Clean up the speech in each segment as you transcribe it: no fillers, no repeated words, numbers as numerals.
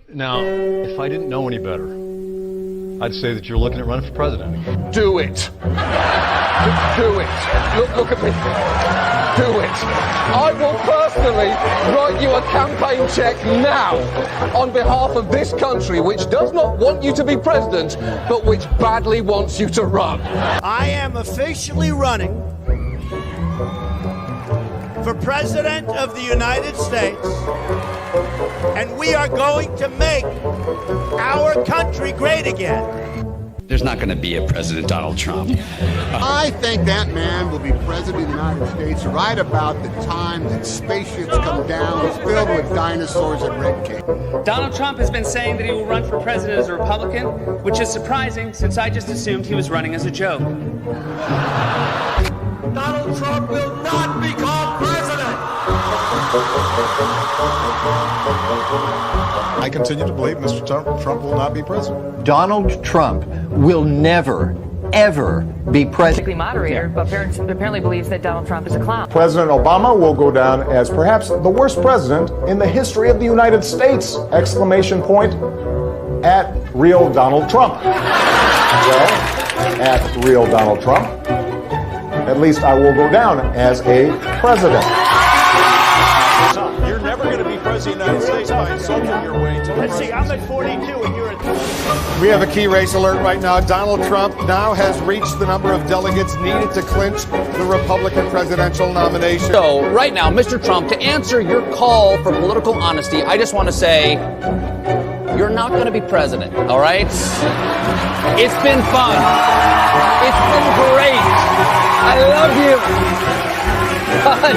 Now, if I didn't know any better, I'd say that you're looking at running for president. Do it. Do it. Look at me. Do it. I will personally write you a campaign check now on behalf of this country, which does not want you to be president, but which badly wants you to run. I am officially running for President of the United States, and we are going to make our country great again. There's not going to be a President Donald Trump. I think that man will be president of the United States right about the time that spaceships come down filled with dinosaurs and red cake. Donald Trump has been saying that he will run for president as a Republican, which is surprising since I just assumed he was running as a joke. Donald Trump will not become president. I continue to believe Mr. Trump will not be president. Donald Trump will never, ever be president. Moderator, but apparently believes that Donald Trump is a clown. President Obama will go down as perhaps the worst president in the history of the United States! Exclamation point at real Donald Trump. Well, at real Donald Trump, at least I will go down as a president. You're never going to be president of the United States by insulting your way to. Let's see, I'm at 42 and you're at... We have a key race alert right now. Donald Trump now has reached the number of delegates needed to clinch the Republican presidential nomination. So right now, Mr. Trump, to answer your call for political honesty, I just want to say you're not going to be president, all right? It's been fun. It's been great. I love you. But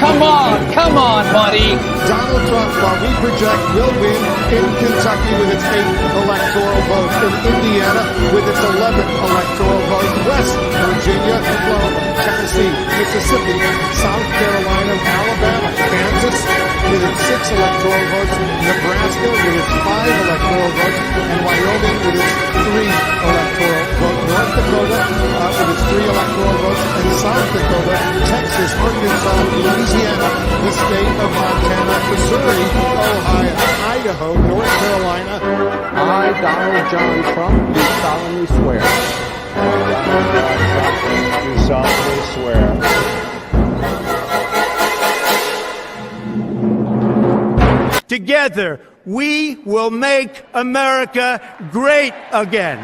come on, buddy. Donald Trump, while we project, will win in Kentucky with its 8th electoral vote, in Indiana with its 11th electoral vote, West Virginia, Florida, Tennessee, Mississippi, South Carolina, Alabama, Kansas with its 6 electoral votes, Nebraska with its 5 electoral votes, and Wyoming with its 3 electoral votes, North Dakota with its 3 electoral votes, and South Dakota, Texas, Arkansas, Louisiana, the state of Montana, Missouri, Ohio, Idaho, North Carolina. I, Donald John Trump, do solemnly swear. Do solemnly swear. Together, we will make America great again.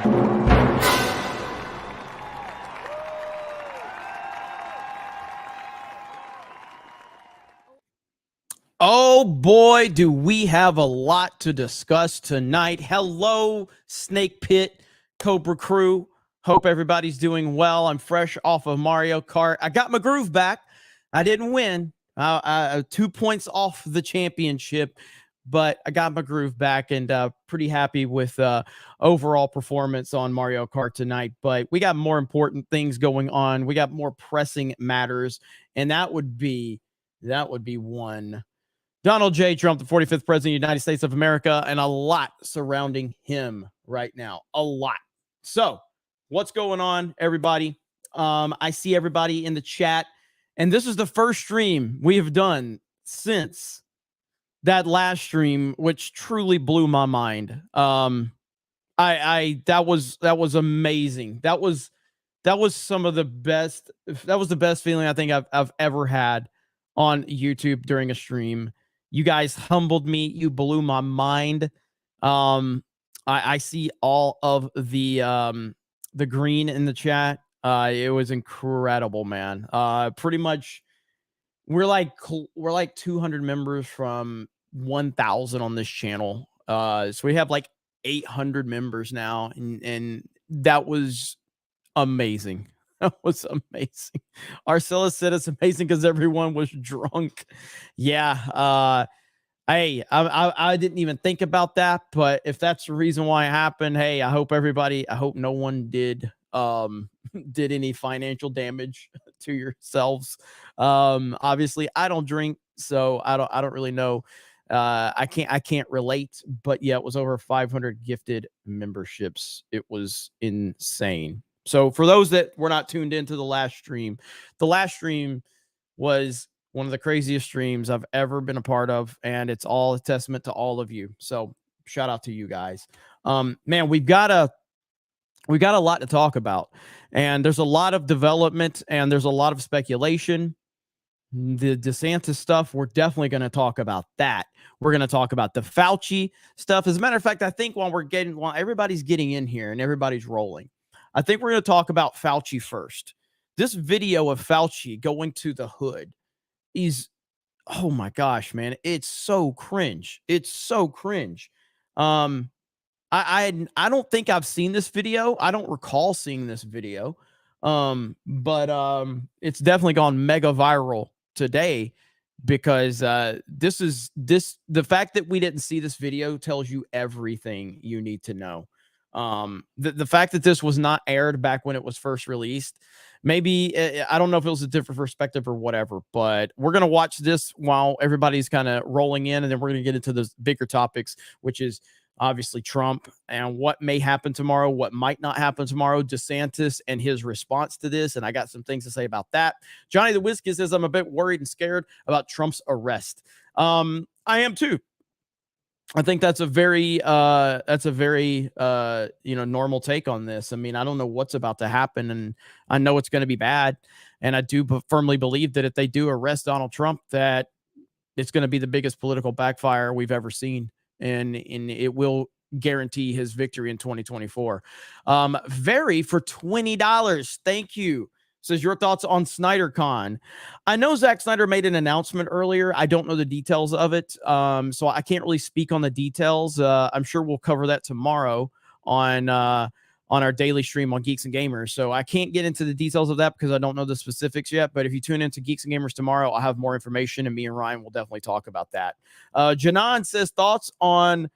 Oh boy, do we have a lot to discuss tonight. Hello, Snake Pit Cobra crew. Hope everybody's doing well. I'm fresh off of Mario Kart. I got my groove back. I didn't win. 2 points off the championship, but I got my groove back and pretty happy with overall performance on Mario Kart tonight. But we got more important things going on. We got more pressing matters, and that would be one. Donald J. Trump, the 45th president of the United States of America, and a lot surrounding him right now. A lot. So what's going on, everybody? I see everybody in the chat, and this is the first stream we have done since that last stream, which truly blew my mind. That was amazing. That was some of the best. That was the best feeling I think I've ever had on YouTube during a stream. You guys humbled me. You blew my mind. I see all of the green in the chat. It was incredible, man. Pretty much we're like 200 members from 1,000 on this channel. So we have like 800 members now, and that was amazing. That was amazing. Arcella said it's amazing because everyone was drunk. Yeah. Hey, I didn't even think about that, but if that's the reason why it happened, hey, I hope no one did any financial damage to yourselves. Obviously I don't drink, so I don't really know. I can't relate, but yeah, it was over 500 gifted memberships. It was insane. So for those that were not tuned into the last stream was one of the craziest streams I've ever been a part of, and it's all a testament to all of you. So shout out to you guys. Man, we've got a lot to talk about, and there's a lot of development and there's a lot of speculation. The DeSantis stuff, we're definitely going to talk about that. We're going to talk about the Fauci stuff. As a matter of fact, I think while everybody's getting in here and everybody's rolling, I think we're going to talk about Fauci first. This video of Fauci going to the hood is, oh my gosh, man, it's so cringe. It's so cringe. I don't think I've seen this video. I don't recall seeing this video. But it's definitely gone mega viral today because the fact that we didn't see this video tells you everything you need to know. The fact that this was not aired back when it was first released, maybe I don't know if it was a different perspective or whatever, but we're going to watch this while everybody's kind of rolling in, and then we're going to get into the bigger topics, which is obviously Trump and what may happen tomorrow, what might not happen tomorrow, DeSantis and his response to this. And I got some things to say about that. Johnny the Whiskey says, I'm a bit worried and scared about Trump's arrest. I am too. I think that's a very normal take on this. I mean, I don't know what's about to happen, and I know it's going to be bad. And I do firmly believe that if they do arrest Donald Trump, that it's going to be the biggest political backfire we've ever seen. And it will guarantee his victory in 2024. Very for $20. Thank you. Says your thoughts on SnyderCon. I know Zack Snyder made an announcement earlier. I don't know the details of it. So I can't really speak on the details. I'm sure we'll cover that tomorrow on our daily stream on Geeks and Gamers. So I can't get into the details of that because I don't know the specifics yet. But if you tune into Geeks and Gamers tomorrow, I'll have more information, and me and Ryan will definitely talk about that. Janan says thoughts on,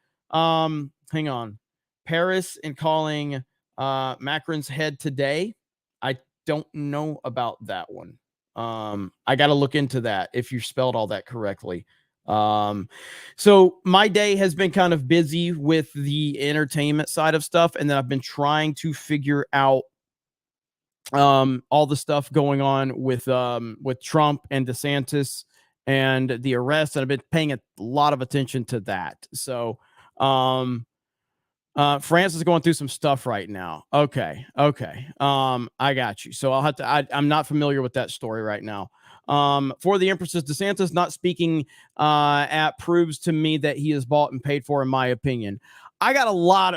Paris and calling Macron's head today. I don't know about that one. I got to look into that if you spelled all that correctly. So my day has been kind of busy with the entertainment side of stuff, and then I've been trying to figure out all the stuff going on with Trump and DeSantis and the arrest, and I've been paying a lot of attention to that. So France is going through some stuff right now. Okay. I got you. So I'll have to, I'm not familiar with that story right now. For the Empress's, DeSantis not speaking at proves to me that he is bought and paid for, in my opinion. I got a lot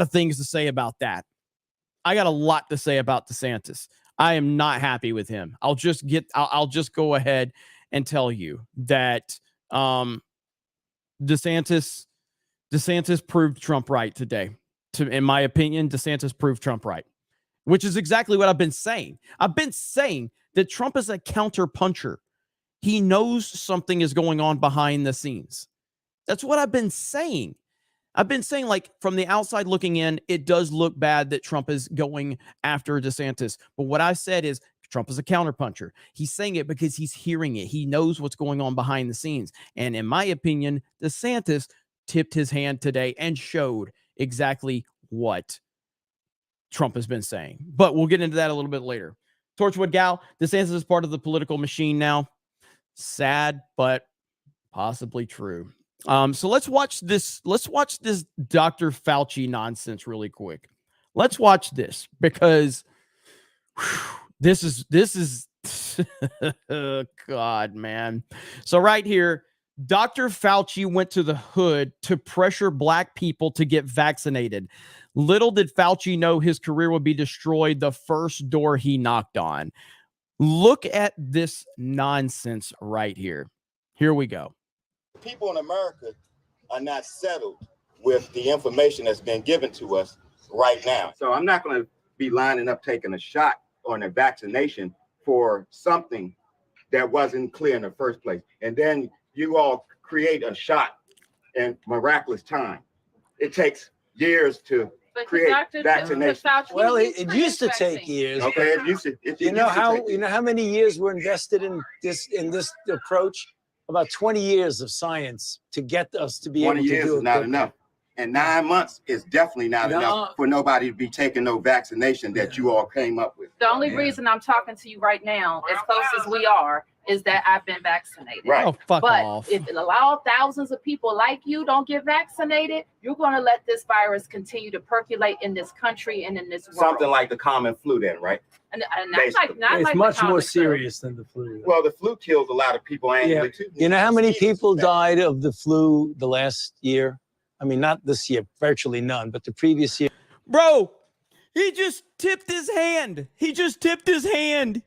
of things to say about that. I got a lot to say about DeSantis. I am not happy with him. I'll just go ahead and tell you that DeSantis proved Trump right today. In my opinion, DeSantis proved Trump right, which is exactly what I've been saying. I've been saying that Trump is a counterpuncher. He knows something is going on behind the scenes. That's what I've been saying. I've been saying, like, from the outside looking in, it does look bad that Trump is going after DeSantis. But what I said is Trump is a counterpuncher. He's saying it because he's hearing it. He knows what's going on behind the scenes. And in my opinion, DeSantis tipped his hand today and showed exactly what Trump has been saying. But we'll get into that a little bit later. Torchwood Gal, DeSantis is part of the political machine now. Sad, but possibly true. So let's watch this. Let's watch this Dr. Fauci nonsense really quick. Let's watch this because this is oh, God, man. So right here, Dr. Fauci went to the hood to pressure black people to get vaccinated. Little did Fauci know his career would be destroyed the first door he knocked on. Look at this nonsense right here. Here we go. People in America are not settled with the information that's been given to us right now. So I'm not going to be lining up taking a shot on a vaccination for something that wasn't clear in the first place. And then you all create a shot in miraculous time. It takes years to create vaccination. Well, it used to take years. Okay, it used to. You know how many years were invested in this approach? About 20 years of science to get us to be able to do it. 20 years is not enough. And 9 months is definitely not enough for nobody to be taking no vaccination that you all came up with. The only reason I'm talking to you right now, as close as we are, is that I've been vaccinated. Right. Oh, fuck But off. if it allows thousands of people like you don't get vaccinated, you're going to let this virus continue to percolate in this country and in this world. Something like the common flu then, right? And not It's like much the more common flu. serious than the flu. Well, the flu kills a lot of people annually too. You know how many people died of the flu the last year? I mean, not this year, virtually none, but the previous year. Bro, he just tipped his hand. He just tipped his hand.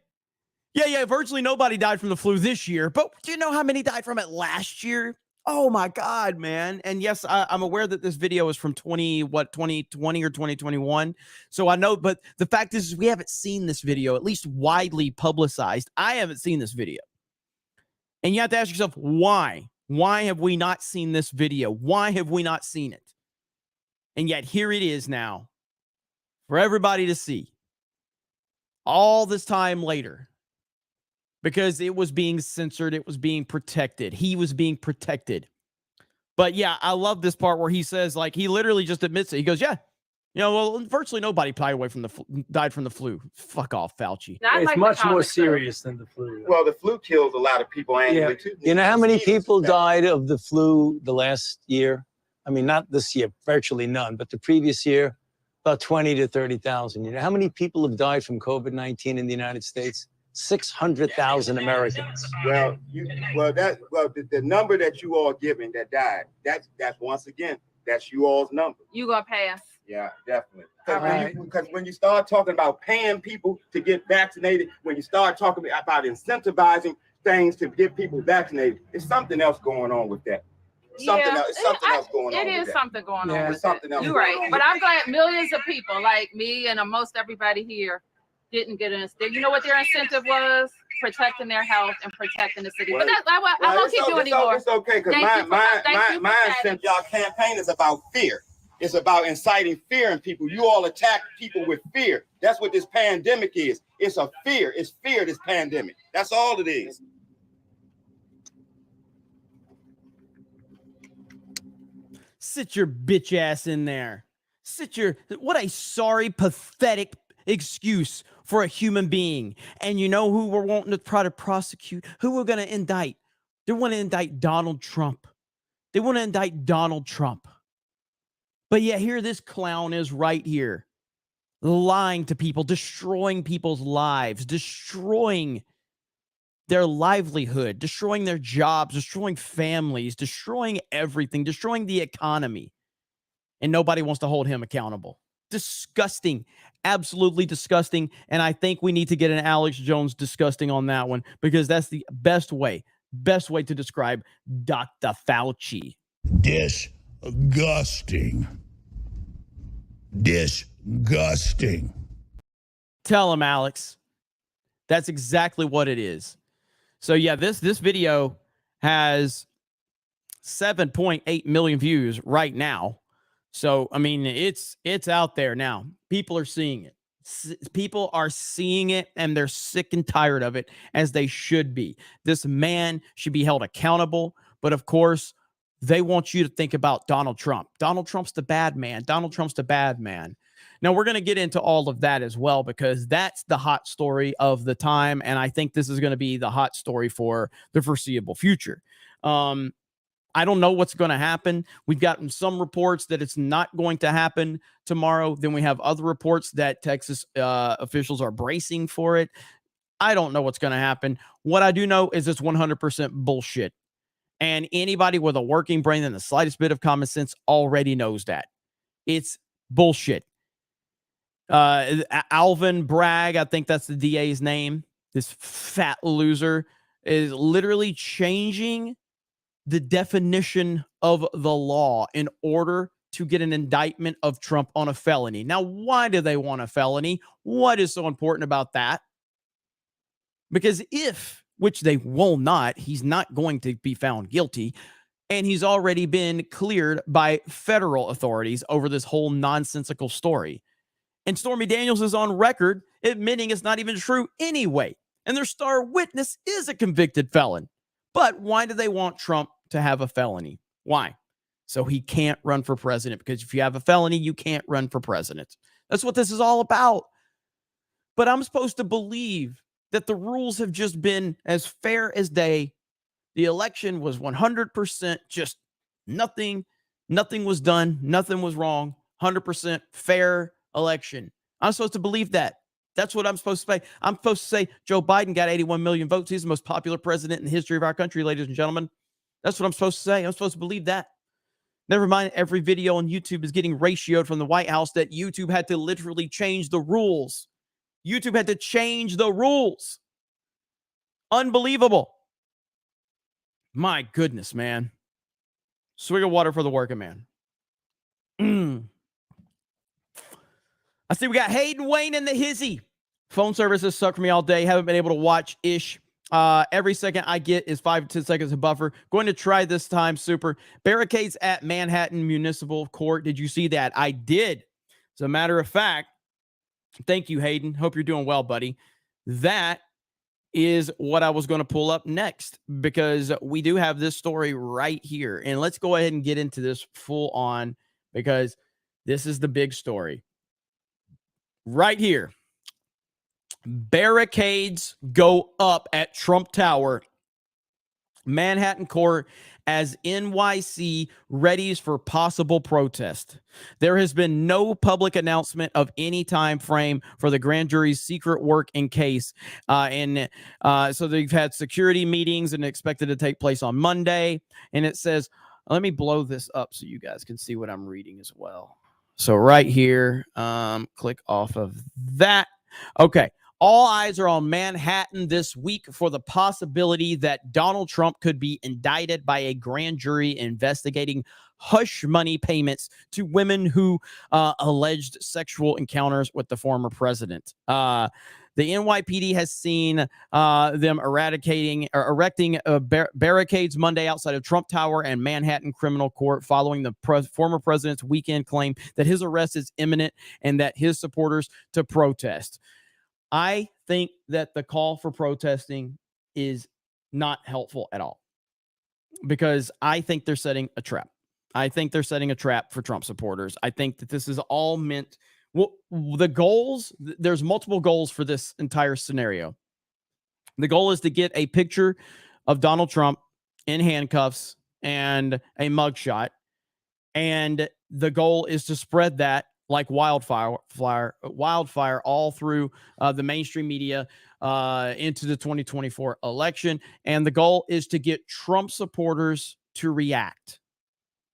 Yeah, virtually nobody died from the flu this year. But do you know how many died from it last year? Oh, my God, man. And yes, I'm aware that this video is from 2020 or 2021. So I know, but the fact is we haven't seen this video, at least widely publicized. I haven't seen this video. And you have to ask yourself, why? Why have we not seen this video? Why have we not seen it? And yet here it is now for everybody to see all this time later. Because it was being censored. It was being protected. He was being protected. But yeah, I love this part where he says, like, he literally just admits it. He goes, yeah, you know, well, virtually nobody died from the flu. Fuck off, Fauci. It's much more serious than the flu. Well, the flu kills a lot of people annually too. You know how many people died of the flu the last year? I mean, not this year, virtually none, but the previous year, about 20 to 30,000. You know how many people have died from COVID-19 in the United States? 600,000 Americans. Well, the number that you all given that died, that's once again, that's you all's number. You gonna pass? Yeah, definitely. All right. Because when you start talking about paying people to get vaccinated, when you start talking about incentivizing things to get people vaccinated, there's something else going on with that. Something else going on. It is something going on with something else. You're right. But I'm glad millions of people like me and most everybody here didn't get an. You know what their incentive was? Protecting their health and protecting the city. But I won't keep doing anymore. It's okay, because my incentive, y'all campaign is about fear. It's about inciting fear in people. You all attack people with fear. That's what this pandemic is. It's a fear. It's fear, this pandemic. That's all it is. Sit your bitch ass in there. What a sorry, pathetic excuse for a human being. And you know who we're wanting to try to prosecute? Who we're going to indict? They want to indict Donald Trump. But yeah, here this clown is right here, lying to people, destroying people's lives, destroying their livelihood, destroying their jobs, destroying families, destroying everything, destroying the economy. And nobody wants to hold him accountable. Disgusting. Absolutely disgusting. And I think we need to get an Alex Jones disgusting on that one, because that's the best way to describe Dr. Fauci. Disgusting. Tell him, Alex. That's exactly what it is. So yeah, this video has 7.8 million views right now. So, I mean, it's out there now. People are seeing it. People are seeing it, and they're sick and tired of it, as they should be. This man should be held accountable. But of course, they want you to think about Donald Trump. Donald Trump's the bad man. Now, we're going to get into all of that as well, because that's the hot story of the time. And I think this is going to be the hot story for the foreseeable future. I don't know what's going to happen. We've gotten some reports that it's not going to happen tomorrow. Then we have other reports that Texas officials are bracing for it. I don't know what's going to happen. What I do know is it's 100% bullshit. And anybody with a working brain and the slightest bit of common sense already knows that. It's bullshit. Alvin Bragg, I think that's the DA's name, this fat loser, is literally changing the definition of the law in order to get an indictment of Trump on a felony. Now, why do they want a felony? What is so important about that? Because which they will not, he's not going to be found guilty, and he's already been cleared by federal authorities over this whole nonsensical story. And Stormy Daniels is on record admitting it's not even true anyway. And their star witness is a convicted felon. But why do they want Trump to have a felony? Why? So he can't run for president, because if you have a felony, you can't run for president. That's what this is all about. But I'm supposed to believe that the rules have just been as fair as day. The election was 100% just nothing was done, nothing was wrong, 100% fair election. I'm supposed to believe that. That's what I'm supposed to say. I'm supposed to say Joe Biden got 81 million votes. He's the most popular president in the history of our country, ladies and gentlemen. That's what I'm supposed to say. I'm supposed to believe that. Never mind, every video on YouTube is getting ratioed from the White House that YouTube had to literally change the rules. YouTube had to change the rules. Unbelievable. My goodness, man. Swig of water for the working man. I see we got Hayden Wayne in the hizzy. Phone services suck for me all day. Haven't been able to watch ish. Every second I get is 5 to 10 seconds of buffer. Going to try this time. Super. Barricades at Manhattan Municipal Court. Did you see that? I did. As a matter of fact, thank you, Hayden. Hope you're doing well, buddy. That is what I was going to pull up next, because we do have this story right here. And let's go ahead and get into this full on, because this is the big story right here. Barricades go up at Trump Tower, Manhattan Court, as NYC readies for possible protest. There has been no public announcement of any time frame for the grand jury's secret work in case. So they've had security meetings and expected to take place on Monday. And it says, let me blow this up so you guys can see what I'm reading as well. So right here, click off of that. Okay. All eyes are on Manhattan this week for the possibility that Donald Trump could be indicted by a grand jury investigating hush money payments to women who alleged sexual encounters with the former president. The NYPD has seen them erecting barricades Monday outside of Trump Tower and Manhattan Criminal Court following the former president's weekend claim that his arrest is imminent and that his supporters to protest. I think that the call for protesting is not helpful at all, because I think they're setting a trap. I think they're setting a trap for Trump supporters. I think that this is all meant. Well, the goals, there's multiple goals for this entire scenario. The goal is to get a picture of Donald Trump in handcuffs and a mugshot. And the goal is to spread that like wildfire all through the mainstream media into the 2024 election. And the goal is to get Trump supporters to react.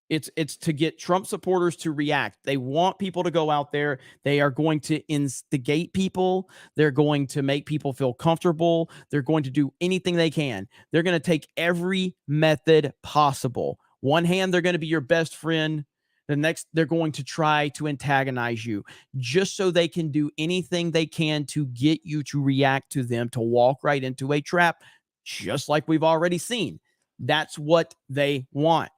It's to get Trump supporters to react. They want people to go out there. They are going to instigate people. They're going to make people feel comfortable. They're going to do anything they can. They're going to take every method possible. One hand, they're going to be your best friend. The next, they're going to try to antagonize you just so they can do anything they can to get you to react to them, to walk right into a trap, just like we've already seen. That's what they want.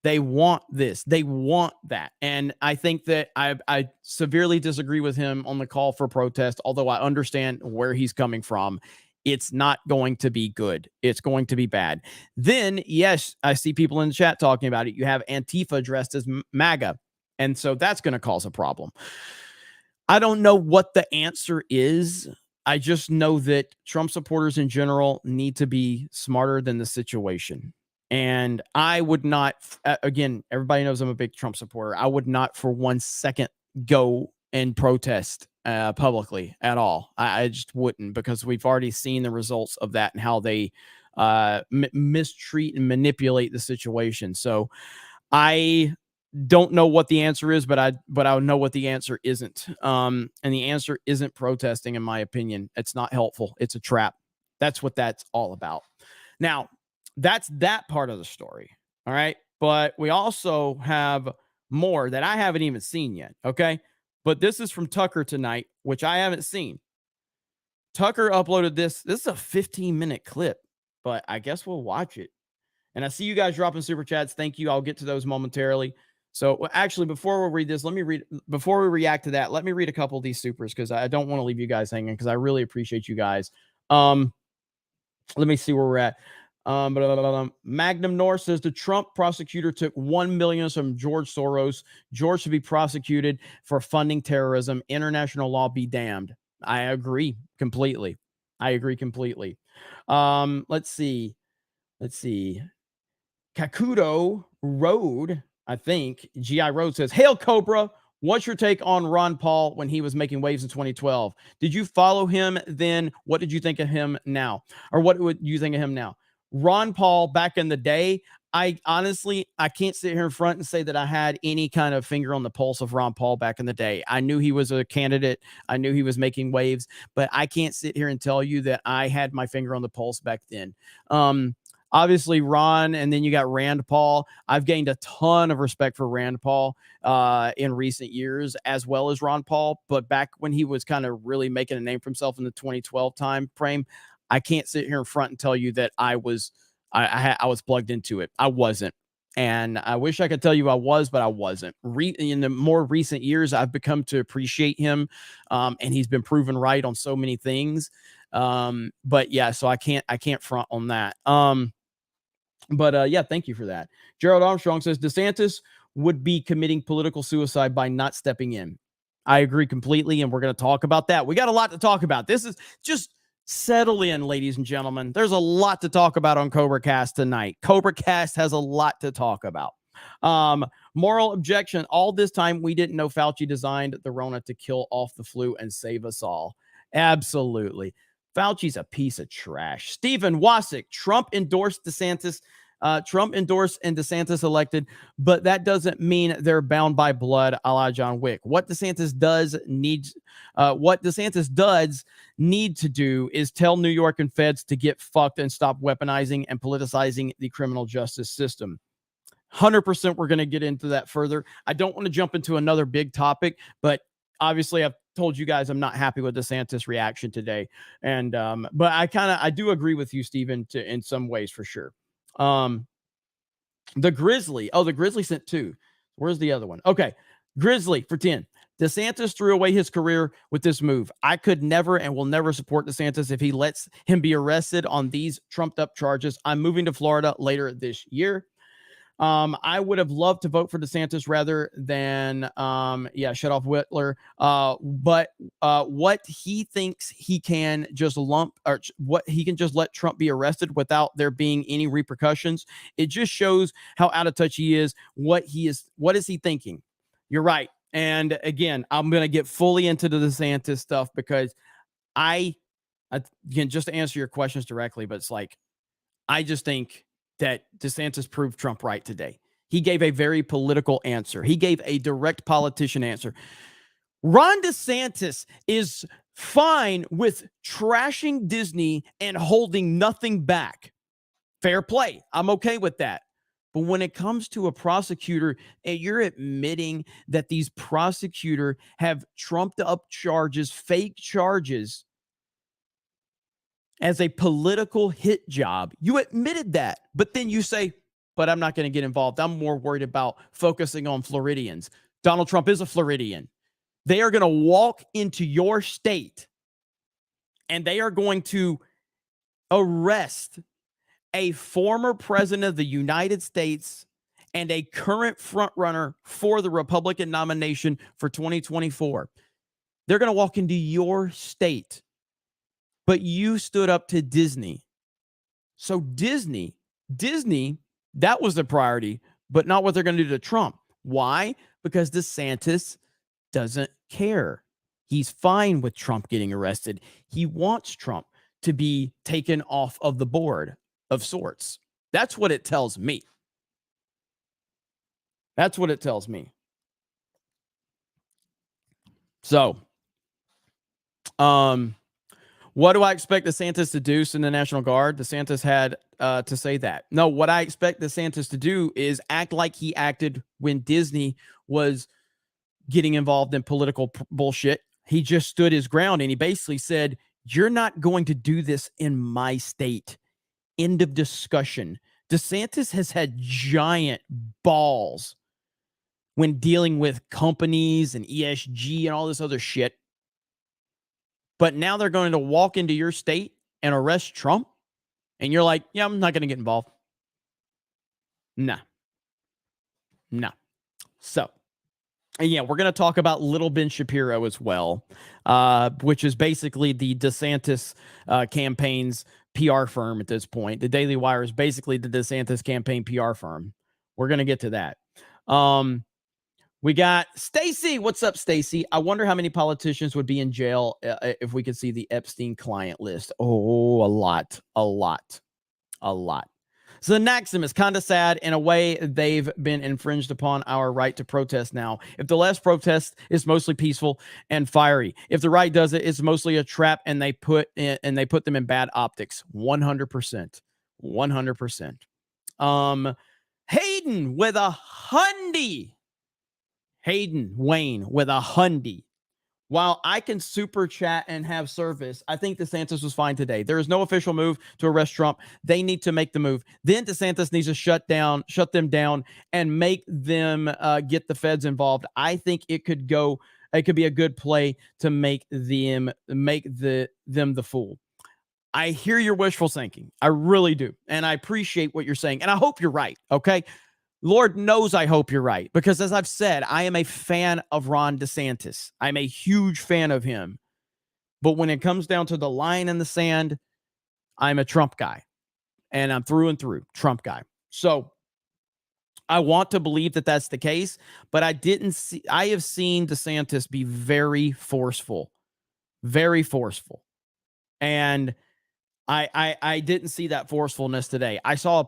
They want this. They want that. And I think that I severely disagree with him on the call for protest, although I understand where he's coming from. It's not going to be good. It's going to be bad. Then, yes, I see people in the chat talking about it. You have Antifa dressed as MAGA. And so that's going to cause a problem. I don't know what the answer is. I just know that Trump supporters in general need to be smarter than the situation. And I would not, again, everybody knows I'm a big Trump supporter. I would not for 1 second go and protest publicly at all. I just wouldn't, because we've already seen the results of that and how they mistreat and manipulate the situation. So I don't know what the answer is, but I know what the answer isn't. And the answer isn't protesting, in my opinion. It's not helpful. It's a trap. That's what that's all about. Now, that's that part of the story. All right. But we also have more that I haven't even seen yet. Okay. But this is from Tucker tonight, which I haven't seen. Tucker uploaded this. This is a 15-minute clip, but I guess we'll watch it. And I see you guys dropping super chats. Thank you. I'll get to those momentarily. So actually, before we read this, before we react to that, let me read a couple of these supers, because I don't want to leave you guys hanging, because I really appreciate you guys. Let me see where we're at. Magnum North says the Trump prosecutor took $1 million from George Soros. George should be prosecuted for funding terrorism. International law be damned. I agree completely. I agree completely. Let's see. Kakudo Road, I think, GI Road says, Hail Cobra, what's your take on Ron Paul when he was making waves in 2012? Did you follow him then? What did you think of him now? Or what would you think of him now? Ron Paul back in the day, I honestly can't sit here in front and say that I had any kind of finger on the pulse of Ron Paul back in the day. I knew he was a candidate. I knew he was making waves, but I can't sit here and tell you that I had my finger on the pulse back then. Obviously Ron, and then you got Rand Paul. I've gained a ton of respect for Rand Paul in recent years, as well as Ron Paul. But back when he was kind of really making a name for himself in the 2012 time frame, I can't sit here in front and tell you that I was plugged into it. I wasn't. And I wish I could tell you I was, but I wasn't. In the more recent years, I've become to appreciate him. And he's been proven right on so many things. But yeah, so I can't front on that. But yeah, thank you for that. Gerald Armstrong says DeSantis would be committing political suicide by not stepping in. I agree completely, and we're going to talk about that. We got a lot to talk about. This is just settle in, ladies and gentlemen. There's a lot to talk about on CobraCast tonight. CobraCast has a lot to talk about. Moral objection. All this time, we didn't know Fauci designed the Rona to kill off the flu and save us all. Absolutely. Fauci's a piece of trash. Stephen Wasik, Trump endorsed DeSantis. Trump endorsed and DeSantis elected, but that doesn't mean they're bound by blood, a la John Wick. What DeSantis does need to do is tell New York and feds to get fucked and stop weaponizing and politicizing the criminal justice system. 100% we're going to get into that further. I don't want to jump into another big topic, but obviously I've told you guys I'm not happy with DeSantis' reaction today. And but I do agree with you, Stephen, in some ways for sure. The Grizzly sent 2. Where's the other one? Okay. Grizzly for 10. DeSantis threw away his career with this move. I could never and will never support DeSantis if he lets him be arrested on these trumped up charges. I'm moving to Florida later this year. I would have loved to vote for DeSantis rather than, shut off Whitler. But what he thinks he can just let Trump be arrested without there being any repercussions. It just shows how out of touch he is. What is he thinking? You're right. And again, I'm going to get fully into the DeSantis stuff because again, just to answer your questions directly, but it's like, I just think that DeSantis proved Trump right today. He gave a very political answer. He gave a direct politician answer. Ron DeSantis is fine with trashing Disney and holding nothing back. Fair play. I'm okay with that. But when it comes to a prosecutor and you're admitting that these prosecutors have trumped up charges, fake charges, as a political hit job, you admitted that, but then you say, but I'm not going to get involved. I'm more worried about focusing on Floridians. Donald Trump is a Floridian. They are going to walk into your state and they are going to arrest a former president of the United States and a current frontrunner for the Republican nomination for 2024. They're going to walk into your state. But you stood up to Disney. So Disney, that was the priority, but not what they're going to do to Trump. Why? Because DeSantis doesn't care. He's fine with Trump getting arrested. He wants Trump to be taken off of the board of sorts. That's what it tells me. That's what it tells me. So, what do I expect DeSantis to do in the National Guard? DeSantis had to say that. No, what I expect DeSantis to do is act like he acted when Disney was getting involved in political bullshit. He just stood his ground and he basically said, you're not going to do this in my state. End of discussion. DeSantis has had giant balls when dealing with companies and ESG and all this other shit. But now they're going to walk into your state and arrest Trump. And you're like, yeah, I'm not going to get involved. Nah. So And yeah, we're going to talk about Little Ben Shapiro as well, which is basically the DeSantis campaign's PR firm at this point. The Daily Wire is basically the DeSantis campaign PR firm. We're going to get to that. We got Stacy. What's up, Stacy? I wonder how many politicians would be in jail if we could see the Epstein client list. Oh, a lot. So the Maxim is kind of sad. In a way, they've been infringed upon our right to protest now. If the left protest is mostly peaceful and fiery, if the right does it, it's mostly a trap, and they put them in bad optics. 100%. Hayden with a hundy. Hayden Wayne with a hundy. While I can super chat and have service, I think DeSantis was fine today. There is no official move to arrest Trump. They need to make the move. Then DeSantis needs to shut them down and make them get the feds involved. I think it could be a good play to make them the fool. I hear your wishful thinking. I really do. And I appreciate what you're saying. And I hope you're right. Okay. Lord knows I hope you're right, because as I've said, I am a fan of Ron DeSantis. I'm a huge fan of him. But when it comes down to the line in the sand, I'm a Trump guy. And I'm through and through Trump guy. So I want to believe that that's the case, but I have seen DeSantis be very forceful. And I didn't see that forcefulness today. I saw a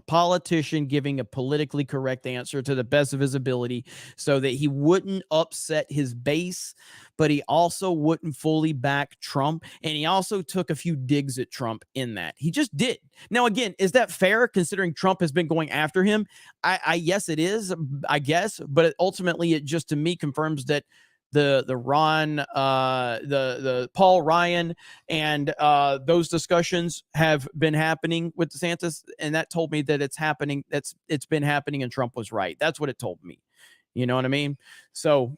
politician giving a politically correct answer to the best of his ability so that he wouldn't upset his base, but he also wouldn't fully back Trump. And he also took a few digs at Trump in that. He just did. Now, again, is that fair considering Trump has been going after him? Yes, it is, I guess. But ultimately, it just to me confirms that the Paul Ryan and those discussions have been happening with DeSantis, and that told me that it's happening. It's been happening, and Trump was right. That's what it told me. You know what I mean? So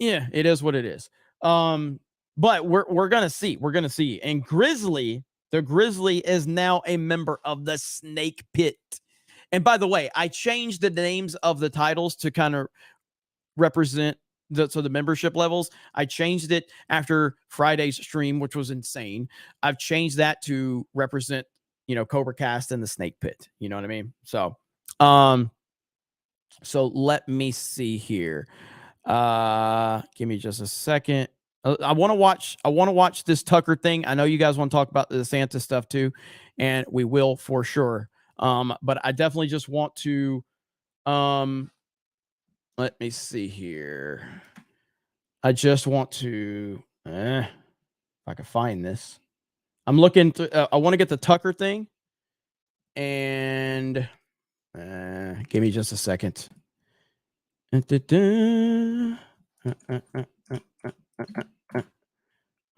yeah, it is what it is. But we're gonna see. We're gonna see. And the Grizzly is now a member of the Snake Pit. And by the way, I changed the names of the titles to kind of represent the membership levels. I changed it after Friday's stream, which was insane. I've changed that to represent, CobraCast and the Snake Pit. You know what I mean? So let me see here. Give me just a second. I want to watch this Tucker thing. I know you guys want to talk about the DeSantis stuff too, and we will for sure. But I definitely just want to let me see here. I just want to, if I can find this. I'm looking to, I want to get the Tucker thing. And give me just a second.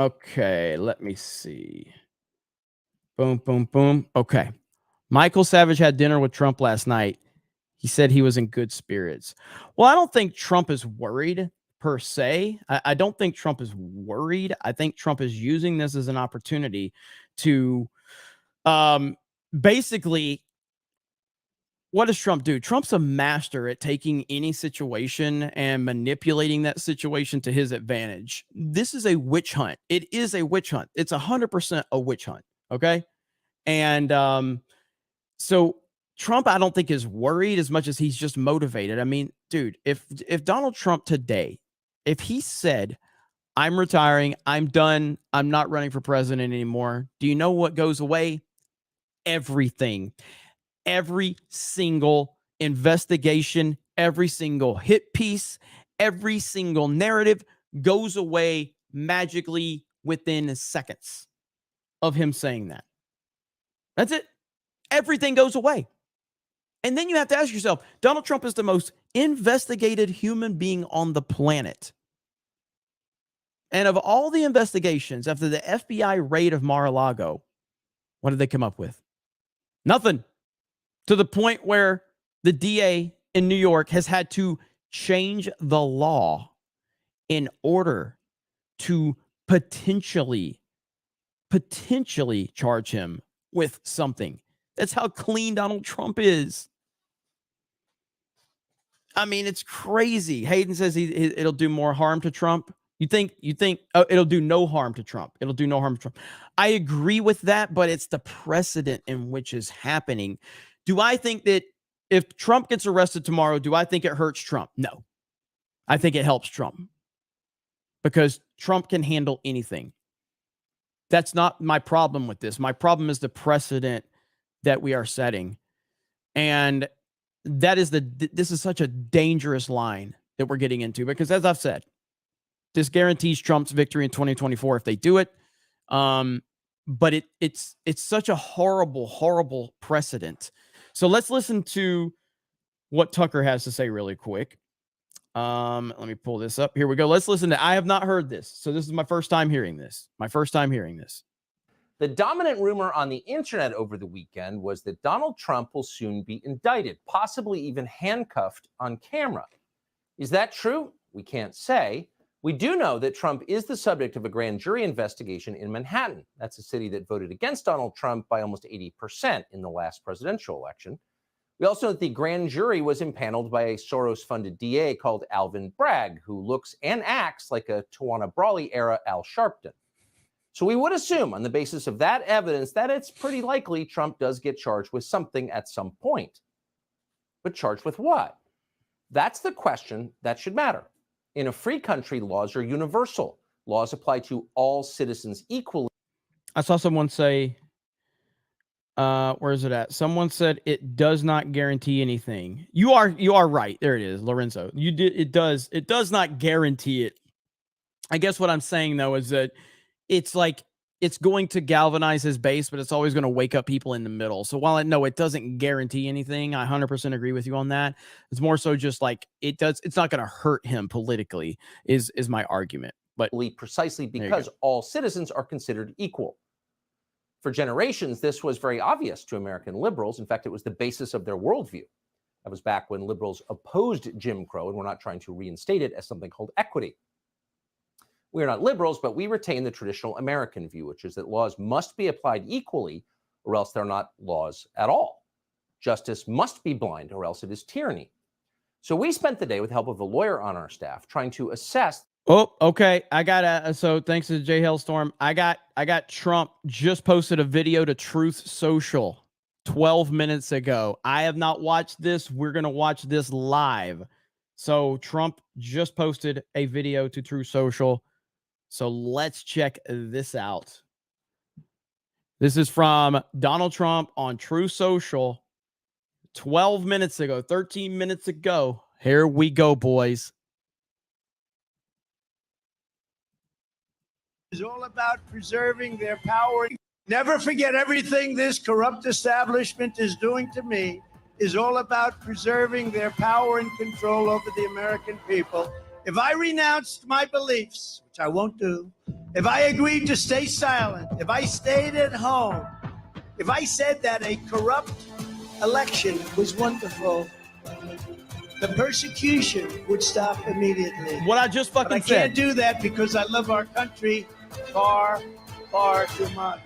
Okay, let me see. Boom, boom, boom. Okay. Michael Savage had dinner with Trump last night. He said he was in good spirits. Well, I don't think Trump is worried per se. I don't think Trump is worried. I think Trump is using this as an opportunity to basically, what does Trump do? Trump's a master at taking any situation and manipulating that situation to his advantage. This is a witch hunt. It is a witch hunt. It's 100% a witch hunt. Okay. And so Trump, I don't think, is worried as much as he's just motivated. I mean, dude, if Donald Trump today, if he said, I'm retiring, I'm done, I'm not running for president anymore, do you know what goes away? Everything. Every single investigation, every single hit piece, every single narrative goes away magically within seconds of him saying that. That's it. Everything goes away. And then you have to ask yourself, Donald Trump is the most investigated human being on the planet. And of all the investigations after the FBI raid of Mar-a-Lago, what did they come up with? Nothing. To the point where the DA in New York has had to change the law in order to potentially charge him with something. That's how clean Donald Trump is. I mean, it's crazy. Hayden says it'll do more harm to Trump. You think it'll do no harm to Trump. It'll do no harm to Trump. I agree with that, but it's the precedent in which is happening. Do I think that if Trump gets arrested tomorrow, do I think it hurts Trump? No. I think it helps Trump because Trump can handle anything. That's not my problem with this. My problem is the precedent that we are setting. And this is such a dangerous line that we're getting into because, as I've said, this guarantees Trump's victory in 2024 if they do it. But it's such a horrible precedent. So let's listen to what Tucker has to say really quick. Let me pull this up. Here we go. Let's listen to. I have not heard this, so this is my first time hearing this. The dominant rumor on the internet over the weekend was that Donald Trump will soon be indicted, possibly even handcuffed on camera. Is that true? We can't say. We do know that Trump is the subject of a grand jury investigation in Manhattan. That's a city that voted against Donald Trump by almost 80% in the last presidential election. We also know that the grand jury was impaneled by a Soros-funded DA called Alvin Bragg, who looks and acts like a Tawana Brawley-era Al Sharpton. So we would assume, on the basis of that evidence, that it's pretty likely Trump does get charged with something at some point. But charged with what? That's the question that should matter. In a free country, laws are universal. Laws apply to all citizens equally. I saw someone say, where is it at? Someone said it does not guarantee anything. You are right. There it is, Lorenzo. It does not guarantee it. I guess what I'm saying though is that it's like it's going to galvanize his base, but it's always going to wake up people in the middle. So while it doesn't guarantee anything, I 100% agree with you on that. It's more so just like it's not going to hurt him politically is my argument. But precisely because all citizens are considered equal. For generations, this was very obvious to American liberals. In fact, it was the basis of their worldview. That was back when liberals opposed Jim Crow and were not trying to reinstate it as something called equity. We are not liberals, but we retain the traditional American view, which is that laws must be applied equally, or else they're not laws at all. Justice must be blind, or else it is tyranny. So we spent the day with the help of a lawyer on our staff trying to assess. Oh, okay. So thanks to J Hellstorm, I got Trump just posted a video to Truth Social 12 minutes ago. I have not watched this. We're going to watch this live. So Trump just posted a video to Truth Social. So let's check this out. This is from Donald Trump on Truth Social 12 minutes ago, 13 minutes ago. Here we go, boys. Is all about preserving their power. Never forget everything this corrupt establishment is doing to me is all about preserving their power and control over the American people. If I renounced my beliefs, which I won't do, if I agreed to stay silent, if I stayed at home, if I said that a corrupt election was wonderful, the persecution would stop immediately. What I just fucking said. I can't do that because I love our country far, far too much.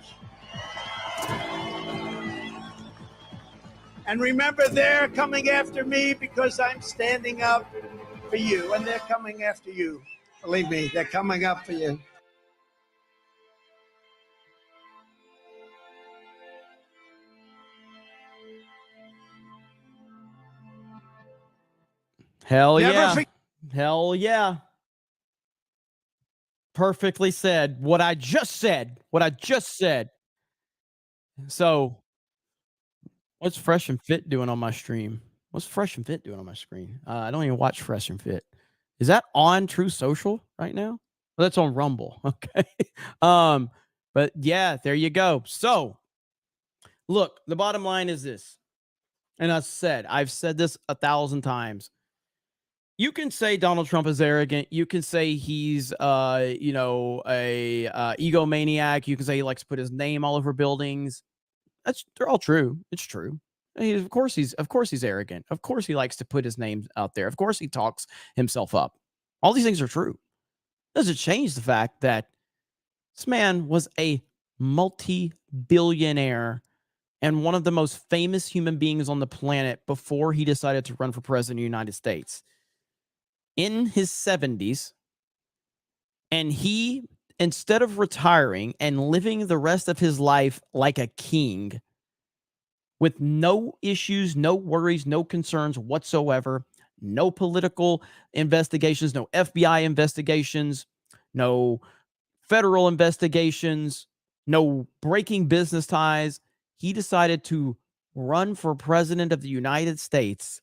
And remember, they're coming after me because I'm standing up for you, and they're coming after you. Believe me, they're coming up for you. Hell yeah. Hell yeah. Perfectly said. What I just said. So, what's Fresh and Fit doing on my stream? What's Fresh and Fit doing on my screen? I don't even watch Fresh and Fit. Is that on Truth Social right now? Well, that's on Rumble. Okay. But yeah, there you go. So, look, the bottom line is this. And I've said this 1,000 times. You can say Donald Trump is arrogant. You can say he's, a egomaniac. You can say he likes to put his name all over buildings. They're all true. It's true. Of course he's arrogant. Of course he likes to put his name out there. Of course he talks himself up. All these things are true. Doesn't change the fact that this man was a multi-billionaire and one of the most famous human beings on the planet before he decided to run for president of the United States. In his 70s, and he, instead of retiring and living the rest of his life like a king, with no issues, no worries, no concerns whatsoever, no political investigations, no FBI investigations, no federal investigations, no breaking business ties, he decided to run for president of the United States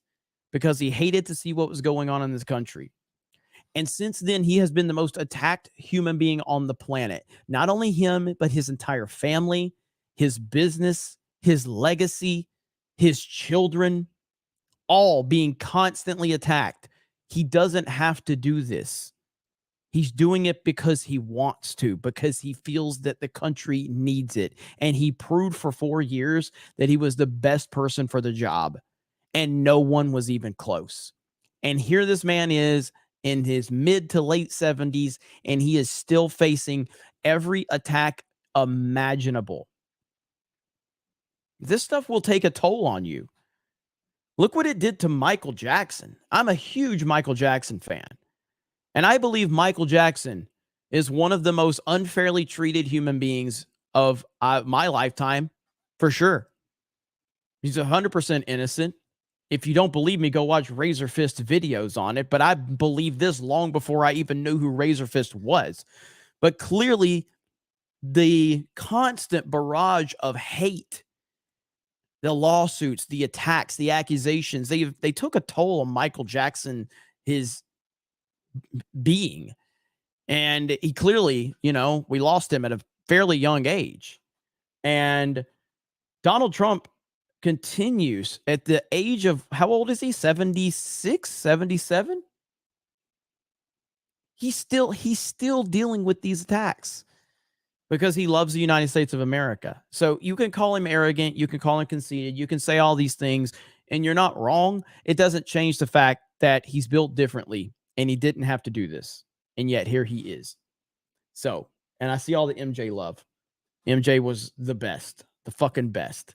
because he hated to see what was going on in this country. And since then, he has been the most attacked human being on the planet. Not only him, but his entire family, his business, his legacy, his children, all being constantly attacked. He doesn't have to do this. He's doing it because he wants to, because he feels that the country needs it. And he proved for 4 years that he was the best person for the job. And no one was even close. And here this man is in his mid to late 70s, and he is still facing every attack imaginable. This stuff will take a toll on you. Look what it did to Michael Jackson. I'm a huge Michael Jackson fan. And I believe Michael Jackson is one of the most unfairly treated human beings of my lifetime, for sure. He's 100% innocent. If you don't believe me, go watch Razor Fist videos on it. But I believe this long before I even knew who Razor Fist was. But clearly, the constant barrage of hate, the lawsuits, the attacks, the accusations, they took a toll on Michael Jackson, his being. And he clearly, we lost him at a fairly young age. And Donald Trump continues at the age of, how old is he? 76, 77? He's still dealing with these attacks because he loves the United States of America. So you can call him arrogant, you can call him conceited, you can say all these things, and you're not wrong. It doesn't change the fact that he's built differently and he didn't have to do this. And yet here he is. So, and I see all the MJ love. MJ was the best, the fucking best.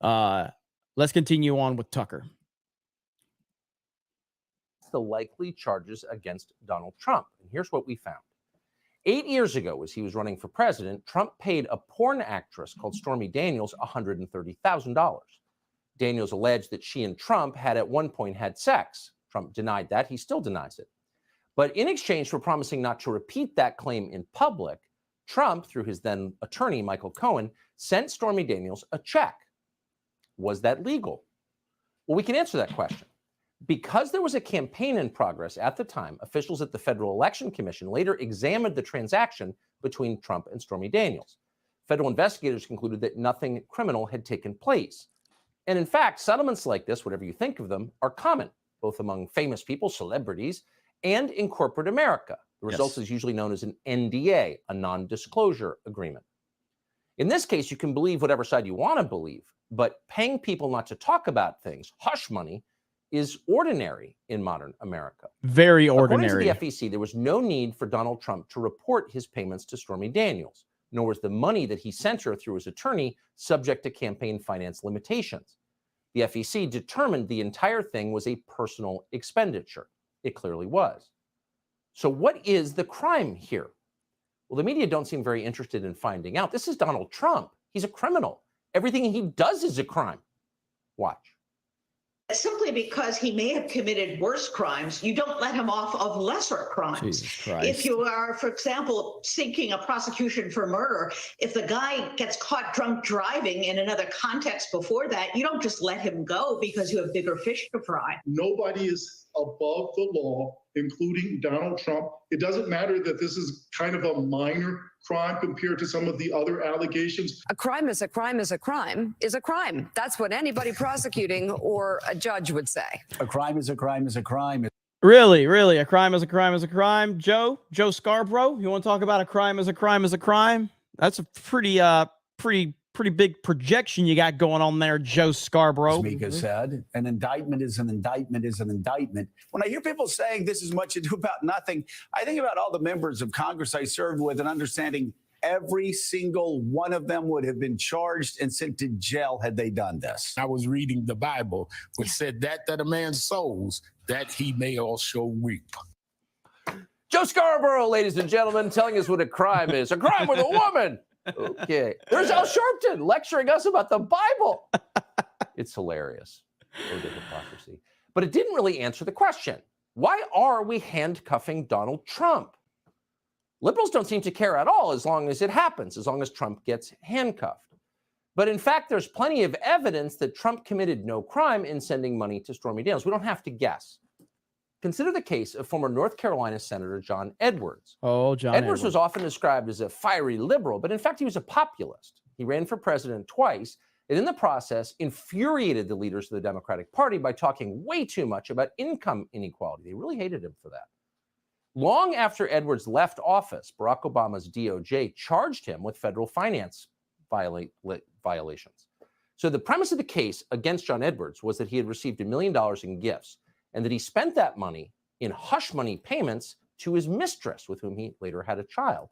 Let's continue on with Tucker. The likely charges against Donald Trump. And here's what we found. 8 years ago, as he was running for president, Trump paid a porn actress called Stormy Daniels $130,000. Daniels alleged that she and Trump had at one point had sex. Trump denied that. He still denies it. But in exchange for promising not to repeat that claim in public, Trump, through his then attorney, Michael Cohen, sent Stormy Daniels a check. Was that legal? Well, we can answer that question. Because there was a campaign in progress at the time, officials at the Federal Election Commission later examined the transaction between Trump and Stormy Daniels. Federal investigators concluded that nothing criminal had taken place. And in fact, settlements like this, whatever you think of them, are common, both among famous people, celebrities, and in corporate America. The result is usually known as an NDA, a non-disclosure agreement. In this case, you can believe whatever side you want to believe, but paying people not to talk about things, hush money, is ordinary in modern America. Very ordinary. According to the FEC, there was no need for Donald Trump to report his payments to Stormy Daniels, nor was the money that he sent her through his attorney subject to campaign finance limitations. The FEC determined the entire thing was a personal expenditure. It clearly was. So what is the crime here? Well, the media don't seem very interested in finding out. This is Donald Trump. He's a criminal. Everything he does is a crime. Watch. Simply because he may have committed worse crimes, you don't let him off of lesser crimes. Jesus Christ. If you are, for example, seeking a prosecution for murder, if the guy gets caught drunk driving in another context before that, you don't just let him go because you have bigger fish to fry. Nobody is above the law, including Donald Trump. It doesn't matter that this is kind of a minor crime compared to some of the other allegations. A crime is a crime is a crime is a crime. That's what anybody prosecuting or a judge would say. A crime is a crime is a crime. Really? A crime is a crime is a crime. Joe Scarborough, you want to talk about a crime is a crime is a crime? That's a pretty big projection you got going on there, Joe Scarborough. Mika said, an indictment is an indictment is an indictment. When I hear people saying this is much ado about nothing, I think about all the members of Congress I served with and understanding every single one of them would have been charged and sent to jail had they done this. I was reading the Bible, which said that a man sows, that he may also reap. Joe Scarborough, ladies and gentlemen, telling us what a crime is. A crime with a woman. Okay. There's Al Sharpton lecturing us about the Bible. It's hilarious. Oh, the hypocrisy. But it didn't really answer the question. Why are we handcuffing Donald Trump? Liberals don't seem to care at all as long as it happens, as long as Trump gets handcuffed. But in fact, there's plenty of evidence that Trump committed no crime in sending money to Stormy Daniels. We don't have to guess. Consider the case of former North Carolina Senator John Edwards. Oh, John Edwards was often described as a fiery liberal, but in fact, he was a populist. He ran for president twice, and in the process, infuriated the leaders of the Democratic Party by talking way too much about income inequality. They really hated him for that. Long after Edwards left office, Barack Obama's DOJ charged him with federal finance violations. So the premise of the case against John Edwards was that he had received $1 million in gifts and that he spent that money in hush money payments to his mistress, with whom he later had a child.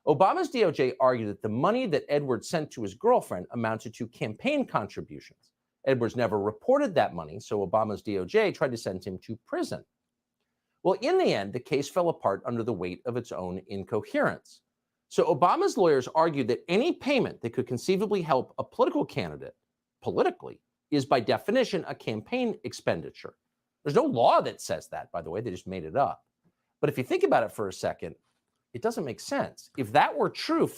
Obama's DOJ argued that the money that Edwards sent to his girlfriend amounted to campaign contributions. Edwards never reported that money, so Obama's DOJ tried to send him to prison. Well, in the end, the case fell apart under the weight of its own incoherence. So Obama's lawyers argued that any payment that could conceivably help a political candidate politically is by definition a campaign expenditure. There's no law that says that, by the way, they just made it up. But if you think about it for a second, it doesn't make sense. If that were true,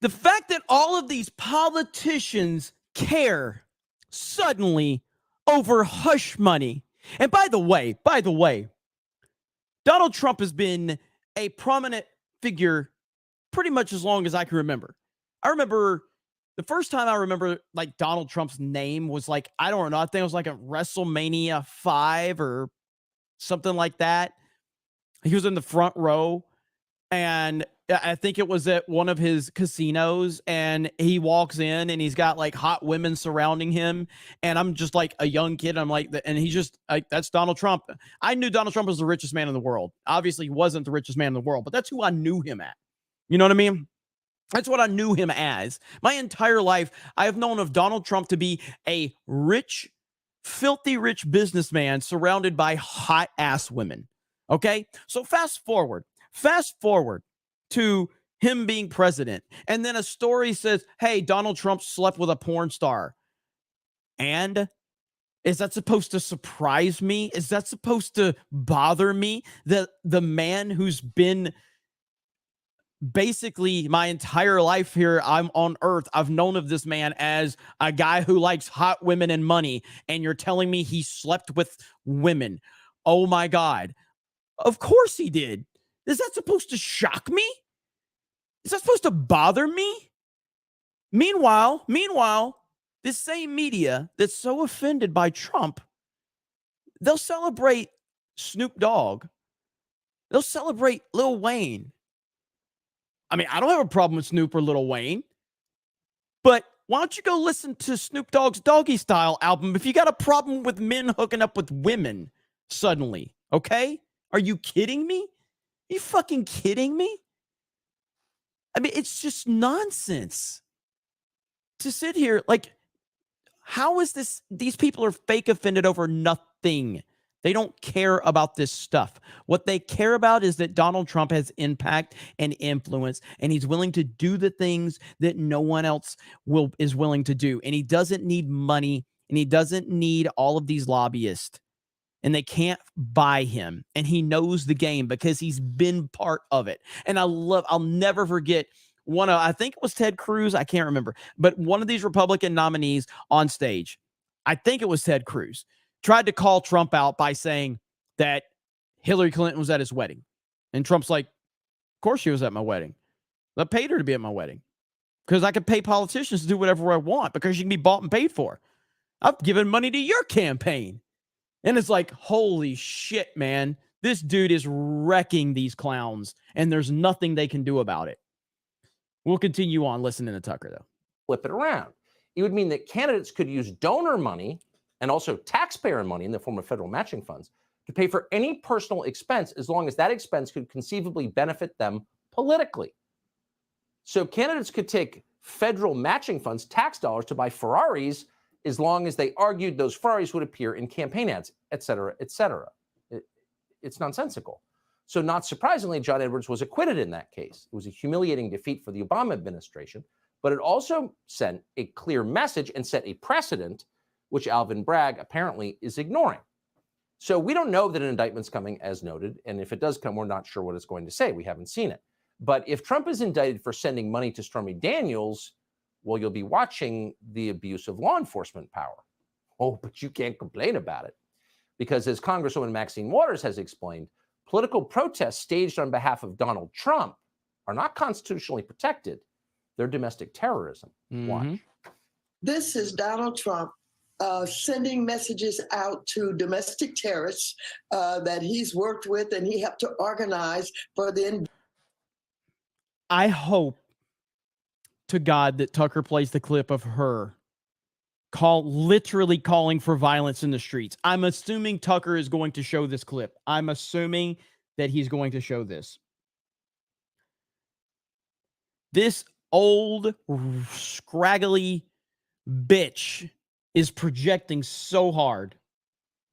the fact that all of these politicians care suddenly over hush money. And by the way, Donald Trump has been a prominent figure pretty much as long as I can remember. I remember the first time I remember like Donald Trump's name was like, I don't know, I think it was like a WrestleMania 5 or something like that. He was in the front row, and I think it was at one of his casinos, and he walks in and he's got like hot women surrounding him. And I'm just like a young kid. I'm like, and he's just like, that's Donald Trump. I knew Donald Trump was the richest man in the world. Obviously he wasn't the richest man in the world, but that's who I knew him at. You know what I mean? That's what I knew him as. My entire life, I have known of Donald Trump to be a rich, filthy rich businessman surrounded by hot ass women. Okay. So fast forward to him being president. And then a story says, hey, Donald Trump slept with a porn star. And is that supposed to surprise me? Is that supposed to bother me? That the man who's been basically my entire life here, I'm on earth, I've known of this man as a guy who likes hot women and money, and you're telling me he slept with women. Oh my God. Of course he did. Is that supposed to shock me? Is that supposed to bother me? Meanwhile, this same media that's so offended by Trump, they'll celebrate Snoop Dogg. They'll celebrate Lil Wayne. I mean, I don't have a problem with Snoop or Lil Wayne, but why don't you go listen to Snoop Dogg's Doggy Style album if you got a problem with men hooking up with women suddenly, okay? Are you kidding me? Are you fucking kidding me? I mean, it's just nonsense to sit here. Like, how is this? These people are fake offended over nothing. They don't care about this stuff. What they care about is that Donald Trump has impact and influence, and he's willing to do the things that no one else is willing to do. And he doesn't need money, and he doesn't need all of these lobbyists. And they can't buy him. And he knows the game because he's been part of it. And I'll never forget I think it was Ted Cruz. I can't remember. But one of these Republican nominees on stage, I think it was Ted Cruz, tried to call Trump out by saying that Hillary Clinton was at his wedding. And Trump's like, of course she was at my wedding. I paid her to be at my wedding because I could pay politicians to do whatever I want because you can be bought and paid for. I've given money to your campaign. And it's like, holy shit, man. This dude is wrecking these clowns, and there's nothing they can do about it. We'll continue on listening to Tucker, though. Flip it around. It would mean that candidates could use donor money and also taxpayer money in the form of federal matching funds to pay for any personal expense as long as that expense could conceivably benefit them politically. So candidates could take federal matching funds, tax dollars, to buy Ferraris as long as they argued those Ferraris would appear in campaign ads, et cetera, et cetera. It's nonsensical. So not surprisingly, John Edwards was acquitted in that case. It was a humiliating defeat for the Obama administration, but it also sent a clear message and set a precedent, which Alvin Bragg apparently is ignoring. So we don't know that an indictment's coming, as noted, and if it does come, we're not sure what it's going to say. We haven't seen it. But if Trump is indicted for sending money to Stormy Daniels, well, you'll be watching the abuse of law enforcement power. Oh, but you can't complain about it. Because as Congresswoman Maxine Waters has explained, political protests staged on behalf of Donald Trump are not constitutionally protected. They're domestic terrorism. Watch. This is Donald Trump sending messages out to domestic terrorists that he's worked with and he helped to organize for the... I hope to God that Tucker plays the clip of her literally calling for violence in the streets. I'm assuming Tucker is going to show this clip. I'm assuming that he's going to show this. This old, scraggly bitch is projecting so hard.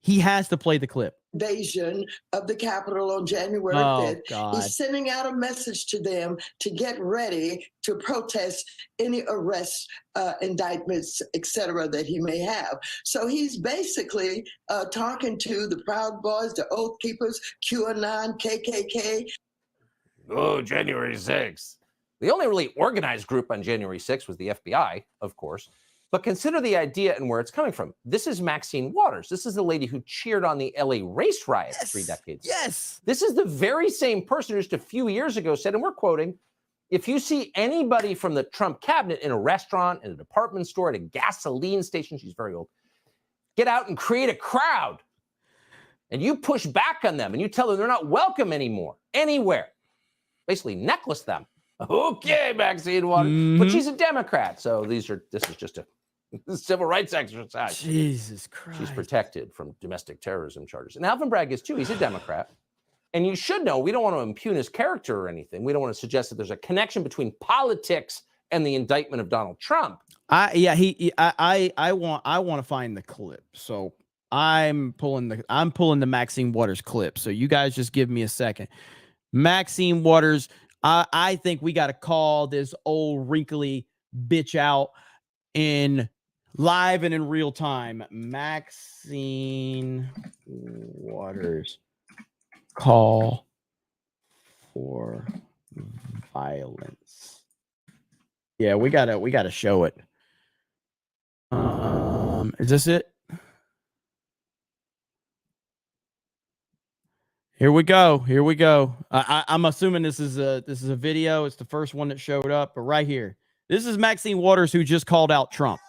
He has to play the clip. Invasion of the Capitol on January 5th. God. He's sending out a message to them to get ready to protest any arrests, indictments, etc. that he may have. So he's basically talking to the Proud Boys, the Oath Keepers, QAnon, KKK. Oh, January 6th. The only really organized group on January 6th was the FBI, of course. But consider the idea and where it's coming from. This is Maxine Waters. This is the lady who cheered on the LA race riots 3 decades ago. Yes. This is the very same person who just a few years ago said, and we're quoting, if you see anybody from the Trump cabinet in a restaurant, in a department store, at a gasoline station, she's very old, get out and create a crowd. And you push back on them and you tell them they're not welcome anymore, anywhere. Basically necklace them. Okay, Maxine Waters. But she's a Democrat, so this is just a civil rights exercise. Jesus Christ. She's protected from domestic terrorism charges. And Alvin Bragg is too. He's a Democrat. And you should know, we don't want to impugn his character or anything. We don't want to suggest that there's a connection between politics and the indictment of Donald Trump. I want to find the clip. So I'm pulling the Maxine Waters clip. So you guys just give me a second. Maxine Waters, I think we got to call this old wrinkly bitch out in live and in real time. Maxine Waters, call for violence. Yeah, we gotta show it. Is this it? Here we go. Here we go. I'm assuming this is a video. It's the first one that showed up, but right here. This is Maxine Waters, who just called out Trump.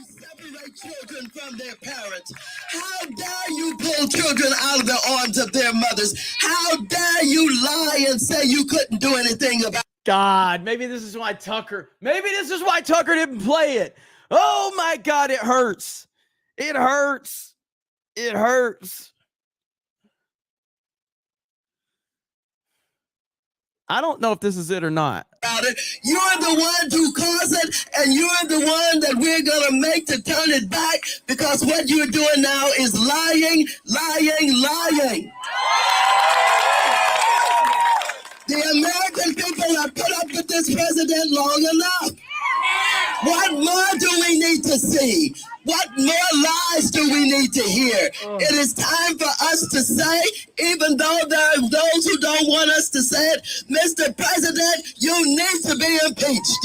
Separate children from their parents. How dare you pull children out of the arms of their mothers? How dare you lie and say you couldn't do anything about it? God, maybe this is why Tucker didn't play it. Oh my God, it hurts. It hurts. It hurts. I don't know if this is it or not. You're the one who caused it, and you're the one that we're going to make to turn it back, because what you're doing now is lying, lying, lying. The American people have put up with this president long enough. What more do we need to see? What more lies do we need to hear? It is time for us to say, even though there are those who don't want us to say it, Mr. President, you need to be impeached.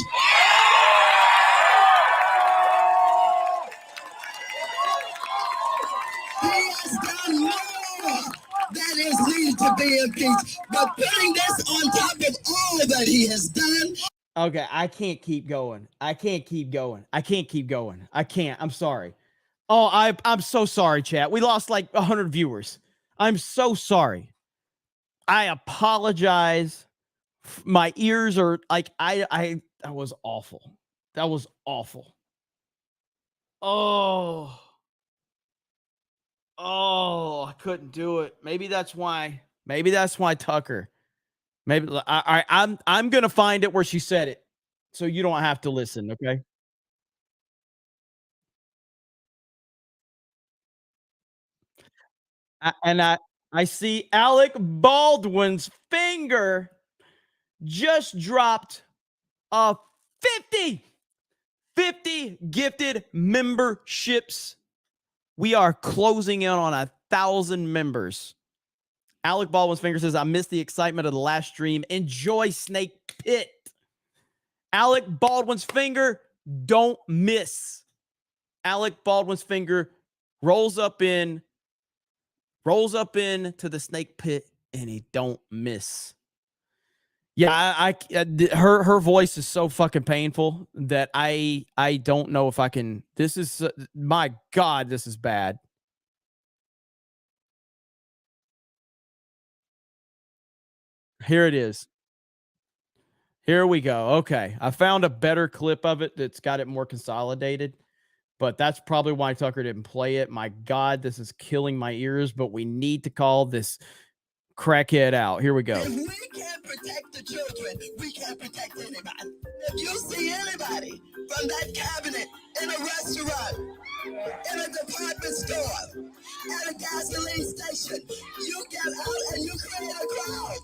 He has done more than is needed to be impeached. But putting this on top of all that he has done. Okay, I can't keep going. I can't. I'm sorry. Oh, I'm so sorry, chat. We lost like 100 viewers. I'm so sorry. I apologize. My ears are like, that was awful. That was awful. Oh, I couldn't do it. Maybe that's why Tucker. Maybe I'm gonna find it where she said it. So you don't have to listen, okay? I see Alec Baldwin's finger just dropped a 50 gifted memberships. We are closing in on 1,000 members. Alec Baldwin's finger says, I missed the excitement of the last stream. Enjoy Snake Pit. Alec Baldwin's finger, don't miss. Alec Baldwin's finger rolls up into the snake pit, and he don't miss. Yeah, her voice is so fucking painful that I don't know if I can. This is my God, this is bad. Here it is. Here we go. Okay, I found a better clip of it that's got it more consolidated, but that's probably why Tucker didn't play it. My God, this is killing my ears, but we need to call this crackhead out. Here we go. If we can't protect the children, we can't protect anybody. If you see anybody from that cabinet in a restaurant, in a department store, at a gasoline station, you get out and you create a crowd.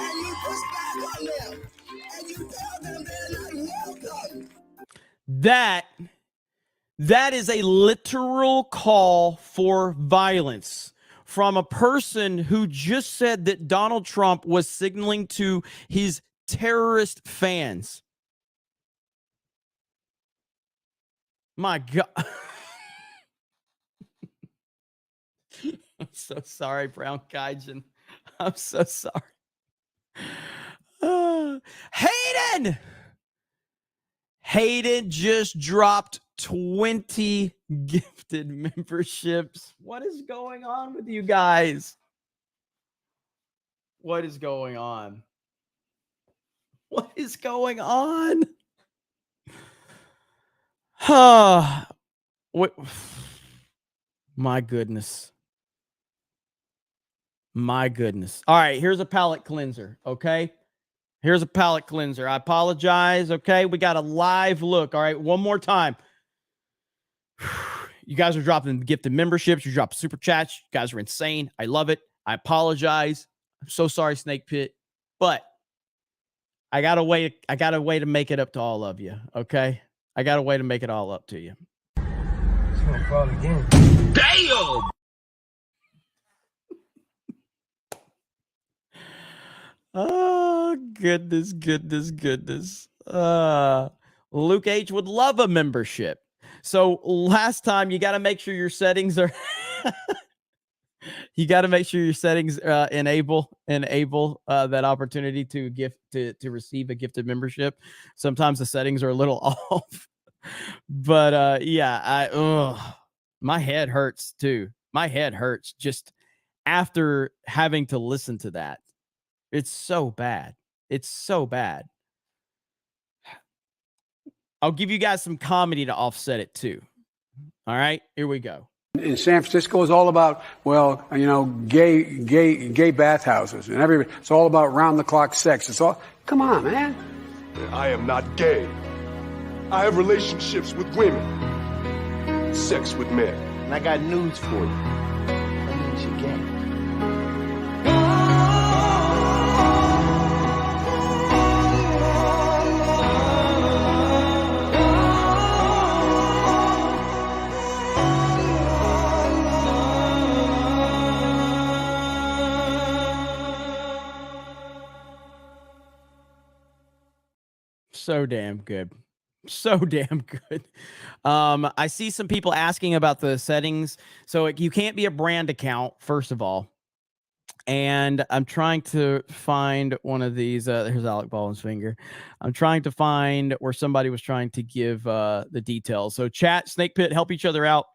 And you push back on them. And you tell them they're not welcome. That is a literal call for violence from a person who just said that Donald Trump was signaling to his terrorist fans. My God. I'm so sorry, Brown Kaijin. I'm so sorry. Hayden! Hayden just dropped 20 gifted memberships. What is going on with you guys? What is going on? What is going on? What? My goodness. My goodness. All right, here's a palate cleanser, okay? Here's a palate cleanser. I apologize, okay? We got a live look, all right? One more time. You guys are dropping gifted memberships. You're dropping super chats. You guys are insane. I love it. I apologize. I'm so sorry, Snake Pit. But I got a way to make it up to all of you, okay? I got a way to make it all up to you. It's gonna fall again. Damn! Oh, goodness. Luke H would love a membership. So last time, you got to make sure your settings are enable that opportunity to receive a gifted membership. Sometimes the settings are a little off. But my head hurts too. My head hurts just after having to listen to that. It's so bad. It's so bad. I'll give you guys some comedy to offset it too. All right, here we go. In San Francisco, it's all about, well, you know, gay bathhouses and everything. It's all about round-the-clock sex. It's all, come on, man. I am not gay. I have relationships with women, sex with men. And I got news for you. That means you're gay. So damn good. So damn good. I see some people asking about the settings. So you can't be a brand account, first of all. And I'm trying to find one of these. Here's Alec Baldwin's finger. I'm trying to find where somebody was trying to give the details. So chat, Snake Pit, help each other out.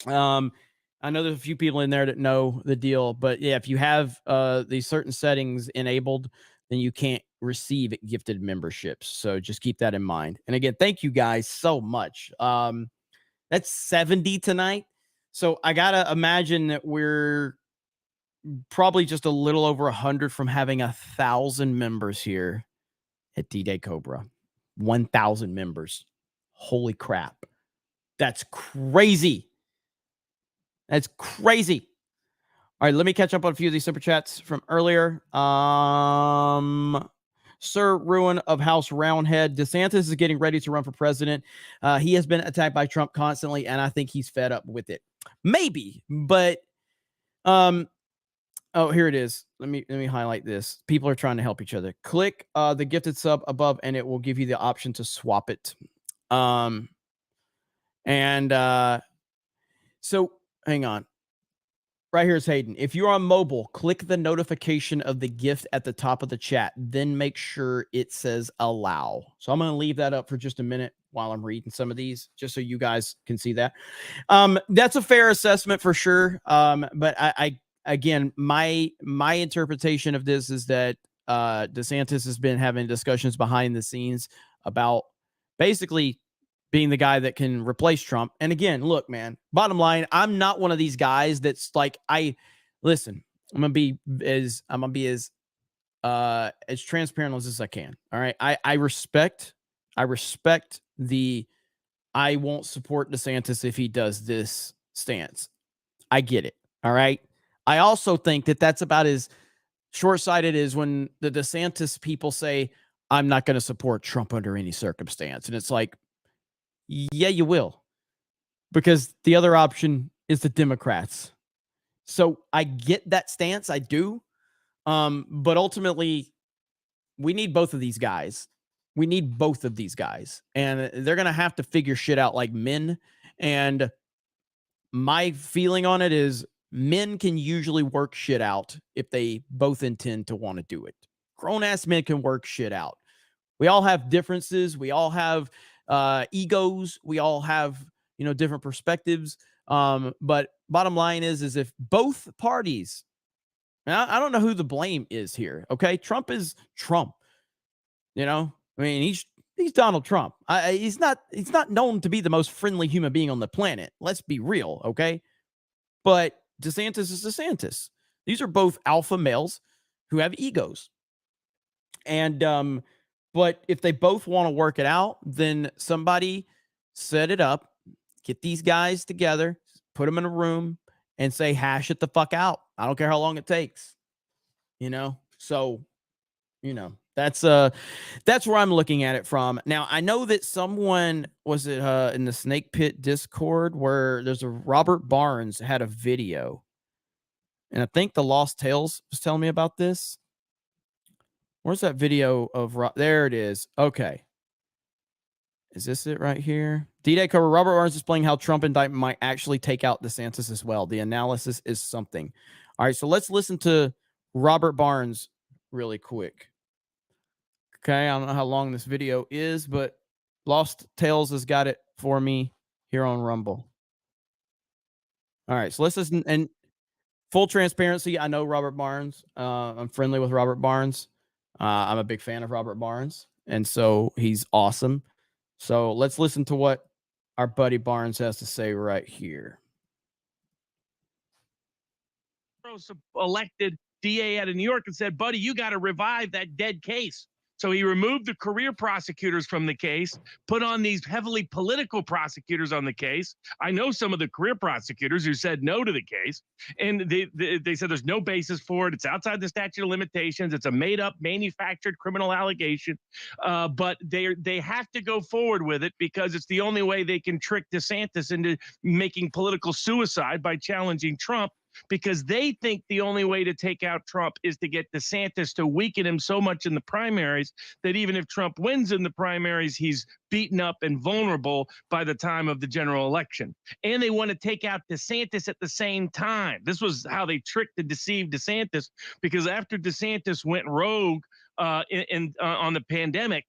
I know there's a few people in there that know the deal. But yeah, if you have these certain settings enabled, then you can't receive gifted memberships. So just keep that in mind. And again, thank you guys so much. That's 70 tonight. So I got to imagine that we're probably just a little over 100 from having 1,000 members here. at D-Day Cobra. 1,000 members. Holy crap. That's crazy. That's crazy. All right, let me catch up on a few of these super chats from earlier. Sir Ruin of House Roundhead. DeSantis is getting ready to run for president. He has been attacked by Trump constantly, and I think he's fed up with it. Maybe, but oh, here it is. Let me highlight this. People are trying to help each other. Click the gifted sub above, and it will give you the option to swap it. So hang on. Right here's Hayden. If you're on mobile, click the notification of the gift at the top of the chat. Then make sure it says allow. So I'm going to leave that up for just a minute while I'm reading some of these, just so you guys can see that. That's a fair assessment for sure. But I again, my interpretation of this is that DeSantis has been having discussions behind the scenes about basically being the guy that can replace Trump. And again, look, man, bottom line, I'm not one of these guys that's like, listen, I'm going to be as transparent as I can. All right. I respect the, I won't support DeSantis if he does this stance. I get it. All right. I also think that that's about as short-sighted as when the DeSantis people say, I'm not going to support Trump under any circumstance. And it's like, yeah, you will, because the other option is the Democrats. So I get that stance. I do. But ultimately, we need both of these guys. We need both of these guys. And they're going to have to figure shit out like men. And my feeling on it is men can usually work shit out if they both intend to want to do it. Grown-ass men can work shit out. We all have differences. We all have egos. We all have, different perspectives. But bottom line is if both parties, I don't know who the blame is here. Okay. Trump is Trump, he's Donald Trump. He's not known to be the most friendly human being on the planet. Let's be real. Okay. But DeSantis is DeSantis. These are both alpha males who have egos. And, but if they both want to work it out, then somebody set it up, get these guys together, put them in a room and say, hash it the fuck out. I don't care how long it takes, So, that's where I'm looking at it from. Now, I know that someone was it in the Snake Pit Discord where there's a Robert Barnes had a video. And I think the Lost Tales was telling me about this. Where's that video of there it is. Okay. Is this it right here? D-Day Cobra. Robert Barnes displaying how Trump indictment might actually take out DeSantis as well. The analysis is something. All right, so let's listen to Robert Barnes really quick. Okay, I don't know how long this video is, but Lost Tales has got it for me here on Rumble. All right, so let's listen. And full transparency, I know Robert Barnes. I'm friendly with Robert Barnes. I'm a big fan of Robert Barnes, and so he's awesome. So let's listen to what our buddy Barnes has to say right here. Elected DA out of New York and said, buddy, you got to revive that dead case. So he removed the career prosecutors from the case, put on these heavily political prosecutors on the case. I know some of the career prosecutors who said no to the case, and they said there's no basis for it. It's outside the statute of limitations. It's a made-up, manufactured criminal allegation. But they have to go forward with it because it's the only way they can trick DeSantis into making political suicide by challenging Trump, because they think the only way to take out Trump is to get DeSantis to weaken him so much in the primaries that even if Trump wins in the primaries, he's beaten up and vulnerable by the time of the general election. And they want to take out DeSantis at the same time. This was how they tricked and deceived DeSantis, because after DeSantis went rogue on the pandemic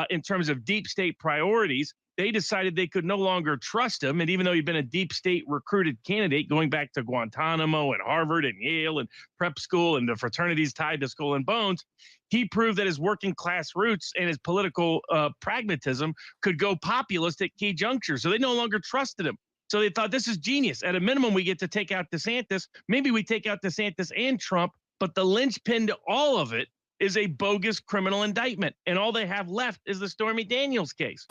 in terms of deep state priorities, they decided they could no longer trust him. And even though he'd been a deep state recruited candidate going back to Guantanamo and Harvard and Yale and prep school and the fraternities tied to Skull and Bones, he proved that his working class roots and his political pragmatism could go populist at key junctures. So they no longer trusted him. So they thought, this is genius. At a minimum, we get to take out DeSantis. Maybe we take out DeSantis and Trump, but the linchpin to all of it is a bogus criminal indictment. And all they have left is the Stormy Daniels case.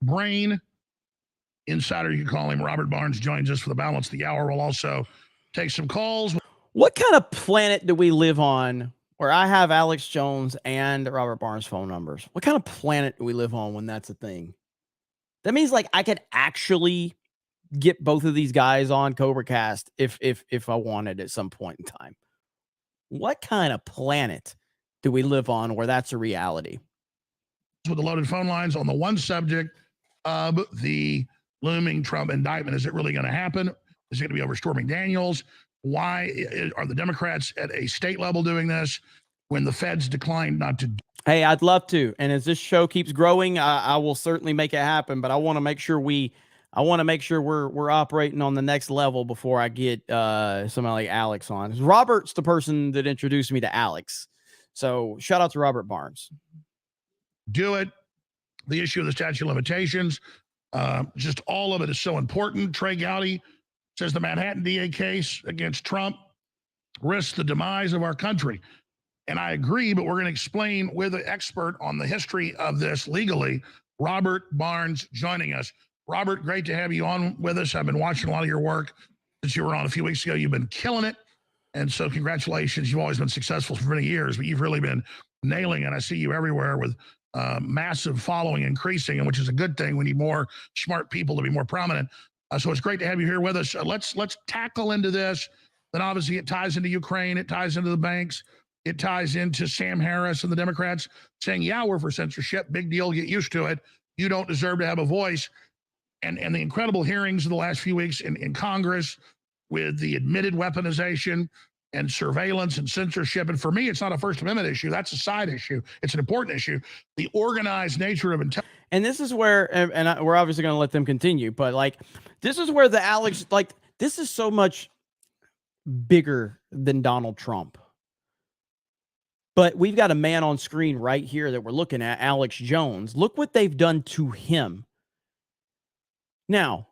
Brain insider, you can call him. Robert Barnes joins us for the balance of the hour. We'll also take some calls. What kind of planet do we live on where I have Alex Jones and Robert Barnes' phone numbers? What kind of planet do we live on when that's a thing? That means like I could actually get both of these guys on CobraCast if I wanted at some point in time. What kind of planet do we live on where that's a reality? With the loaded phone lines on the one subject of the looming Trump indictment. Is it really going to happen? Is it going to be over Stormy Daniels? Why are the Democrats at a state level doing this when the feds declined not to? Hey, I'd love to. And as this show keeps growing, I will certainly make it happen. But I want to make sure we're operating on the next level before I get somebody like Alex on. Robert's the person that introduced me to Alex. So shout out to Robert Barnes. Do it. The issue of the statute of limitations, just all of it is so important. Trey Gowdy says the Manhattan DA case against Trump risks the demise of our country. And I agree, but we're going to explain with an expert on the history of this legally, Robert Barnes, joining us. Robert, great to have you on with us. I've been watching a lot of your work since you were on a few weeks ago. You've been killing it. And so congratulations. You've always been successful for many years, but you've really been nailing it. I see you everywhere with massive following increasing, and which is a good thing. We need more smart people to be more prominent. So it's great to have you here with us. Let's tackle into this. Then obviously it ties into Ukraine. It ties into the banks. It ties into Sam Harris and the Democrats saying, yeah, we're for censorship. Big deal. Get used to it. You don't deserve to have a voice. And the incredible hearings of the last few weeks in Congress with the admitted weaponization and surveillance and censorship. And for me, it's not a First Amendment issue. That's a side issue. It's an important issue. The organized nature of intelligence. And this is where, we're obviously going to let them continue, but like, this is where the Alex, like, this is so much bigger than Donald Trump. But we've got a man on screen right here that we're looking at, Alex Jones. Look what they've done to him. Now,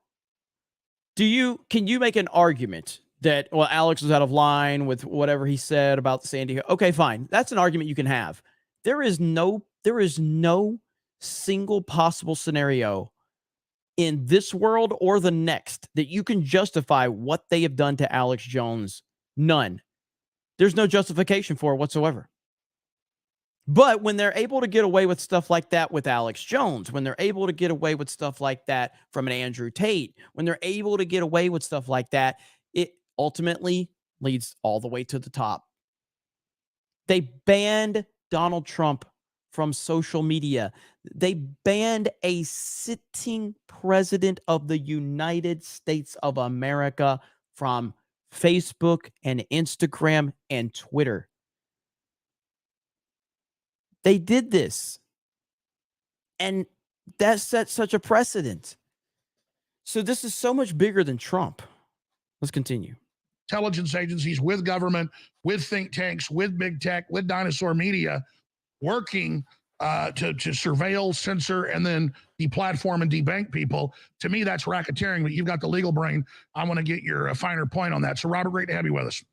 can you make an argument that, well, Alex was out of line with whatever he said about the San Diego? Okay, fine. That's an argument you can have. There is no single possible scenario in this world or the next that you can justify what they have done to Alex Jones. None. There's no justification for it whatsoever. But when they're able to get away with stuff like that with Alex Jones, when they're able to get away with stuff like that from an Andrew Tate, when they're able to get away with stuff like that, it ultimately leads all the way to the top. They banned Donald Trump from social media. They banned a sitting president of the United States of America from Facebook and Instagram and Twitter. They did this. And that set such a precedent. So this is so much bigger than Trump. Let's continue. Intelligence agencies, with government, with think tanks, with big tech, with dinosaur media, working to surveil, censor, and then deplatform and debank people. To me, that's racketeering, but you've got the legal brain. I want to get your finer point on that. So, Robert, great to have you with us.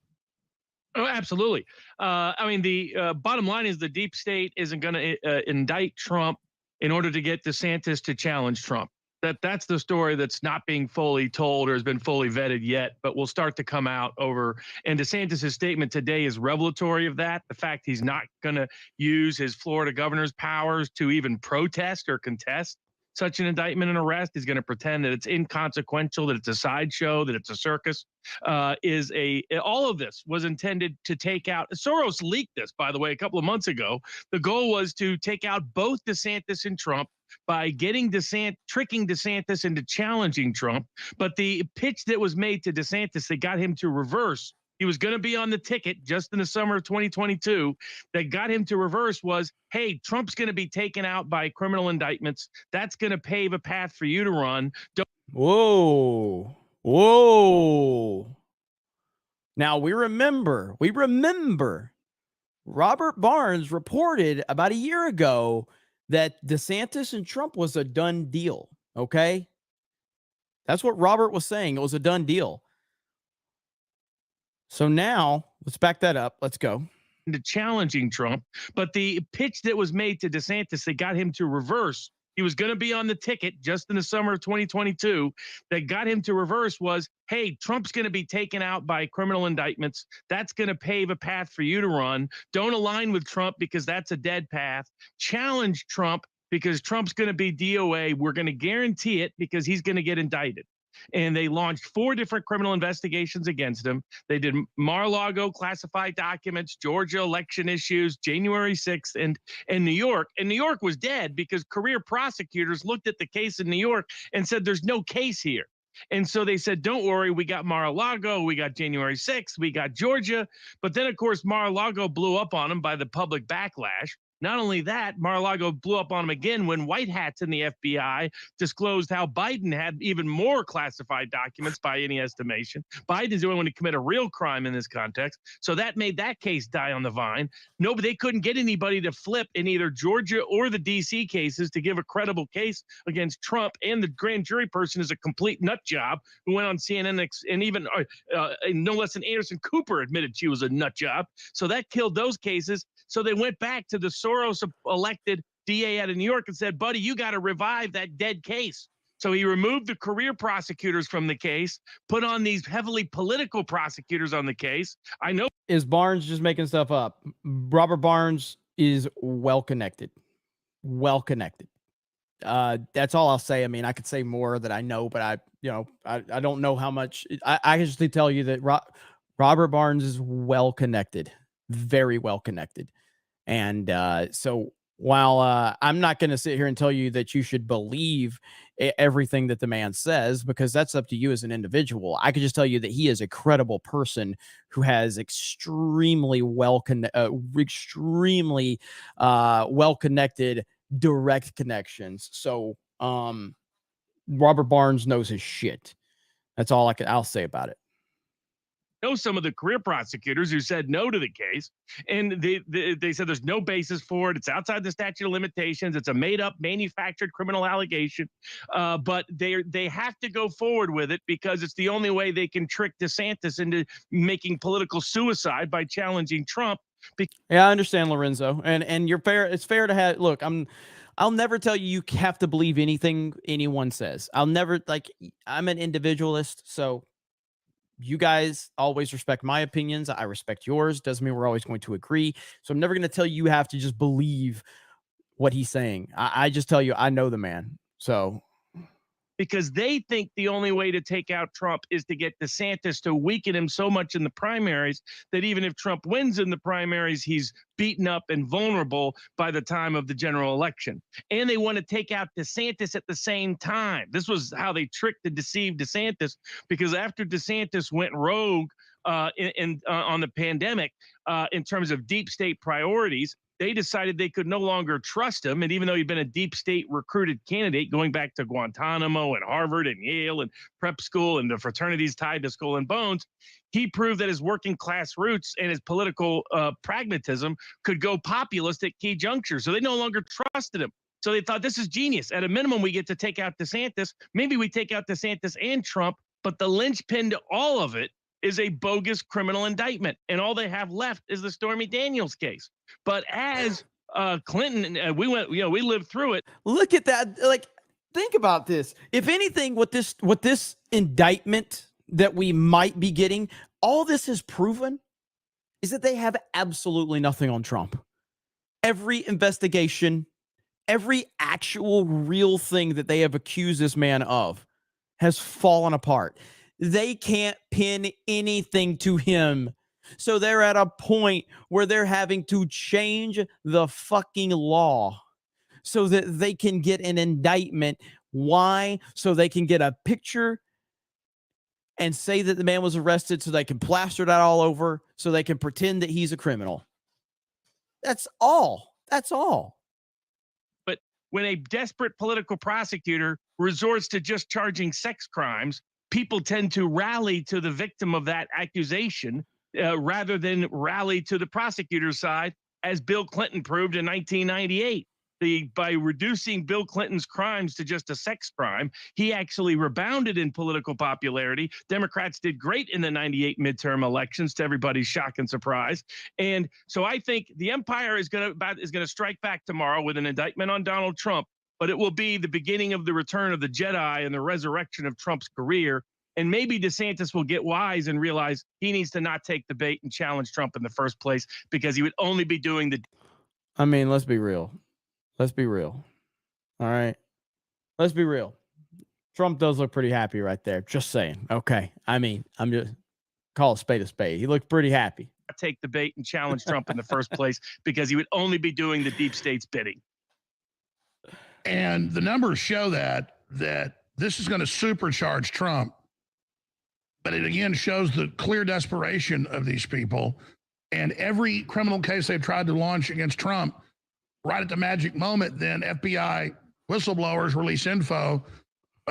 Oh, absolutely. I mean, the bottom line is the deep state isn't going to indict Trump in order to get DeSantis to challenge Trump. That's the story that's not being fully told or has been fully vetted yet, but will start to come out over. And DeSantis' statement today is revelatory of that. The fact he's not going to use his Florida governor's powers to even protest or contest such an indictment and arrest. He's going to pretend that it's inconsequential, that it's a sideshow, that it's a circus. All of this was intended to take out. Soros leaked this, by the way, a couple of months ago. The goal was to take out both DeSantis and Trump by tricking DeSantis into challenging Trump. But the pitch that was made to DeSantis that got him to reverse, he was going to be on the ticket just in the summer of 2022, that got him to reverse was, hey, Trump's going to be taken out by criminal indictments. That's going to pave a path for you to run. Whoa. Now we remember Robert Barnes reported about a year ago that DeSantis and Trump was a done deal. Okay. That's what Robert was saying. It was a done deal. So now let's back that up. Let's go. Into challenging Trump, but the pitch that was made to DeSantis that got him to reverse, he was going to be on the ticket just in the summer of 2022, that got him to reverse was, hey, Trump's going to be taken out by criminal indictments. That's going to pave a path for you to run. Don't align with Trump because that's a dead path. Challenge Trump because Trump's going to be DOA. We're going to guarantee it because he's going to get indicted. And they launched 4 different criminal investigations against him. They did Mar-a-Lago classified documents, Georgia election issues, January 6th, and New York. And New York was dead because career prosecutors looked at the case in New York and said, there's no case here. And so they said, don't worry, we got Mar-a-Lago, we got January 6th, we got Georgia. But then, of course, Mar-a-Lago blew up on him by the public backlash. Not only that, Mar-a-Lago blew up on him again when white hats in the FBI disclosed how Biden had even more classified documents by any estimation. Biden's the only one to commit a real crime in this context. So that made that case die on the vine. No, but they couldn't get anybody to flip in either Georgia or the DC cases to give a credible case against Trump. And the grand jury person is a complete nut job who went on CNN and even no less than Anderson Cooper admitted she was a nut job. So that killed those cases. So they went back to the Soros-elected DA out of New York and said, buddy, you got to revive that dead case. So he removed the career prosecutors from the case, put on these heavily political prosecutors on the case. I know. Is Barnes just making stuff up? Robert Barnes is well-connected. Well-connected. That's all I'll say. I mean, I could say more that I know, but I don't know how much. I can just tell you that Robert Barnes is well-connected. Very well-connected. And so while I'm not going to sit here and tell you that you should believe everything that the man says, because that's up to you as an individual, I could just tell you that he is a credible person who has extremely well-connected direct connections. So Robert Barnes knows his shit. That's all I'll say about it. Know some of the career prosecutors who said no to the case, and they said there's no basis for it. It's outside the statute of limitations. It's a made-up, manufactured criminal allegation, but they have to go forward with it because it's the only way they can trick DeSantis into making political suicide by challenging Trump. Yeah, I understand, Lorenzo, and you're fair. It's fair to have. Look, I'll never tell you have to believe anything anyone says. I'm an individualist, so. You guys always respect my opinions. I respect yours. Doesn't mean we're always going to agree. So I'm never going to tell you have to just believe what he's saying. I just tell you, I know the man. So. Because they think the only way to take out Trump is to get DeSantis to weaken him so much in the primaries that even if Trump wins in the primaries, he's beaten up and vulnerable by the time of the general election. And they want to take out DeSantis at the same time. This was how they tricked and deceived DeSantis, because after DeSantis went rogue on the pandemic in terms of deep state priorities, they decided they could no longer trust him. And even though he'd been a deep state recruited candidate going back to Guantanamo and Harvard and Yale and prep school and the fraternities tied to Skull and Bones, he proved that his working class roots and his political pragmatism could go populist at key junctures. So they no longer trusted him. So they thought, this is genius. At a minimum, we get to take out DeSantis. Maybe we take out DeSantis and Trump, but the linchpin to all of it is a bogus criminal indictment. And all they have left is the Stormy Daniels case. But as Clinton, we lived through it. Look at that. Like, think about this. If anything, what this indictment that we might be getting, all this has proven is that they have absolutely nothing on Trump. Every investigation, every actual real thing that they have accused this man of has fallen apart. They can't pin anything to him. So they're at a point where they're having to change the fucking law so that they can get an indictment. Why? So they can get a picture and say that the man was arrested, so they can plaster that all over, so they can pretend that he's a criminal. That's all. That's all. But when a desperate political prosecutor resorts to just charging sex crimes, people tend to rally to the victim of that accusation rather than rally to the prosecutor's side, as Bill Clinton proved in 1998. by reducing Bill Clinton's crimes to just a sex crime, he actually rebounded in political popularity. Democrats did great in the 98 midterm elections, to everybody's shock and surprise. And so I think the empire is going to strike back tomorrow with an indictment on Donald Trump, but it will be the beginning of the return of the Jedi and the resurrection of Trump's career. And maybe DeSantis will get wise and realize he needs to not take the bait and challenge Trump in the first place, because he would only be doing the. I mean, let's be real. Let's be real. All right. Let's be real. Trump does look pretty happy right there. Just saying. Okay. I mean, I'm just call a spade a spade. He looked pretty happy. Take the bait and challenge Trump in the first place, because he would only be doing the deep state's bidding. And the numbers show that this is going to supercharge Trump. But it again shows the clear desperation of these people. And every criminal case they've tried to launch against Trump, right at the magic moment, then FBI whistleblowers release info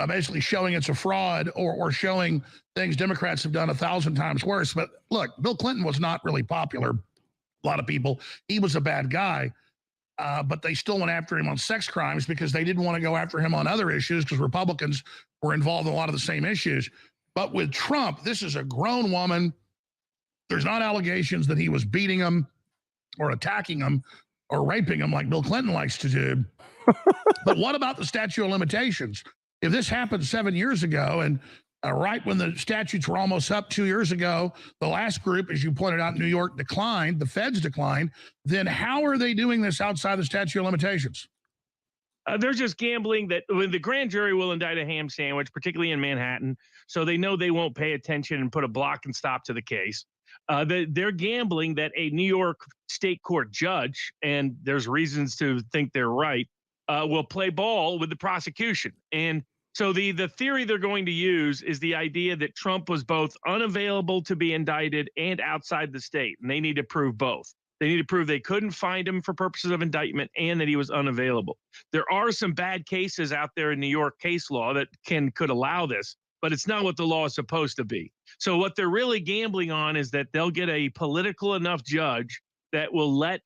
basically showing it's a fraud or showing things Democrats have done 1,000 times worse. But look, Bill Clinton was not really popular. A lot of people, he was a bad guy, but they still went after him on sex crimes because they didn't want to go after him on other issues, because Republicans were involved in a lot of the same issues. But with Trump, this is a grown woman. There's not allegations that he was beating him or attacking him or raping him like Bill Clinton likes to do. But what about the statute of limitations? If this happened 7 years ago, and right when the statutes were almost up 2 years ago, the last group, as you pointed out, New York declined, the feds declined, then how are they doing this outside the statute of limitations? They're just gambling that when the grand jury will indict a ham sandwich, particularly in Manhattan, so they know they won't pay attention and put a block and stop to the case. They're gambling that a New York state court judge, and there's reasons to think they're right, will play ball with the prosecution. And so the theory they're going to use is the idea that Trump was both unavailable to be indicted and outside the state, and they need to prove both. They need to prove they couldn't find him for purposes of indictment and that he was unavailable. There are some bad cases out there in New York case law that could allow this, but it's not what the law is supposed to be. So what they're really gambling on is that they'll get a political enough judge that will let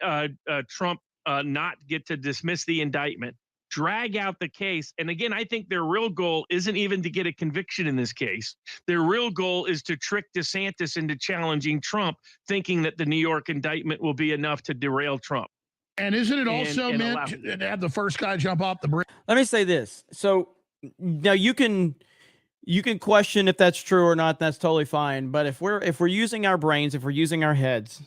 Trump not get to dismiss the indictment, drag out the case. And again, I think their real goal isn't even to get a conviction in this case. Their real goal is to trick DeSantis into challenging Trump, thinking that the New York indictment will be enough to derail Trump. And isn't it also meant to have the first guy jump off the bridge? Let me say this. So now you can question if that's true or not. That's totally fine. But if we're using our brains, if we're using our heads,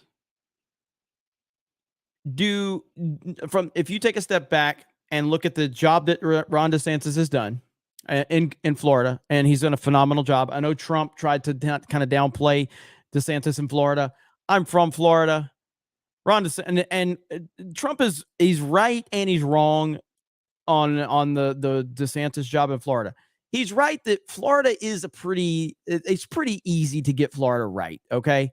if you take a step back and look at the job that Ron DeSantis has done in Florida, and he's done a phenomenal job. I know Trump tried to kind of downplay DeSantis in Florida. I'm from Florida. Ron DeSantis, and Trump he's right and he's wrong on the DeSantis job in Florida. He's right that Florida is it's pretty easy to get Florida right. Okay.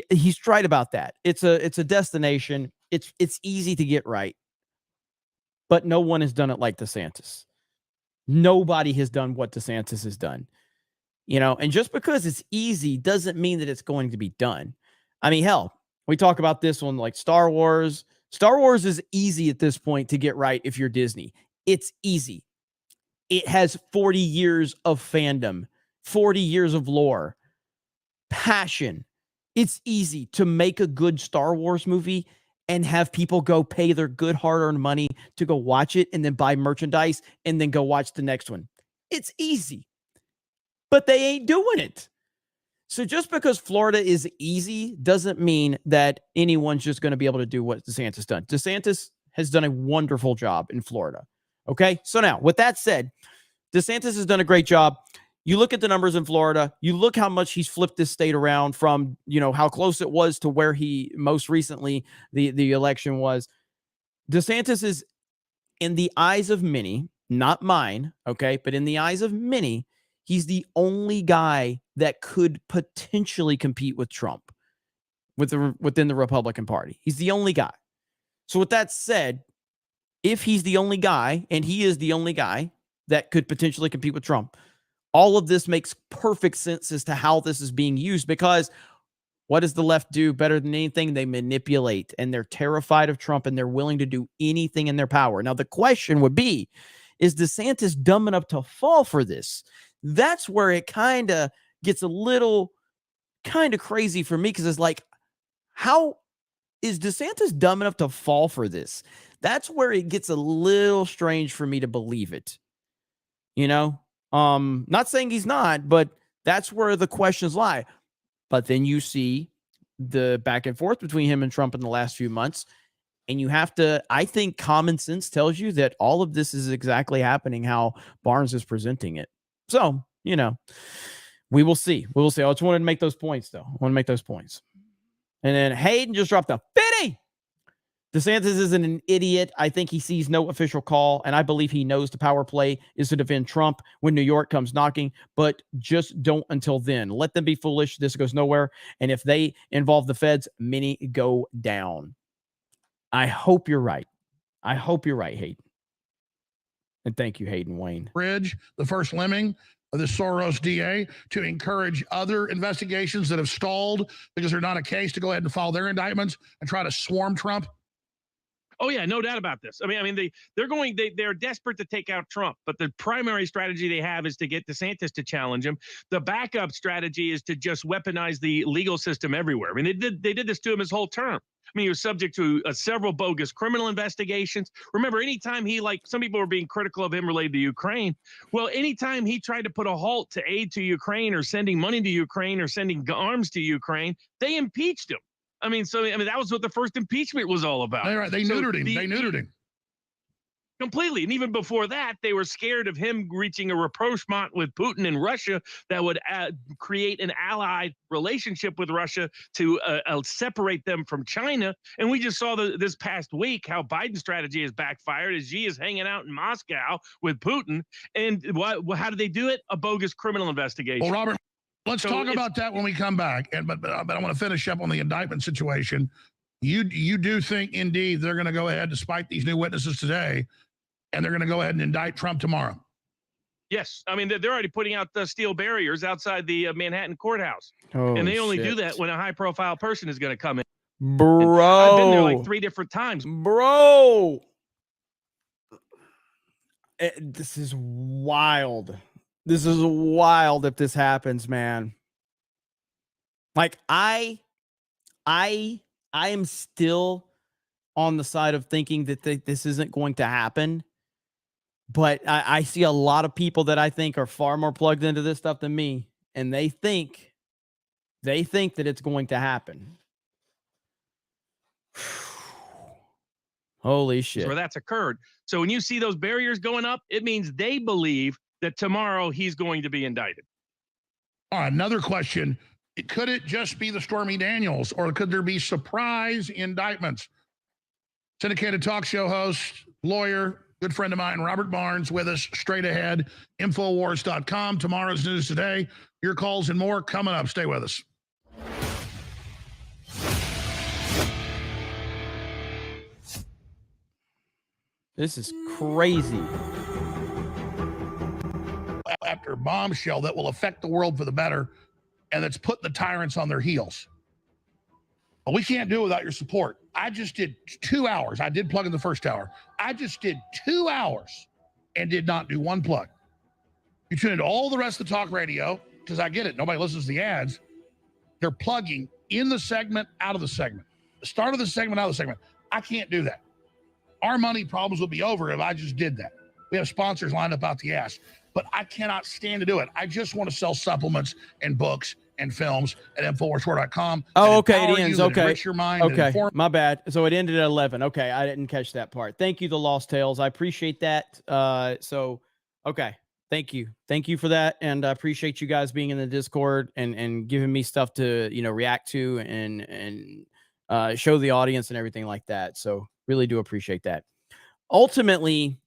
He's right about that. It's a destination. It's easy to get right. But no one has done it like DeSantis. Nobody has done what DeSantis has done. And just because it's easy doesn't mean that it's going to be done. I mean, hell, we talk about this one like Star Wars. Star Wars is easy at this point to get right if you're Disney. It's easy. It has 40 years of fandom, 40 years of lore, passion. It's easy to make a good Star Wars movie and have people go pay their good hard-earned money to go watch it and then buy merchandise and then go watch the next one. It's easy. But they ain't doing it. So just because Florida is easy doesn't mean that anyone's just going to be able to do what DeSantis done. DeSantis has done a wonderful job in Florida. Okay? So now, with that said, DeSantis has done a great job. You look at the numbers in Florida, you look how much he's flipped this state around from, how close it was to where he most recently, the election was. DeSantis is, in the eyes of many, not mine, okay, but in the eyes of many, he's the only guy that could potentially compete with Trump within the Republican Party. He's the only guy. So with that said, if he's the only guy, and he is the only guy that could potentially compete with Trump, all of this makes perfect sense as to how this is being used, because What does the left do better than anything? They manipulate, and they're terrified of Trump, and they're willing to do anything in their power. Now, the question would be, is DeSantis dumb enough to fall for this? That's where it kind of gets a little kind of crazy for me, because it's like, how is DeSantis dumb enough to fall for this? That's where it gets a little strange for me to believe it. You know, not saying he's not, but that's where the questions lie. But then you see the back and forth between him and Trump in the last few months. And you have to, I think common sense tells you that all of this is exactly happening how Barnes is presenting it. So, you know, we will see. We will see. I just wanted to make those points, though. I want to make those points. And then Hayden just dropped a 50. DeSantis isn't an idiot. I think he sees no official call, and I believe he knows the power play is to defend Trump when New York comes knocking, but just don't until then. Let them be foolish. This goes nowhere. And if they involve the feds, many go down. I hope you're right. I hope you're right, Hayden. And thank you, Hayden Wayne. Bridge, the first lemming of the Soros DA, to encourage other investigations that have stalled because they're not a case to go ahead and file their indictments and try to swarm Trump. Oh yeah, no doubt about this. I mean, they're desperate to take out Trump, but the primary strategy they have is to get DeSantis to challenge him. The backup strategy is to just weaponize the legal system everywhere. I mean, they did this to him his whole term. I mean, he was subject to several bogus criminal investigations. Remember, anytime some people were being critical of him related to Ukraine. Well, anytime he tried to put a halt to aid to Ukraine or sending money to Ukraine or sending arms to Ukraine, they impeached him. I mean, that was what the first impeachment was all about. They neutered him. They neutered him. Completely. And even before that, they were scared of him reaching a rapprochement with Putin and Russia that would create an allied relationship with Russia to separate them from China. And we just saw this past week how Biden's strategy has backfired as Xi is hanging out in Moscow with Putin. And how did they do it? A bogus criminal investigation. Well, Robert, let's talk about that when we come back. But I want to finish up on the indictment situation. You do think, indeed, they're going to go ahead, despite these new witnesses today, and they're going to go ahead and indict Trump tomorrow? Yes. I mean, they're already putting out the steel barriers outside the Manhattan courthouse. Oh, and they only shit. do that when a high-profile person is going to come in. Bro. And I've been there like 3 different times. Bro. This is wild. This is wild if this happens, man. Like, I am still on the side of thinking that this isn't going to happen. But I see a lot of people that I think are far more plugged into this stuff than me. And they think that it's going to happen. Holy shit. Where that's occurred. So when you see those barriers going up, it means they believe that tomorrow he's going to be indicted. All right, another question. Could it just be the Stormy Daniels, or could there be surprise indictments? Syndicated talk show host, lawyer, good friend of mine, Robert Barnes, with us straight ahead. Infowars.com, tomorrow's news today. Your calls and more coming up. Stay with us. This is crazy. After a bombshell that will affect the world for the better, and that's put the tyrants on their heels. But we can't do it without your support. I just did 2 hours. I did plug in the first hour. I just did 2 hours and did not do one plug. You tune into all the rest of the talk radio, because I get it. Nobody listens to the ads. They're plugging in the segment, out of the segment. The start of the segment, out of the segment. I can't do that. Our money problems would be over if I just did that. We have sponsors lined up out the ass. But I cannot stand to do it. I just want to sell supplements and books and films at InfoWarsStore.com. Oh, okay, it ends. Okay. Enrich your mind. Okay, my bad. So it ended at 11. Okay, I didn't catch that part. Thank you, The Lost Tales. I appreciate that. Okay, thank you. Thank you for that. And I appreciate you guys being in the Discord and giving me stuff to, react to and show the audience and everything like that. So really do appreciate that. Ultimately,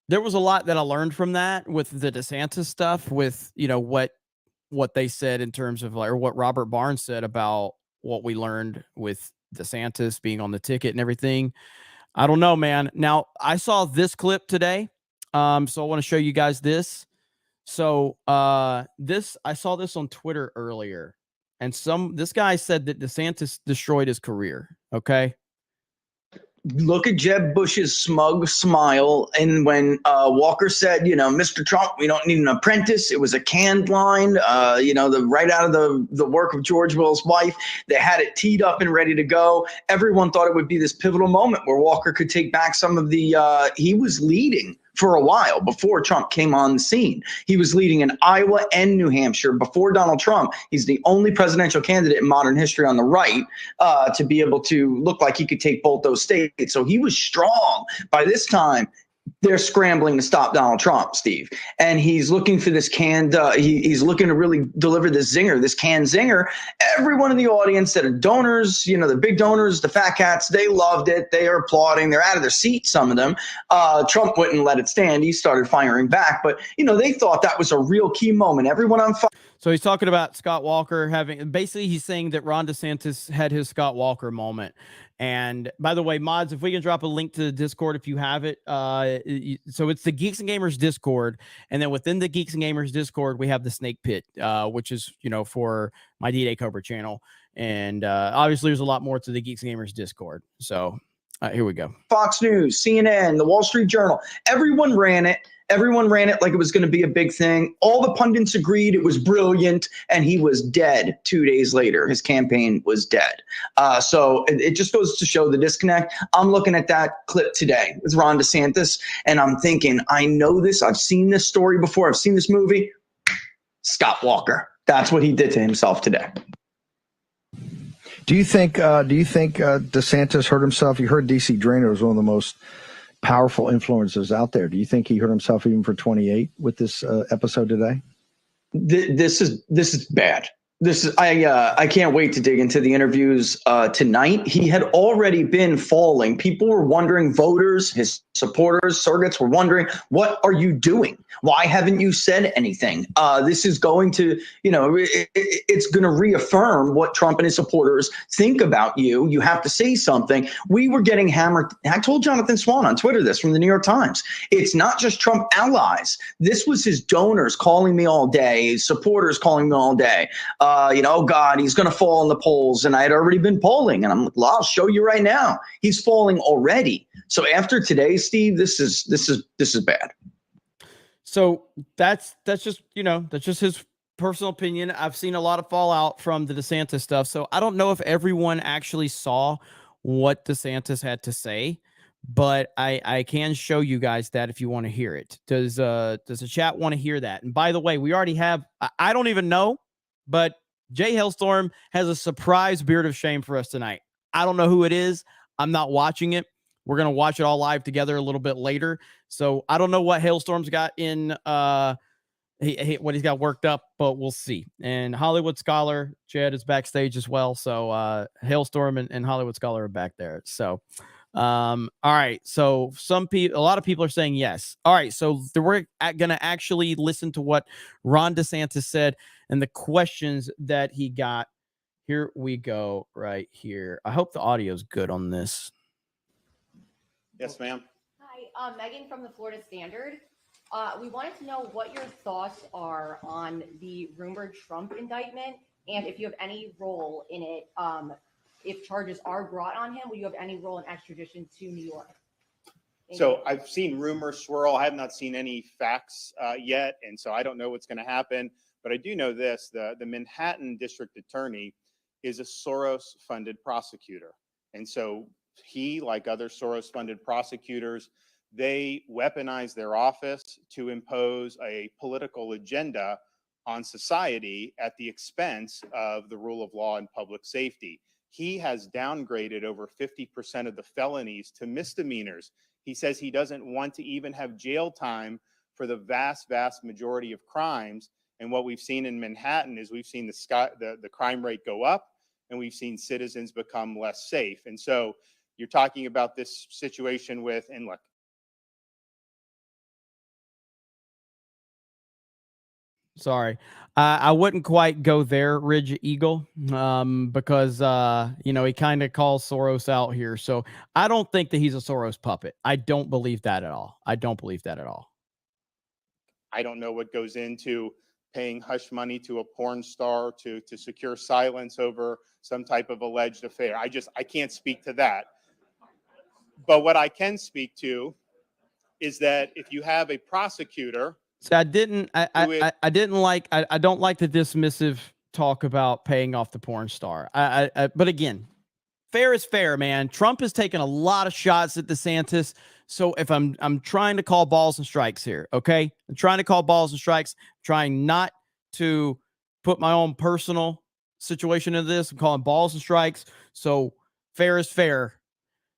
there was a lot that I learned from that with the DeSantis stuff, with, what they said in terms of, or what Robert Barnes said about what we learned with DeSantis being on the ticket and everything. I don't know, man. Now, I saw this clip today. So I want to show you guys this. So this, I saw this on Twitter earlier, and this guy said that DeSantis destroyed his career. Okay. Look at Jeb Bush's smug smile. And when Walker said, Mr. Trump, we don't need an apprentice. It was a canned line, right out of the work of George Will's wife. They had it teed up and ready to go. Everyone thought it would be this pivotal moment where Walker could take back some of the, he was leading for a while before Trump came on the scene. He was leading in Iowa and New Hampshire before Donald Trump. He's the only presidential candidate in modern history on the right to be able to look like he could take both those states. So he was strong. By this time, they're scrambling to stop Donald Trump, Steve. And he's looking for this canned, he's looking to really deliver this zinger, this canned zinger. Everyone in the audience that are donors, the big donors, the fat cats, they loved it. They are applauding. They're out of their seats, some of them. Trump wouldn't let it stand. He started firing back. But, they thought that was a real key moment. Everyone on fire. So he's talking about Scott Walker basically he's saying that Ron DeSantis had his Scott Walker moment. And by the way, mods, if we can drop a link to the Discord, if you have it. So it's the Geeks and Gamers Discord. And then within the Geeks and Gamers Discord, we have the Snake Pit, which is, for my D-Day Cobra channel. And obviously there's a lot more to the Geeks and Gamers Discord. So here we go. Fox News, CNN, the Wall Street Journal, everyone ran it. Everyone ran it like it was going to be a big thing. All the pundits agreed it was brilliant, and he was dead 2 days later. His campaign was dead. So it just goes to show the disconnect. I'm looking at that clip today with Ron DeSantis, and I'm thinking, I know this. I've seen this story before. I've seen this movie. Scott Walker. That's what he did to himself today. Do you think DeSantis hurt himself? You heard DC Drainer was one of the most powerful influences out there. Do you think he hurt himself even for 28 with this episode today? This is bad. I can't wait to dig into the interviews tonight. He had already been falling. People were wondering, voters, his supporters, surrogates were wondering, what are you doing? Why haven't you said anything? This is going to, it's going to reaffirm what Trump and his supporters think about you. You have to say something. We were getting hammered. I told Jonathan Swan on Twitter this from the New York Times. It's not just Trump allies. This was his donors calling me all day, his supporters calling me all day. Oh God, he's going to fall in the polls. And I had already been polling. And I'm like, well, I'll show you right now. He's falling already. So after today, Steve, this is bad. So that's just, that's just his personal opinion. I've seen a lot of fallout from the DeSantis stuff. So I don't know if everyone actually saw what DeSantis had to say, but I can show you guys that if you want to hear it. Does the chat want to hear that? And by the way, we already have, I don't even know, but Jay Hailstorm has a surprise beard of shame for us tonight. I don't know who it is. I'm not watching it. We're going to watch it all live together a little bit later. So I don't know what Hailstorm's got in what he's got worked up, but we'll see. And Hollywood Scholar, Chad, is backstage as well. So Hailstorm and Hollywood Scholar are back there. So all right. So a lot of people are saying yes. All right. So we're going to actually listen to what Ron DeSantis said and the questions that he got. Here we go right here. I hope the audio is good on this. Yes, ma'am. Hi, Megan from the Florida Standard. We wanted to know what your thoughts are on the rumored Trump indictment and if you have any role in it. If charges are brought on him, will you have any role in extradition to New York? So I've seen rumors swirl. I have not seen any facts yet, and so I don't know what's going to happen. But I do know this: the Manhattan District Attorney is a Soros-funded prosecutor, and so he, like other Soros-funded prosecutors, they weaponize their office to impose a political agenda on society at the expense of the rule of law and public safety. He has downgraded over 50% of the felonies to misdemeanors. He says he doesn't want to even have jail time for the vast, vast majority of crimes. And what we've seen in Manhattan is we've seen the crime rate go up, and we've seen citizens become less safe. And so you're talking about this situation with, and look, sorry, I wouldn't quite go there, Ridge Eagle, because he kind of calls Soros out here. So I don't think that he's a Soros puppet. I don't believe that at all. I don't know what goes into paying hush money to a porn star to secure silence over some type of alleged affair. I can't speak to that. But what I can speak to is that if you have a prosecutor, so I don't like the dismissive talk about paying off the porn star. But again, fair is fair, man. Trump has taken a lot of shots at DeSantis. So if I'm trying to call balls and strikes here, okay? I'm trying to call balls and strikes, trying not to put my own personal situation into this. I'm calling balls and strikes. So fair is fair.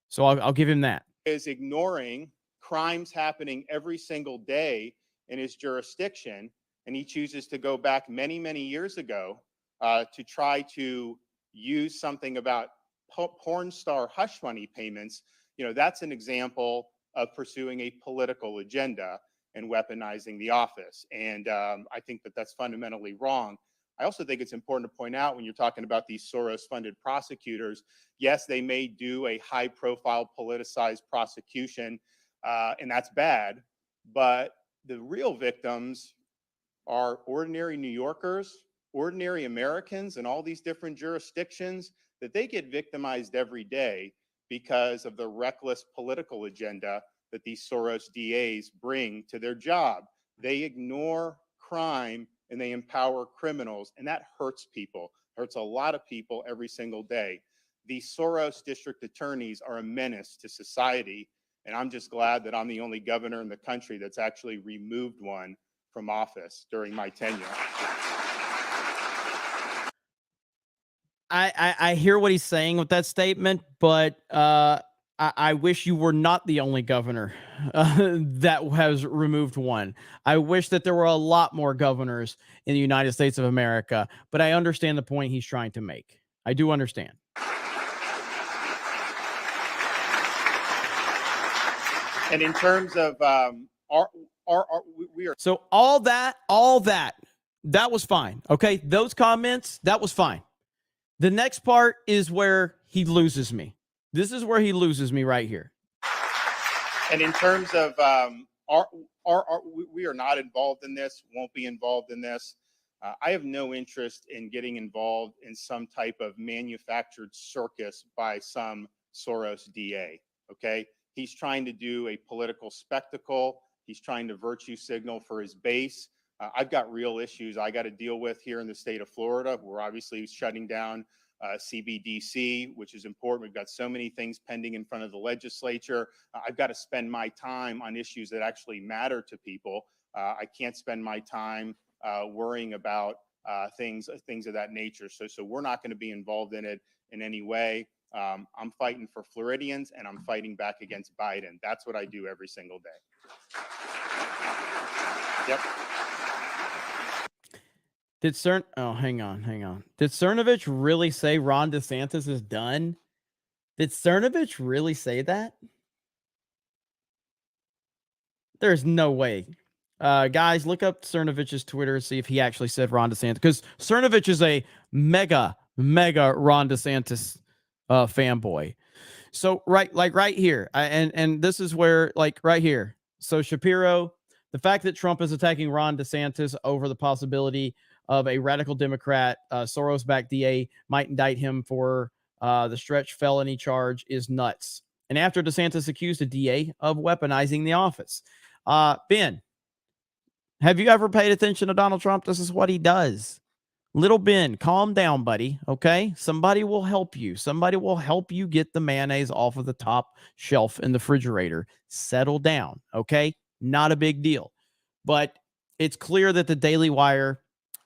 So I'll give him that. is ignoring crimes happening every single day in his jurisdiction, and he chooses to go back many, many years ago to try to use something about porn star hush money payments. That's an example of pursuing a political agenda and weaponizing the office. And I think that that's fundamentally wrong. I also think it's important to point out when you're talking about these Soros-funded prosecutors, yes, they may do a high-profile politicized prosecution, and that's bad, but the real victims are ordinary New Yorkers, ordinary Americans in all these different jurisdictions, that they get victimized every day because of the reckless political agenda that these Soros DAs bring to their job. They ignore crime and they empower criminals, and that hurts people, hurts a lot of people every single day. These Soros district attorneys are a menace to society, and I'm just glad that I'm the only governor in the country that's actually removed one from office during my tenure. I hear what he's saying with that statement, but I wish you were not the only governor that has removed one. I wish that there were a lot more governors in the United States of America, but I understand the point he's trying to make. I do understand. And in terms of we are so all that was fine. Okay, those comments, that was fine. The next part is where he loses me. This is where he loses me right here. And in terms of we are not involved in this, won't be involved in this. I have no interest in getting involved in some type of manufactured circus by some Soros DA. Okay, he's trying to do a political spectacle. He's trying to virtue signal for his base. I've got real issues I got to deal with here in the state of Florida. We're obviously shutting down CBDC, which is important. We've got so many things pending in front of the legislature. I've got to spend my time on issues that actually matter to people. I can't spend my time worrying about things of that nature. So we're not going to be involved in it in any way. I'm fighting for Floridians, and I'm fighting back against Biden. That's what I do every single day. Yep. Hang on. Did Cernovich really say Ron DeSantis is done? Did Cernovich really say that? There's no way. Guys, look up Cernovich's Twitter and see if he actually said Ron DeSantis, because Cernovich is a mega Ron DeSantis fanboy. So right here, and this is where, right here. So Shapiro, the fact that Trump is attacking Ron DeSantis over the possibility of a radical Democrat Soros-backed DA might indict him for the stretch felony charge is nuts. And after DeSantis accused a DA of weaponizing the office. Ben, have you ever paid attention to Donald Trump? This is what he does. Little Ben, calm down, buddy. Okay. Somebody will help you. Somebody will help you get the mayonnaise off of the top shelf in the refrigerator. Settle down. Okay. Not a big deal. But it's clear that the Daily Wire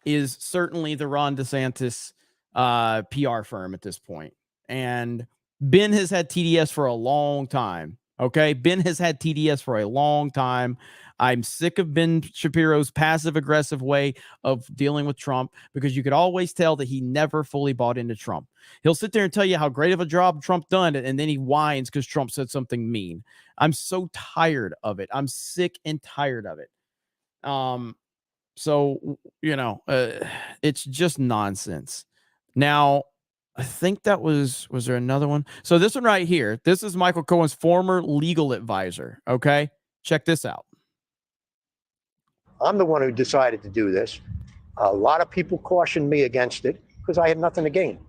is certainly the Ron DeSantis PR firm at this point. And Ben has had TDS for a long time. Okay. Ben has had TDS for a long time. I'm sick of Ben Shapiro's passive aggressive way of dealing with Trump, because you could always tell that he never fully bought into Trump. He'll sit there and tell you how great of a job Trump done, and then he whines because Trump said something mean. I'm so tired of it. I'm sick and tired of it. So, it's just nonsense. Now, I think that was there another one? So this one right here, this is Michael Cohen's former legal advisor. Okay. Check this out. I'm the one who decided to do this. A lot of people cautioned me against it because I had nothing to gain.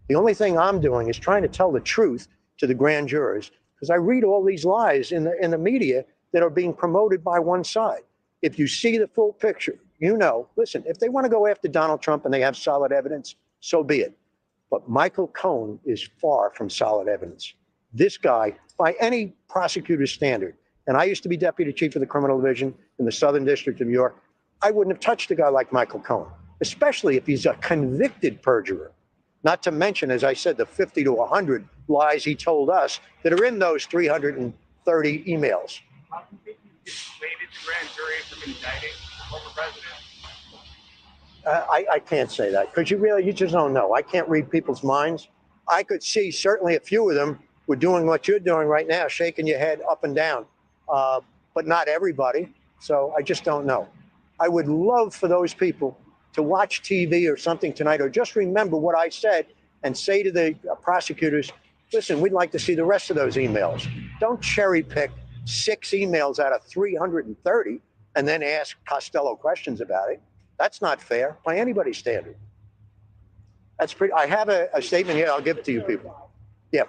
The only thing I'm doing is trying to tell the truth to the grand jurors, because I read all these lies in the media that are being promoted by one side. If you see the full picture, you know, listen, if they want to go after Donald Trump and they have solid evidence, so be it. But Michael Cohen is far from solid evidence. This guy, by any prosecutor's standard, and I used to be deputy chief of the criminal division in the Southern District of New York, I wouldn't have touched a guy like Michael Cohen, especially if he's a convicted perjurer. Not to mention, as I said, the 50 to 100 lies he told us that are in those 330 emails. How do you think you dissuaded the grand jury from indicting the former president? I can't say that because you just don't know. I can't read people's minds. I could see certainly a few of them were doing what you're doing right now, shaking your head up and down, but not everybody. So I just don't know. I would love for those people to watch TV or something tonight, or just remember what I said and say to the prosecutors, listen, we'd like to see the rest of those emails. Don't cherry pick 6 emails out of 330 and then ask Costello questions about it. That's not fair by anybody's standard. That's pretty. I have a statement here. I'll give it to you people. Yeah.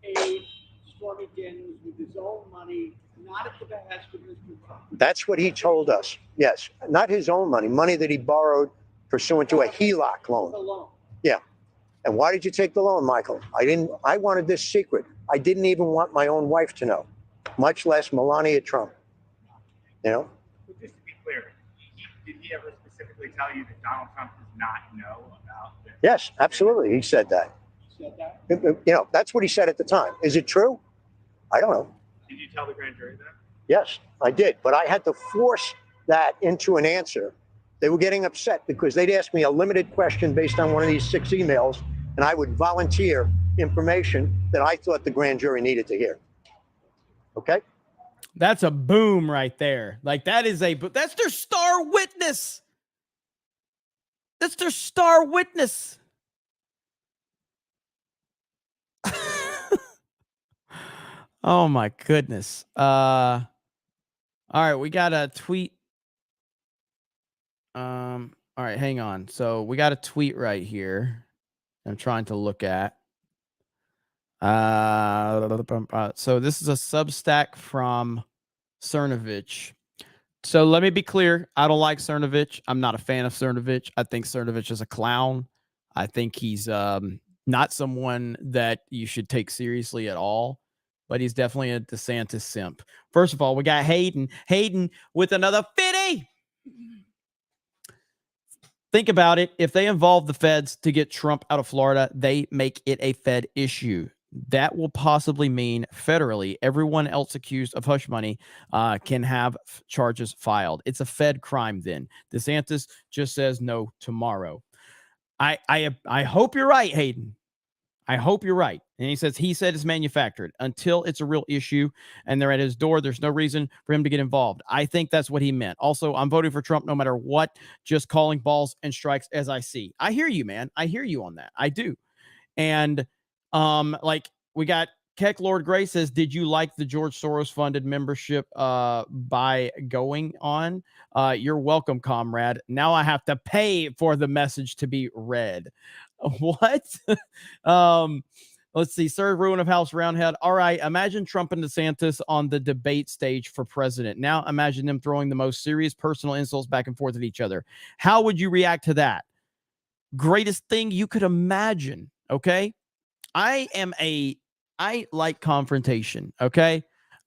Paid Stormy Daniels with his own money, not at the behest of Mr. Trump. That's what he told us. Yes, not his own money, money that he borrowed pursuant to a HELOC loan. Yeah. And why did you take the loan, Michael? I wanted this secret. I didn't even want my own wife to know, much less Melania Trump. You know? But just to be clear, did he ever specifically tell you that Donald Trump does not know about this? Yes, absolutely. He said that. He said that? You know, that's what he said at the time. Is it true? I don't know. Did you tell the grand jury that? Yes, I did. But I had to force that into an answer. They were getting upset because they'd ask me a limited question based on one of these 6 emails, and I would volunteer information that I thought the grand jury needed to hear. Okay? That's a boom right there. Like that's their star witness. That's their star witness. Oh my goodness. All right, we got a tweet. All right, hang on. So we got a tweet right here. I'm trying to look at. So this is a Substack from Cernovich. So let me be clear. I don't like Cernovich. I'm not a fan of Cernovich. I think Cernovich is a clown. I think he's not someone that you should take seriously at all. But he's definitely a DeSantis simp. First of all, we got Hayden. Hayden with another 50. Think about it. If they involve the feds to get Trump out of Florida, they make it a Fed issue. That will possibly mean federally, everyone else accused of hush money can have charges filed. It's a Fed crime then. DeSantis just says no tomorrow. I hope you're right, Hayden. I hope you're right. And he said it's manufactured. Until it's a real issue and they're at his door, there's no reason for him to get involved. I think that's what he meant. Also, I'm voting for Trump no matter what, just calling balls and strikes as I see. I hear you, man. I hear you on that. I do. And like we got Keck Lord Gray says, did you like the George Soros funded membership by going on? You're welcome, comrade. Now I have to pay for the message to be read. What? Let's see. Third ruin of House Roundhead. All right. Imagine Trump and DeSantis on the debate stage for president. Now imagine them throwing the most serious personal insults back and forth at each other. How would you react to that? Greatest thing you could imagine. Okay. I like confrontation. Okay.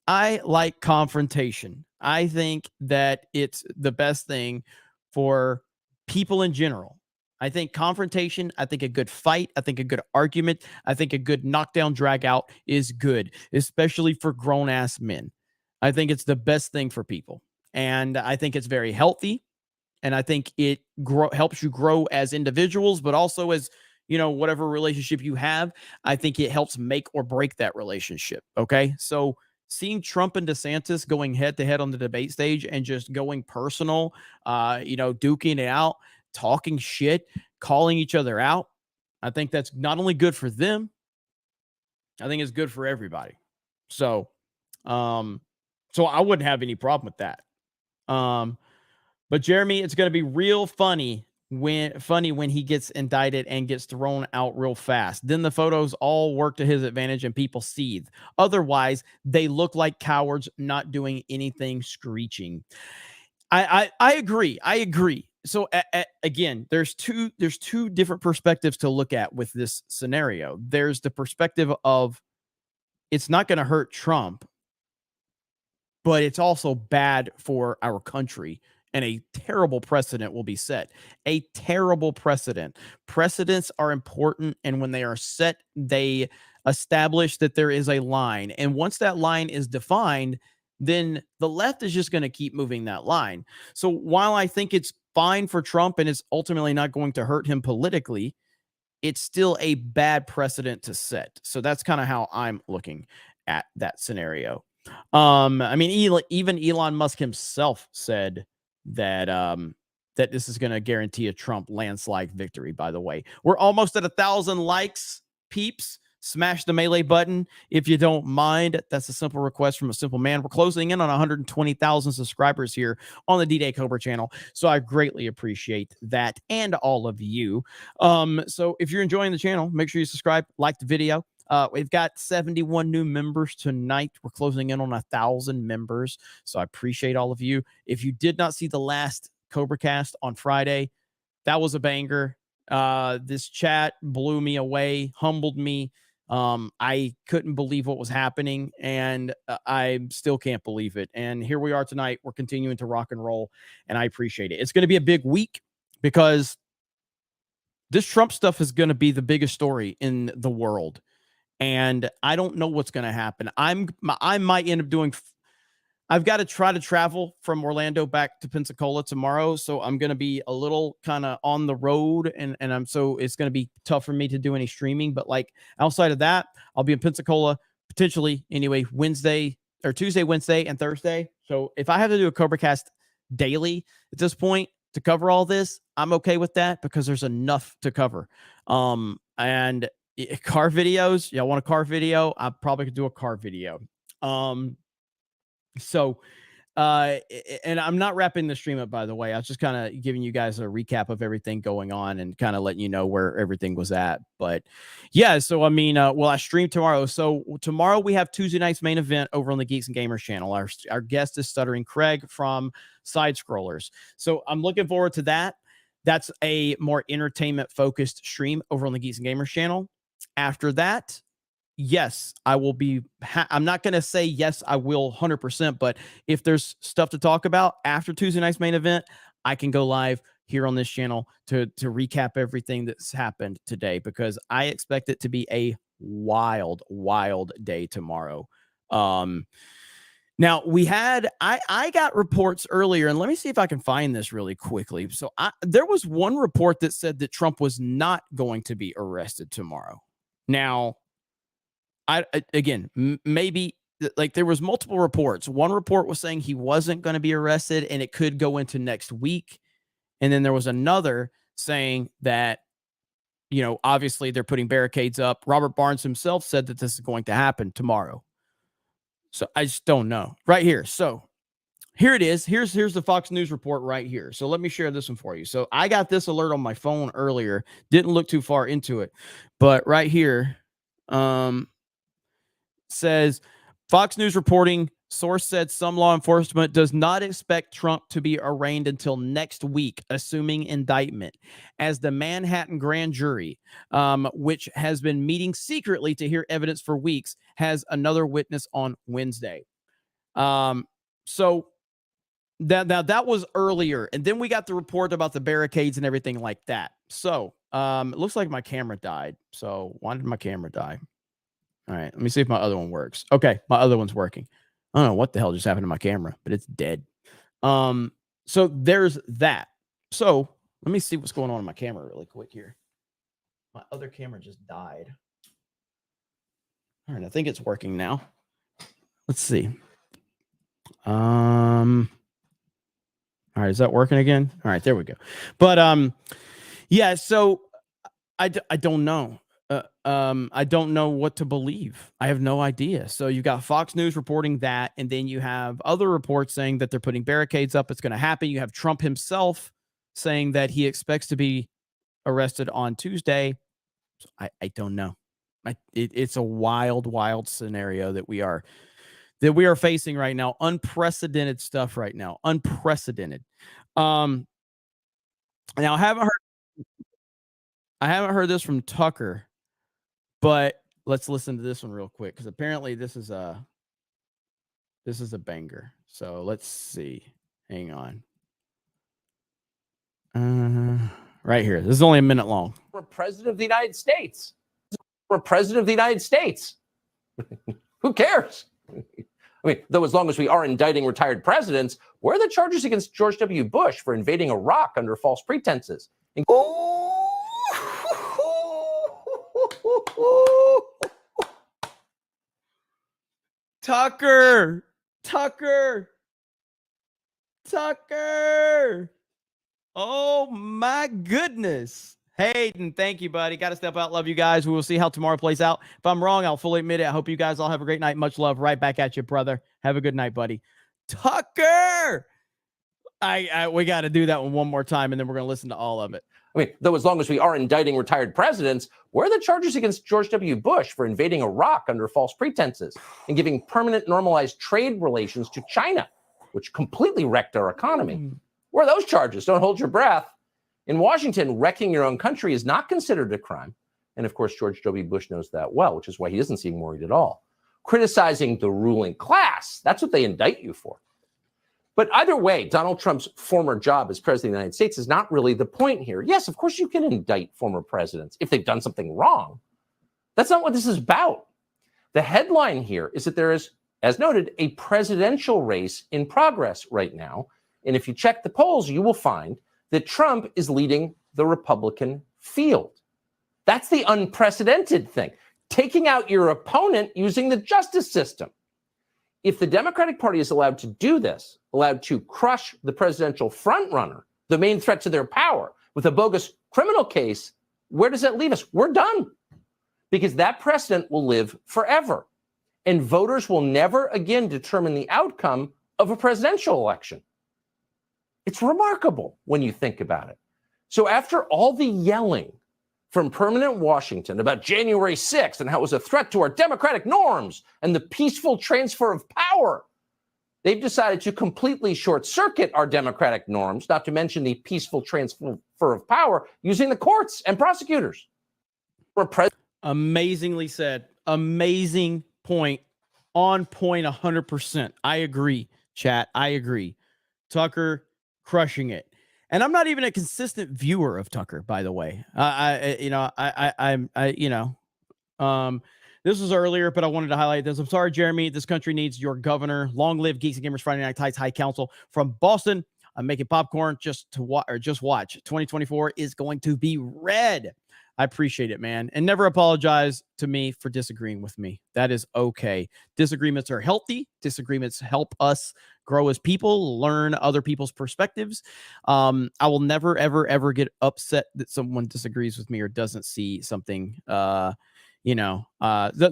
I like confrontation. I think that it's the best thing for people in general. I think confrontation, I think a good fight, I think a good argument, I think a good knockdown drag out is good, especially for grown-ass men. I think it's the best thing for people. And I think it's very healthy. And I think it helps you grow as individuals, but also as, you know, whatever relationship you have. I think it helps make or break that relationship. Okay. So seeing Trump and DeSantis going head to head on the debate stage and just going personal, duking it out, talking shit, calling each other out. I think that's not only good for them, I think it's good for everybody. So I wouldn't have any problem with that. But Jeremy, it's going to be real funny when he gets indicted and gets thrown out real fast. Then the photos all work to his advantage and people seethe. Otherwise, they look like cowards not doing anything screeching. I agree. I agree. So again, there's two different perspectives to look at with this scenario. There's the perspective of it's not going to hurt Trump, but it's also bad for our country. And a terrible precedent will be set. A terrible precedent. Precedents are important. And when they are set, they establish that there is a line. And once that line is defined, then the left is just going to keep moving that line. So while I think it's fine for Trump and it's ultimately not going to hurt him politically, it's still a bad precedent to set. So that's kind of how I'm looking at that scenario. I mean, even Elon Musk himself said that that this is going to guarantee a Trump landslide victory. By the way, we're almost at 1,000 likes, peeps. Smash the melee button if you don't mind. That's a simple request from a simple man. We're closing in on 120,000 subscribers here on the D-Day Cobra channel, so I greatly appreciate that and all of you. So if you're enjoying the channel, make sure you subscribe, like the video. We've got 71 new members tonight. We're closing in on 1,000 members, so I appreciate all of you. If you did not see the last CobraCast on Friday, that was a banger. This chat blew me away, humbled me. I couldn't believe what was happening, and I still can't believe it. And here we are tonight. We're continuing to rock and roll, and I appreciate it. It's going to be a big week because this Trump stuff is going to be the biggest story in the world. And I don't know what's going to happen. I might end up doing. I've got to try to travel from Orlando back to Pensacola tomorrow, so I'm going to be a little kind of on the road, and so it's going to be tough for me to do any streaming. But like outside of that, I'll be in Pensacola potentially anyway Tuesday, Wednesday, and Thursday. So if I have to do a CobraCast daily at this point to cover all this, I'm okay with that because there's enough to cover. And car videos, y'all want a car video? I probably could do a car video. So, and I'm not wrapping the stream up, by the way. I was just kind of giving you guys a recap of everything going on and kind of letting you know where everything was at. But yeah, so I mean, well, I stream tomorrow. So tomorrow we have Tuesday night's main event over on the Geeks and Gamers channel. Our guest is Stuttering Craig from Side Scrollers. So I'm looking forward to that. That's a more entertainment focused stream over on the Geeks and Gamers channel. After that, yes, I will be. I'm not going to say yes, I will 100%. But if there's stuff to talk about after Tuesday night's main event, I can go live here on this channel to recap everything that's happened today, because I expect it to be a wild, wild day tomorrow. Now I got reports earlier, and let me see if I can find this really quickly. So there was one report that said that Trump was not going to be arrested tomorrow. Now, maybe like there was multiple reports. One report was saying he wasn't going to be arrested and it could go into next week. And then there was another saying that, you know, obviously they're putting barricades up. Robert Barnes himself said that this is going to happen tomorrow. So I just don't know. Right here. So here it is. Here's the Fox News report right here. So let me share this one for you. So I got this alert on my phone earlier. Didn't look too far into it. But right here, says Fox News reporting, source said some law enforcement does not expect Trump to be arraigned until next week, assuming indictment, as the Manhattan grand jury, which has been meeting secretly to hear evidence for weeks, has another witness on Wednesday. So that was earlier, and then we got the report about the barricades and everything like that. So it looks like my camera died. So why did my camera die? All right, let me see if my other one works. Okay, my other one's working. I don't know what the hell just happened to my camera, but it's dead. So there's that. So let me see what's going on in my camera really quick here. My other camera just died. All right, I think it's working now. Let's see. All right, is that working again? All right, there we go. But yeah, so I don't know. I don't know what to believe. I have no idea. So you got Fox News reporting that, and then you have other reports saying that they're putting barricades up. It's going to happen. You have Trump himself saying that he expects to be arrested on Tuesday. So I don't know. It's a wild scenario that we are facing right now. Unprecedented stuff right now. Unprecedented. Now I haven't heard this from Tucker, but let's listen to this one real quick, because apparently this is a banger. So let's see. Hang on. Right here. This is only a minute long. For president of the United States. For president of the United States. Who cares? I mean, though, as long as we are indicting retired presidents, where are the charges against George W. Bush for invading Iraq under false pretenses? Tucker. Oh my goodness. Hayden, thank you, buddy. Got to step out. Love you guys. We will see how tomorrow plays out. If I'm wrong, I'll fully admit it. I hope you guys all have a great night. Much love. Right back at you, brother. Have a good night, buddy. Tucker. We got to do that one more time, and then we're going to listen to all of it. I mean, though, as long as we are indicting retired presidents, where are the charges against George W. Bush for invading Iraq under false pretenses and giving permanent normalized trade relations to China, which completely wrecked our economy? Where are those charges? Don't hold your breath. In Washington, wrecking your own country is not considered a crime. And of course, George W. Bush knows that well, which is why he doesn't seem worried at all. Criticizing the ruling class, that's what they indict you for. But either way, Donald Trump's former job as president of the United States is not really the point here. Yes, of course you can indict former presidents if they've done something wrong. That's not what this is about. The headline here is that there is, as noted, a presidential race in progress right now. And if you check the polls, you will find that Trump is leading the Republican field. That's the unprecedented thing. Taking out your opponent using the justice system. If the Democratic Party is allowed to do this, allowed to crush the presidential frontrunner, the main threat to their power, with a bogus criminal case, where does that leave us? We're done. Because that precedent will live forever. And voters will never again determine the outcome of a presidential election. It's remarkable when you think about it. So after all the yelling from permanent Washington about January 6th and how it was a threat to our democratic norms and the peaceful transfer of power, they've decided to completely short circuit our democratic norms, not to mention the peaceful transfer of power, using the courts and prosecutors. Amazingly said. Amazing point. On point 100%. I agree, chat. I agree. Tucker crushing it. And I'm not even a consistent viewer of Tucker, by the way. This was earlier, but I wanted to highlight this. I'm sorry, Jeremy. This country needs your governor. Long live Geeks and Gamers Friday Night Tights High Council from Boston. I'm making popcorn just watch. 2024 is going to be red. I appreciate it, man. And never apologize to me for disagreeing with me. That is okay. Disagreements are healthy. Disagreements help us grow as people, learn other people's perspectives. I will never, ever get upset that someone disagrees with me or doesn't see something, doesn't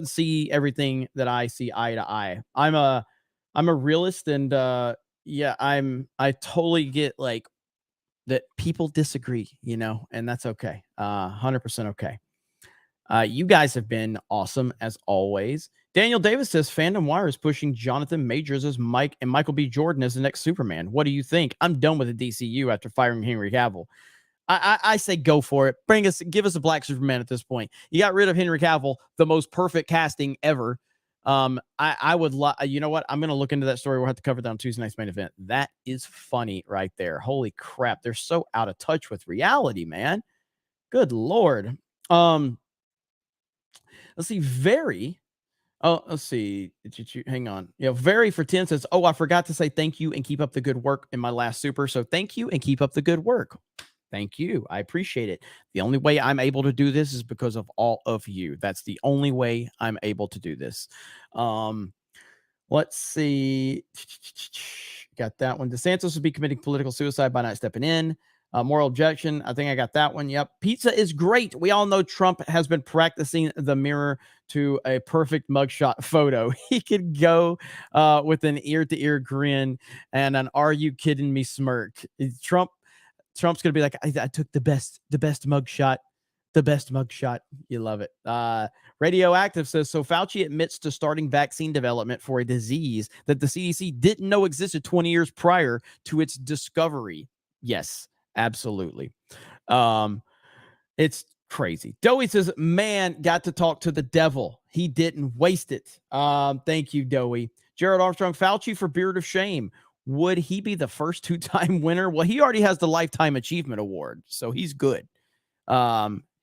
see everything that I see eye to eye. I'm a realist, and I totally get like that people disagree, and that's okay. 100% okay. You guys have been awesome as always. Daniel Davis says Fandom Wire is pushing Jonathan Majors as Mike and Michael B. Jordan as the next Superman. What do you think? I'm done with the DCU after firing Henry Cavill. I say go for it. Give us a black Superman at this point. You got rid of Henry Cavill, the most perfect casting ever. I would you know what? I'm going to look into that story. We'll have to cover that on Tuesday night's main event. That is funny right there. Holy crap. They're so out of touch with reality, man. Good Lord. Let's see. Let's see. Hang on. Very for 10 says, I forgot to say thank you and keep up the good work in my last super. So thank you and keep up the good work. Thank you. I appreciate it. The only way I'm able to do this is because of all of you. That's the only way I'm able to do this. Let's see. Got that one. DeSantis would be committing political suicide by not stepping in. Moral objection. I think I got that one. Yep. Pizza is great. We all know Trump has been practicing the mirror to a perfect mugshot photo. He could go with an ear-to-ear grin and an "Are you kidding me?" smirk. Trump's gonna be like, I took the best mugshot. The best mugshot. You love it. Radioactive says, so Fauci admits to starting vaccine development for a disease that the CDC didn't know existed 20 years prior to its discovery. Yes, absolutely. It's crazy. Doey says, man, got to talk to the devil. He didn't waste it. Thank you, Doey. Jared Armstrong, Fauci for Beard of Shame. Would he be the first two-time winner? Well, he already has the Lifetime Achievement Award, so he's good.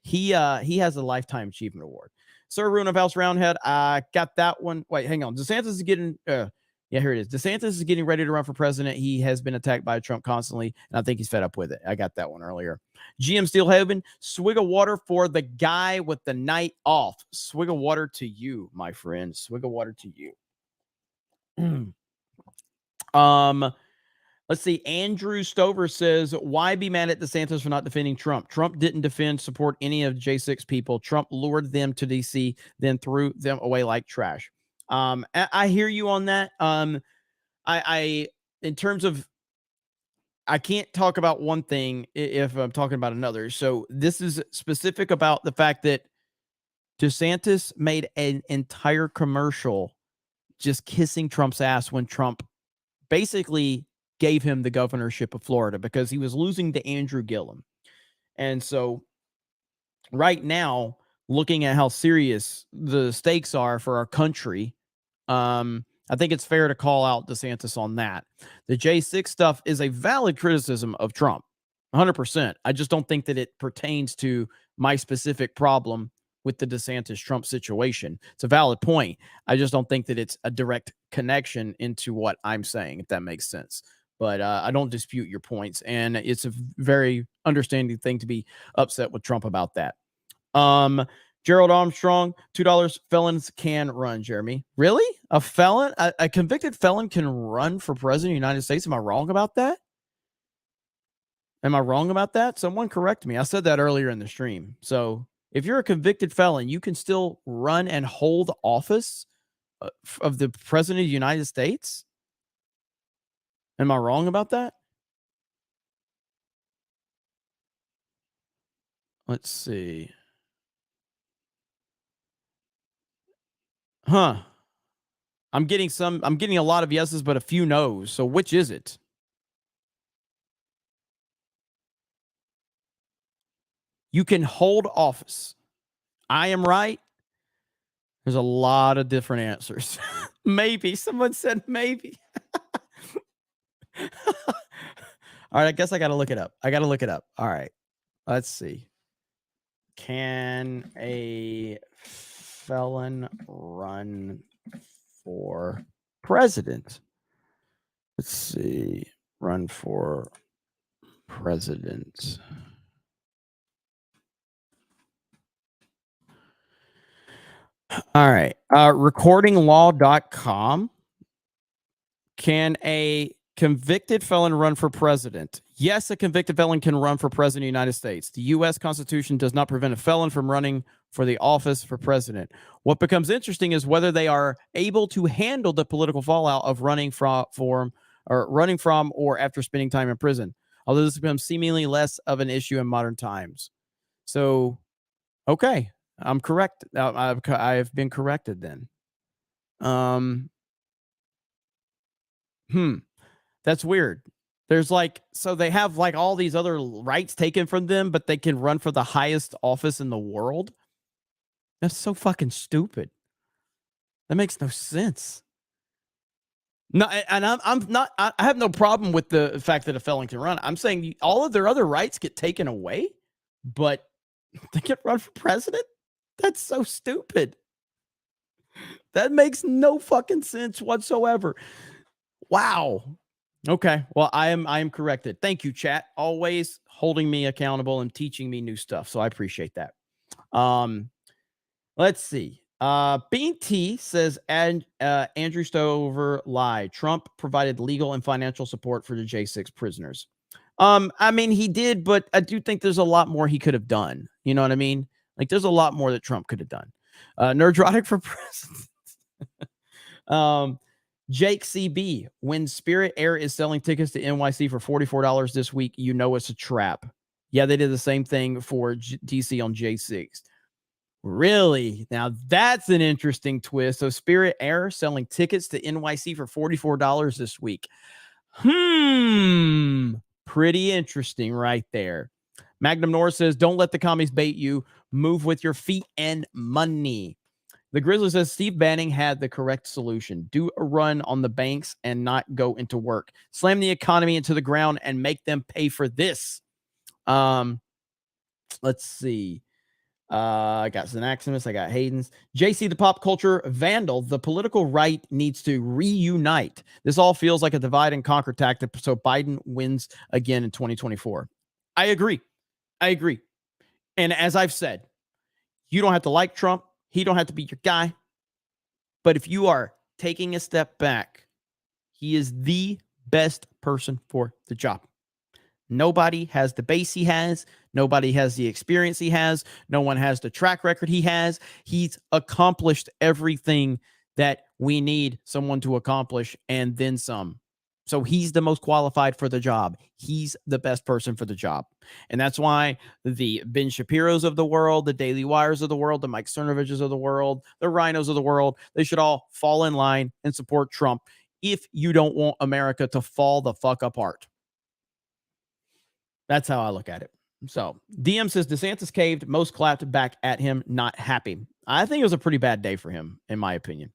He has a Lifetime Achievement Award. Sir Rune of House Roundhead, I got that one. Wait, hang on. DeSantis is getting yeah, here it is. DeSantis is getting ready to run for president. He has been attacked by Trump constantly, and I think he's fed up with it. I got that one earlier. GM Steelhaven, swig of water for the guy with the night off. Swig of water to you, my friend. Swig of water to you. Let's see. Andrew Stover says, why be mad at DeSantis for not defending Trump? Trump didn't support any of J6 people. Trump lured them to DC, then threw them away like trash. I hear you on that. I in terms of, I can't talk about one thing if I'm talking about another. So this is specific about the fact that DeSantis made an entire commercial just kissing Trump's ass when Trump basically gave him the governorship of Florida because he was losing to Andrew Gillum. And so right now, looking at how serious the stakes are for our country, I think it's fair to call out DeSantis on that. The J6 stuff is a valid criticism of Trump, 100%. I just don't think that it pertains to my specific problem with the DeSantis-Trump situation. It's a valid point. I just don't think that it's a direct connection into what I'm saying, if that makes sense. But I don't dispute your points, and it's a very understanding thing to be upset with Trump about that. Gerald Armstrong, $2 felons can run, Jeremy. Really? A felon? A convicted felon can run for president of the United States? Am I wrong about that? Am I wrong about that? Someone correct me. I said that earlier in the stream. So if you're a convicted felon, you can still run and hold office of the president of the United States? Am I wrong about that? Let's see. Huh. I'm getting a lot of yeses, but a few no's. So which is it? You can hold office. I am right. There's a lot of different answers. Maybe. Someone said maybe. All right, I guess I got to look it up. All right. Let's see. Can a felon run for president? Let's see. Run for president. All right. Recordinglaw.com. Can a convicted felon run for president? Yes, a convicted felon can run for president of the United States. The U.S. Constitution does not prevent a felon from running for the office for president. What becomes interesting is whether they are able to handle the political fallout of running from or after spending time in prison. Although this becomes seemingly less of an issue in modern times. So, okay, I'm correct. I've been corrected then. That's weird. There's so they have all these other rights taken from them, but they can run for the highest office in the world. That's so fucking stupid. That makes no sense. No, and I'm not. I have no problem with the fact that a felon can run. I'm saying all of their other rights get taken away, but they can run for president. That's so stupid. That makes no fucking sense whatsoever. Wow. Okay. Well, I am corrected. Thank you, chat. Always holding me accountable and teaching me new stuff. So I appreciate that. Let's see. Bean T says, Andrew Stover lied. Trump provided legal and financial support for the J6 prisoners. I mean, he did, but I do think there's a lot more he could have done. You know what I mean? Like, there's a lot more that Trump could have done. Nerdrotic for president. Jake CB, when Spirit Air is selling tickets to NYC for $44 this week, you know it's a trap. Yeah, they did the same thing for DC on J6. Really? Now that's an interesting twist. So Spirit Air selling tickets to NYC for $44 this week. Pretty interesting right there. Magnum Norris says, don't let the commies bait you. Move with your feet and money. The Grizzly says, Steve Bannon had the correct solution. Do a run on the banks and not go into work. Slam the economy into the ground and make them pay for this. Let's see. I got Xanaximus. I got Hayden's. JC, the pop culture vandal. The political right needs to reunite. This all feels like a divide and conquer tactic, so Biden wins again in 2024. I agree. And as I've said, you don't have to like Trump. He don't have to be your guy. But if you are taking a step back, he is the best person for the job. Nobody has the base he has. Nobody has the experience he has. No one has the track record he has. He's accomplished everything that we need someone to accomplish and then some. So he's the most qualified for the job. He's the best person for the job. And that's why the Ben Shapiro's of the world, the Daily Wires of the world, the Mike Cernoviches of the world, the Rhinos of the world, they should all fall in line and support Trump if you don't want America to fall the fuck apart. That's how I look at it. So DM says DeSantis caved, most clapped back at him, not happy. I think it was a pretty bad day for him, in my opinion.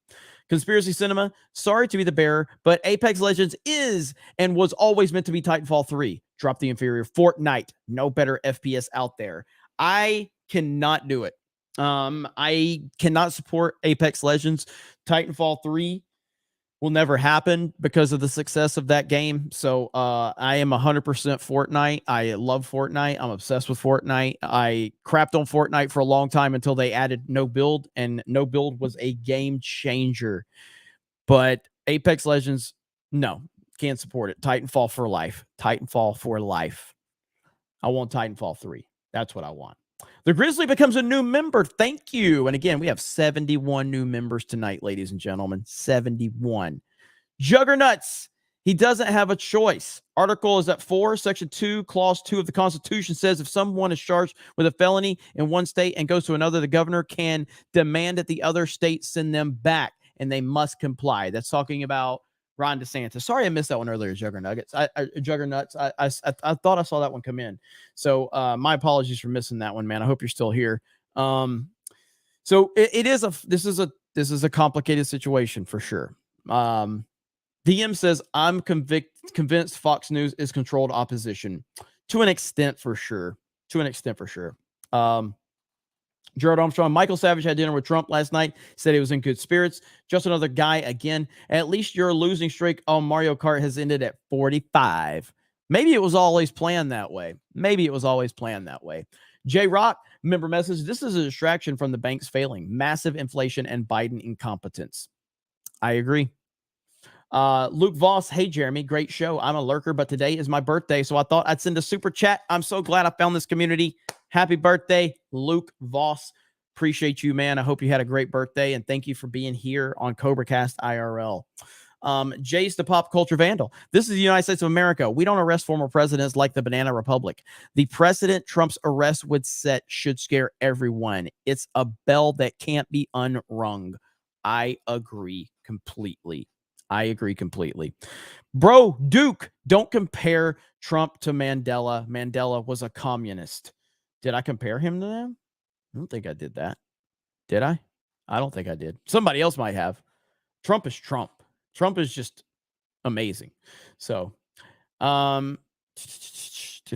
Conspiracy Cinema, sorry to be the bearer, but Apex Legends is and was always meant to be Titanfall 3. Drop the inferior Fortnite. No better FPS out there. I cannot do it. I cannot support Apex Legends. Titanfall 3 will never happen because of the success of that game. So I am 100% Fortnite. I love Fortnite. I'm obsessed with Fortnite. I crapped on Fortnite for a long time until they added no build, and no build was a game changer. But Apex Legends, no, can't support it. Titanfall for life. Titanfall for life. I want Titanfall 3. That's what I want. The Grizzly becomes a new member. Thank you. And again, we have 71 new members tonight, ladies and gentlemen. 71. Juggernauts. He doesn't have a choice. Article is at 4, Section 2, Clause 2 of the Constitution says if someone is charged with a felony in one state and goes to another, the governor can demand that the other state send them back, and they must comply. That's talking about Ron DeSantis. Sorry, I missed that one earlier, Juggernauts. I thought I saw that one come in. So my apologies for missing that one, man. I hope you're still here. So this is a complicated situation for sure. DM says, I'm convinced Fox News is controlled opposition to an extent for sure. Jared Armstrong, Michael Savage had dinner with Trump last night, said he was in good spirits. Just another guy again. At least your losing streak on Mario Kart has ended at 45. Maybe it was always planned that way. J-Rock, member message, this is a distraction from the banks failing, massive inflation, and Biden incompetence. I agree. Luke Voss, hey Jeremy, great show. I'm a lurker, but today is my birthday, so I thought I'd send a super chat. I'm so glad I found this community. Happy birthday, Luke Voss. Appreciate you, man. I hope you had a great birthday, and thank you for being here on CobraCast IRL. Jace, the pop culture vandal. This is the United States of America. We don't arrest former presidents like the Banana Republic. The precedent Trump's arrest would set should scare everyone. It's a bell that can't be unrung. I agree completely. Bro, Duke, don't compare Trump to Mandela. Mandela was a communist. Did I compare him to them? I don't think I did that. Did I? I don't think I did. Somebody else might have. Trump is Trump. Trump is just amazing. So, did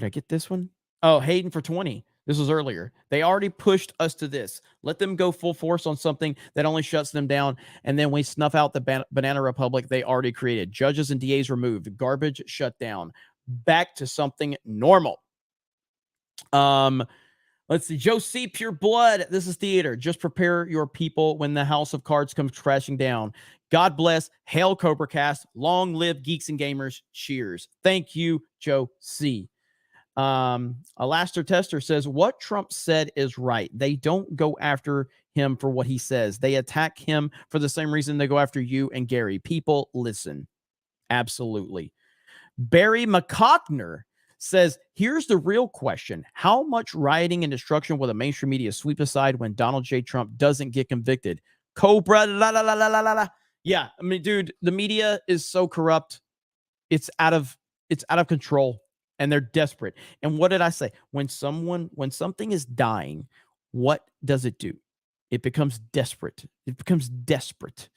I get this one? Oh, Hayden for 20. This was earlier. They already pushed us to this. Let them go full force on something that only shuts them down, and then we snuff out the Banana Republic they already created. Judges and DAs removed. Garbage shut down. Back to something normal. Let's see. Joe C. Pure Blood. This is theater. Just prepare your people when the house of cards comes crashing down. God bless. Hail CobraCast. Long live geeks and gamers. Cheers. Thank you, Joe C. Alastair Tester says, what Trump said is right. They don't go after him for what he says. They attack him for the same reason they go after you and Gary. People listen. Absolutely. Barry McCockner says, here's the real question. How much rioting and destruction will the mainstream media sweep aside when Donald J. Trump doesn't get convicted? Cobra, la, la, la, la, la, la, la. Yeah, I mean, dude, the media is so corrupt. It's out of control, and they're desperate. And what did I say? When something is dying, what does it do? It becomes desperate. It becomes desperate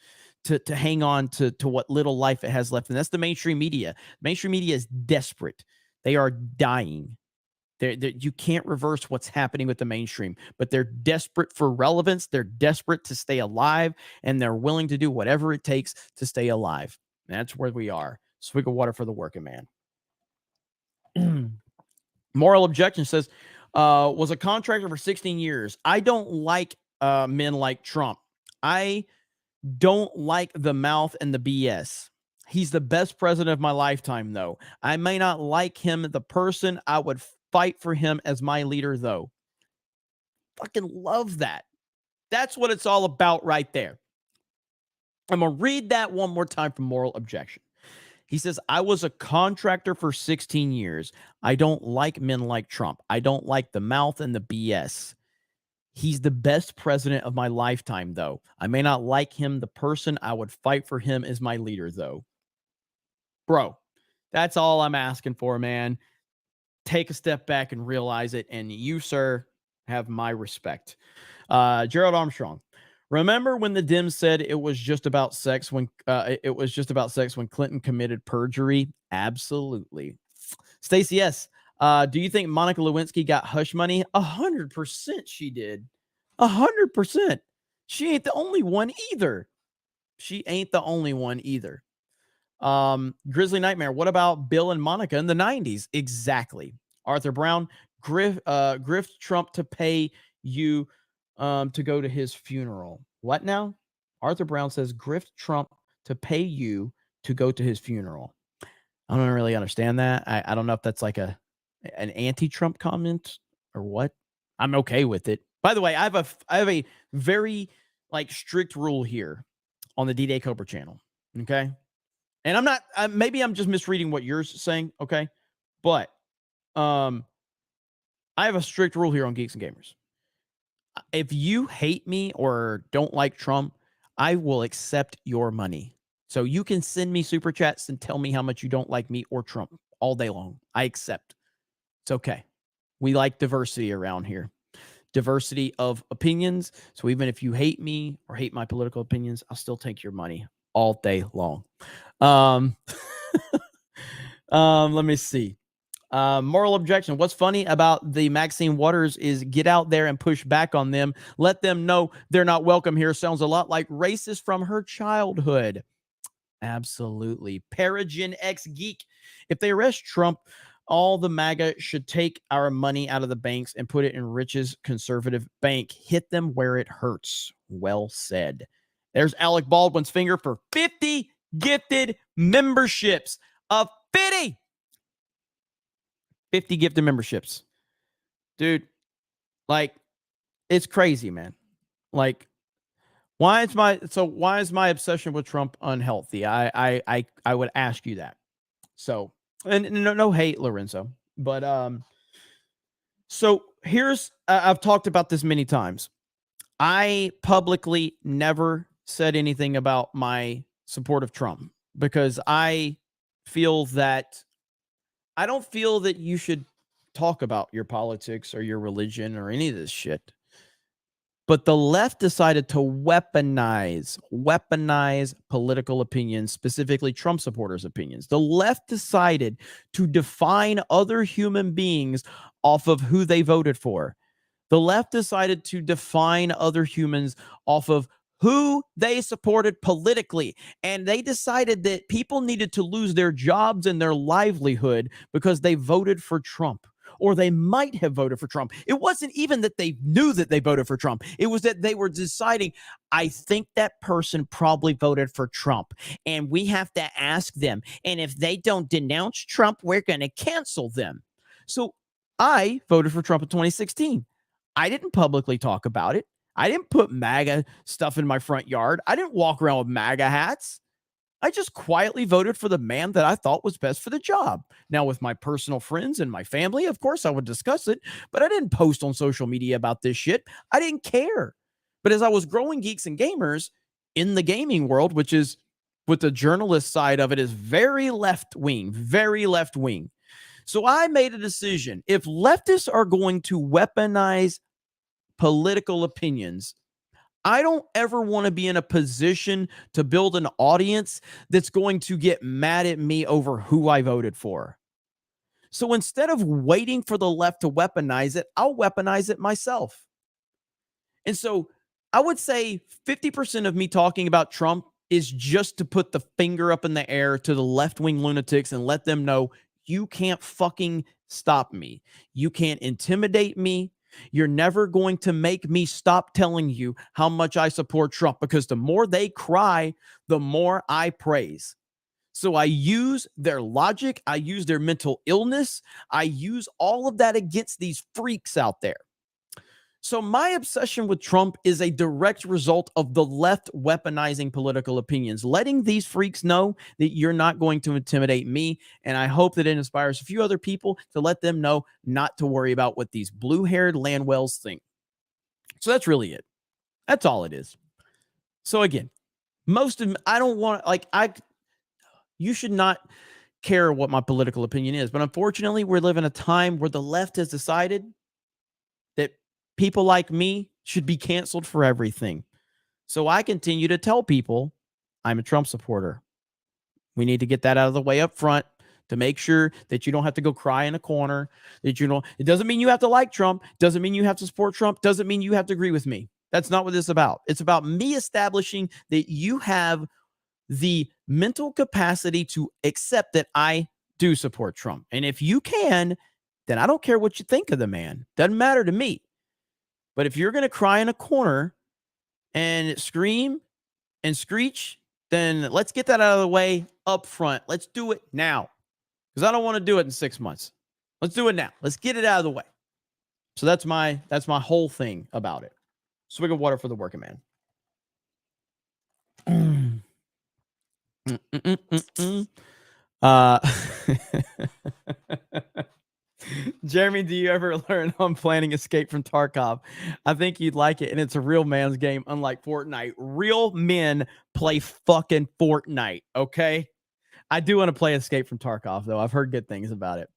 to hang on to what little life it has left. And that's the mainstream media. Mainstream media is desperate. They are dying. You can't reverse what's happening with the mainstream, but they're desperate for relevance. They're desperate to stay alive, and they're willing to do whatever it takes to stay alive. And that's where we are. Swig of water for the working man. Moral Objection says, was a contractor for 16 years. I don't like men like Trump. I don't like the mouth and the BS. He's the best president of my lifetime, though. I may not like him, the person. I would fight for him as my leader, though. Fucking love that. That's what it's all about right there. I'm going to read that one more time from Moral Objection. He says, I was a contractor for 16 years. I don't like men like Trump. I don't like the mouth and the BS. He's the best president of my lifetime, though. I may not like him, the person. I would fight for him as my leader, though. Bro, that's all I'm asking for, man. Take a step back and realize it. And you, sir, have my respect. Gerald Armstrong. Remember when the Dems said it was just about sex when Clinton committed perjury? Absolutely. Stacey S. Do you think Monica Lewinsky got hush money? 100% she did. 100%. She ain't the only one either. Grizzly Nightmare. What about Bill and Monica in the 90s? Exactly. Arthur Brown. Grift Trump to pay you to go to his funeral. What now? Arthur Brown says grift Trump to pay you to go to his funeral. I don't really understand that. I don't know if that's like an anti-Trump comment or what. I'm okay with it. By the way, I have a very strict rule here on the D-Day Cobra channel. Okay. And I'm not, maybe I'm just misreading what you're saying. Okay. But I have a strict rule here on Geeks and Gamers. If you hate me or don't like Trump, I will accept your money. So you can send me super chats and tell me how much you don't like me or Trump all day long. I accept. It's okay. We like diversity around here. Diversity of opinions. So even if you hate me or hate my political opinions, I'll still take your money all day long. Let me see. Moral objection. What's funny about the Maxine Waters is get out there and push back on them. Let them know they're not welcome here. Sounds a lot like racist from her childhood. Absolutely. Paragen X Geek. If they arrest Trump, all the MAGA should take our money out of the banks and put it in Rich's conservative bank. Hit them where it hurts. Well said. There's Alec Baldwin's finger for 50 gifted memberships. Of 50 gifted memberships. Dude, it's crazy, man. Why is my obsession with Trump unhealthy? I would ask you that. So, and no hate, Lorenzo, but so here's I've talked about this many times. I publicly never said anything about my support of Trump because I don't feel that you should talk about your politics or your religion or any of this shit. But the left decided to weaponize political opinions, specifically Trump supporters' opinions. The left decided to define other human beings off of who they voted for. The left decided to define other humans off of who they supported politically. And they decided that people needed to lose their jobs and their livelihood because they voted for Trump. Or they might have voted for Trump. It wasn't even that they knew that they voted for Trump. It was that they were deciding, I think that person probably voted for Trump. And we have to ask them. And if they don't denounce Trump, we're going to cancel them. So I voted for Trump in 2016. I didn't publicly talk about it. I didn't put MAGA stuff in my front yard. I didn't walk around with MAGA hats. I just quietly voted for the man that I thought was best for the job. Now, with my personal friends and my family, of course, I would discuss it, but I didn't post on social media about this shit. I didn't care. But as I was growing Geeks and Gamers in the gaming world, which is with the journalist side of it, is very left wing, very left wing. So I made a decision. If leftists are going to weaponize political opinions, I don't ever want to be in a position to build an audience that's going to get mad at me over who I voted for. So instead of waiting for the left to weaponize it, I'll weaponize it myself. And so I would say 50% of me talking about Trump is just to put the finger up in the air to the left-wing lunatics and let them know you can't fucking stop me. You can't intimidate me. You're never going to make me stop telling you how much I support Trump, because the more they cry, the more I praise. So I use their logic. I use their mental illness. I use all of that against these freaks out there. So my obsession with Trump is a direct result of the left weaponizing political opinions, letting these freaks know that you're not going to intimidate me. And I hope that it inspires a few other people to let them know not to worry about what these blue-haired Landwells think. So that's really it. That's all it is. So again, I don't want, you should not care what my political opinion is. But unfortunately, we're living a time where the left has decided that people like me should be canceled for everything. So I continue to tell people I'm a Trump supporter. We need to get that out of the way up front to make sure that you don't have to go cry in a corner. That you don't. It doesn't mean you have to like Trump. Doesn't mean you have to support Trump. Doesn't mean you have to agree with me. That's not what this is about. It's about me establishing that you have the mental capacity to accept that I do support Trump. And if you can, then I don't care what you think of the man. Doesn't matter to me. But if you're going to cry in a corner and scream and screech, then let's get that out of the way up front. Let's do it now, because I don't want to do it in 6 months. Let's do it now. Let's get it out of the way. So that's my whole thing about it. Swig of water for the working man. Jeremy, do you ever learn on planning escape from Tarkov? I think you'd like it, and it's a real man's game, unlike Fortnite. Real men play fucking Fortnite, okay? I do want to play Escape from Tarkov, though. I've heard good things about it.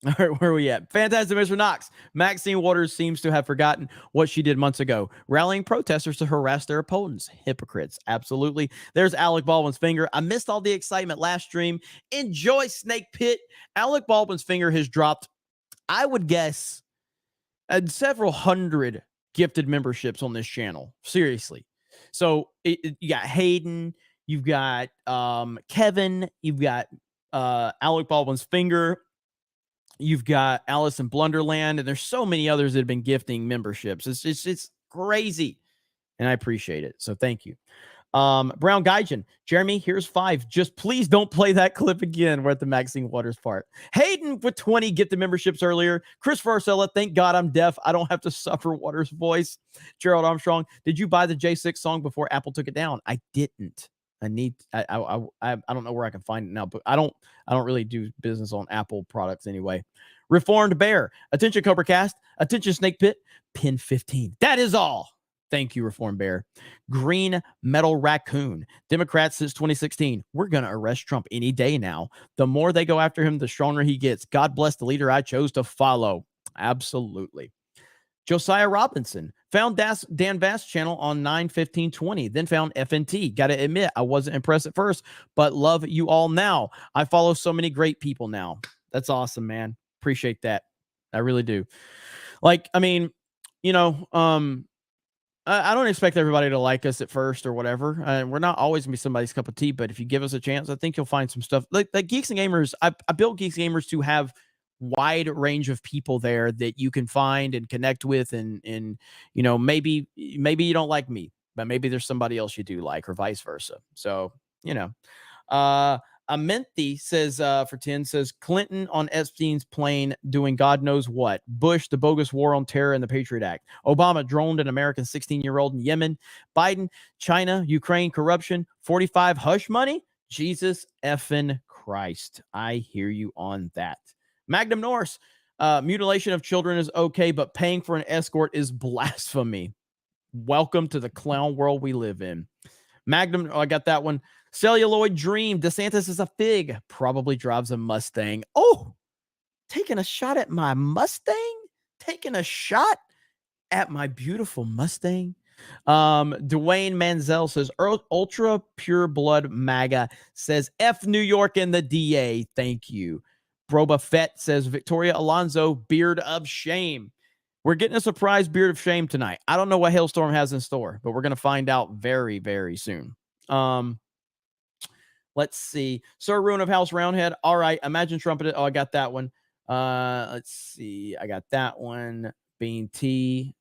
All right, where are we at? Fantastic, Mr. Knox. Maxine Waters seems to have forgotten what she did months ago, rallying protesters to harass their opponents. Hypocrites. Absolutely. There's Alec Baldwin's finger. I missed all the excitement last stream. Enjoy, Snake Pit. Alec Baldwin's finger has dropped, I would guess, several hundred gifted memberships on this channel. Seriously. So you got Hayden, you've got Kevin, you've got Alec Baldwin's finger, you've got Alice in Blunderland, and there's so many others that have been gifting memberships. It's crazy, and I appreciate it. So thank you. Brown Gaijin, Jeremy, here's 5. Just please don't play that clip again. We're at the Maxine Waters part. Hayden with 20 gifted memberships earlier. Chris Varcella, thank God I'm deaf. I don't have to suffer Waters' voice. Gerald Armstrong, did you buy the J6 song before Apple took it down? I didn't. I don't know where I can find it now, but I don't really do business on Apple products anyway. Reformed Bear, attention CobraCast, attention Snake Pit, pin 15. That is all. Thank you, Reformed Bear. Green Metal Raccoon, Democrats since 2016. We're going to arrest Trump any day now. The more they go after him, the stronger he gets. God bless the leader I chose to follow. Absolutely. Josiah Robinson found Dan Vast's channel on 9/15/20, then found FNT. Got to admit, I wasn't impressed at first, but love you all now. I follow so many great people now. That's awesome, man. Appreciate that. I really do. I don't expect everybody to like us at first or whatever. We're not always going to be somebody's cup of tea, but if you give us a chance, I think you'll find some stuff. Like Geeks and Gamers, I built Geeks and Gamers to have wide range of people there that you can find and connect with, and maybe you don't like me, but maybe there's somebody else you do like, or vice versa. So Amenti says for 10 says Clinton on Epstein's plane doing God knows what. Bush, the bogus war on terror and the Patriot Act. Obama droned an American 16-year-old in Yemen. Biden, China, Ukraine, corruption. 45 hush money. Jesus effing Christ. I hear you on that. Magnum Norse, mutilation of children is okay, but paying for an escort is blasphemy. Welcome to the clown world we live in. Magnum, I got that one. Celluloid Dream, DeSantis is a fig. Probably drives a Mustang. Oh, taking a shot at my Mustang? Taking a shot at my beautiful Mustang? Dwayne Manziel says, Ultra Pure Blood MAGA says, F New York and the DA. Thank you. Broba Fett says, Victoria Alonso, beard of shame. We're getting a surprise beard of shame tonight. I don't know what Hailstorm has in store, but we're going to find out very, very soon. Let's see. Sir Ruin of House Roundhead. All right. Imagine Trump. Oh, I got that one. Let's see. I got that one. Bean T.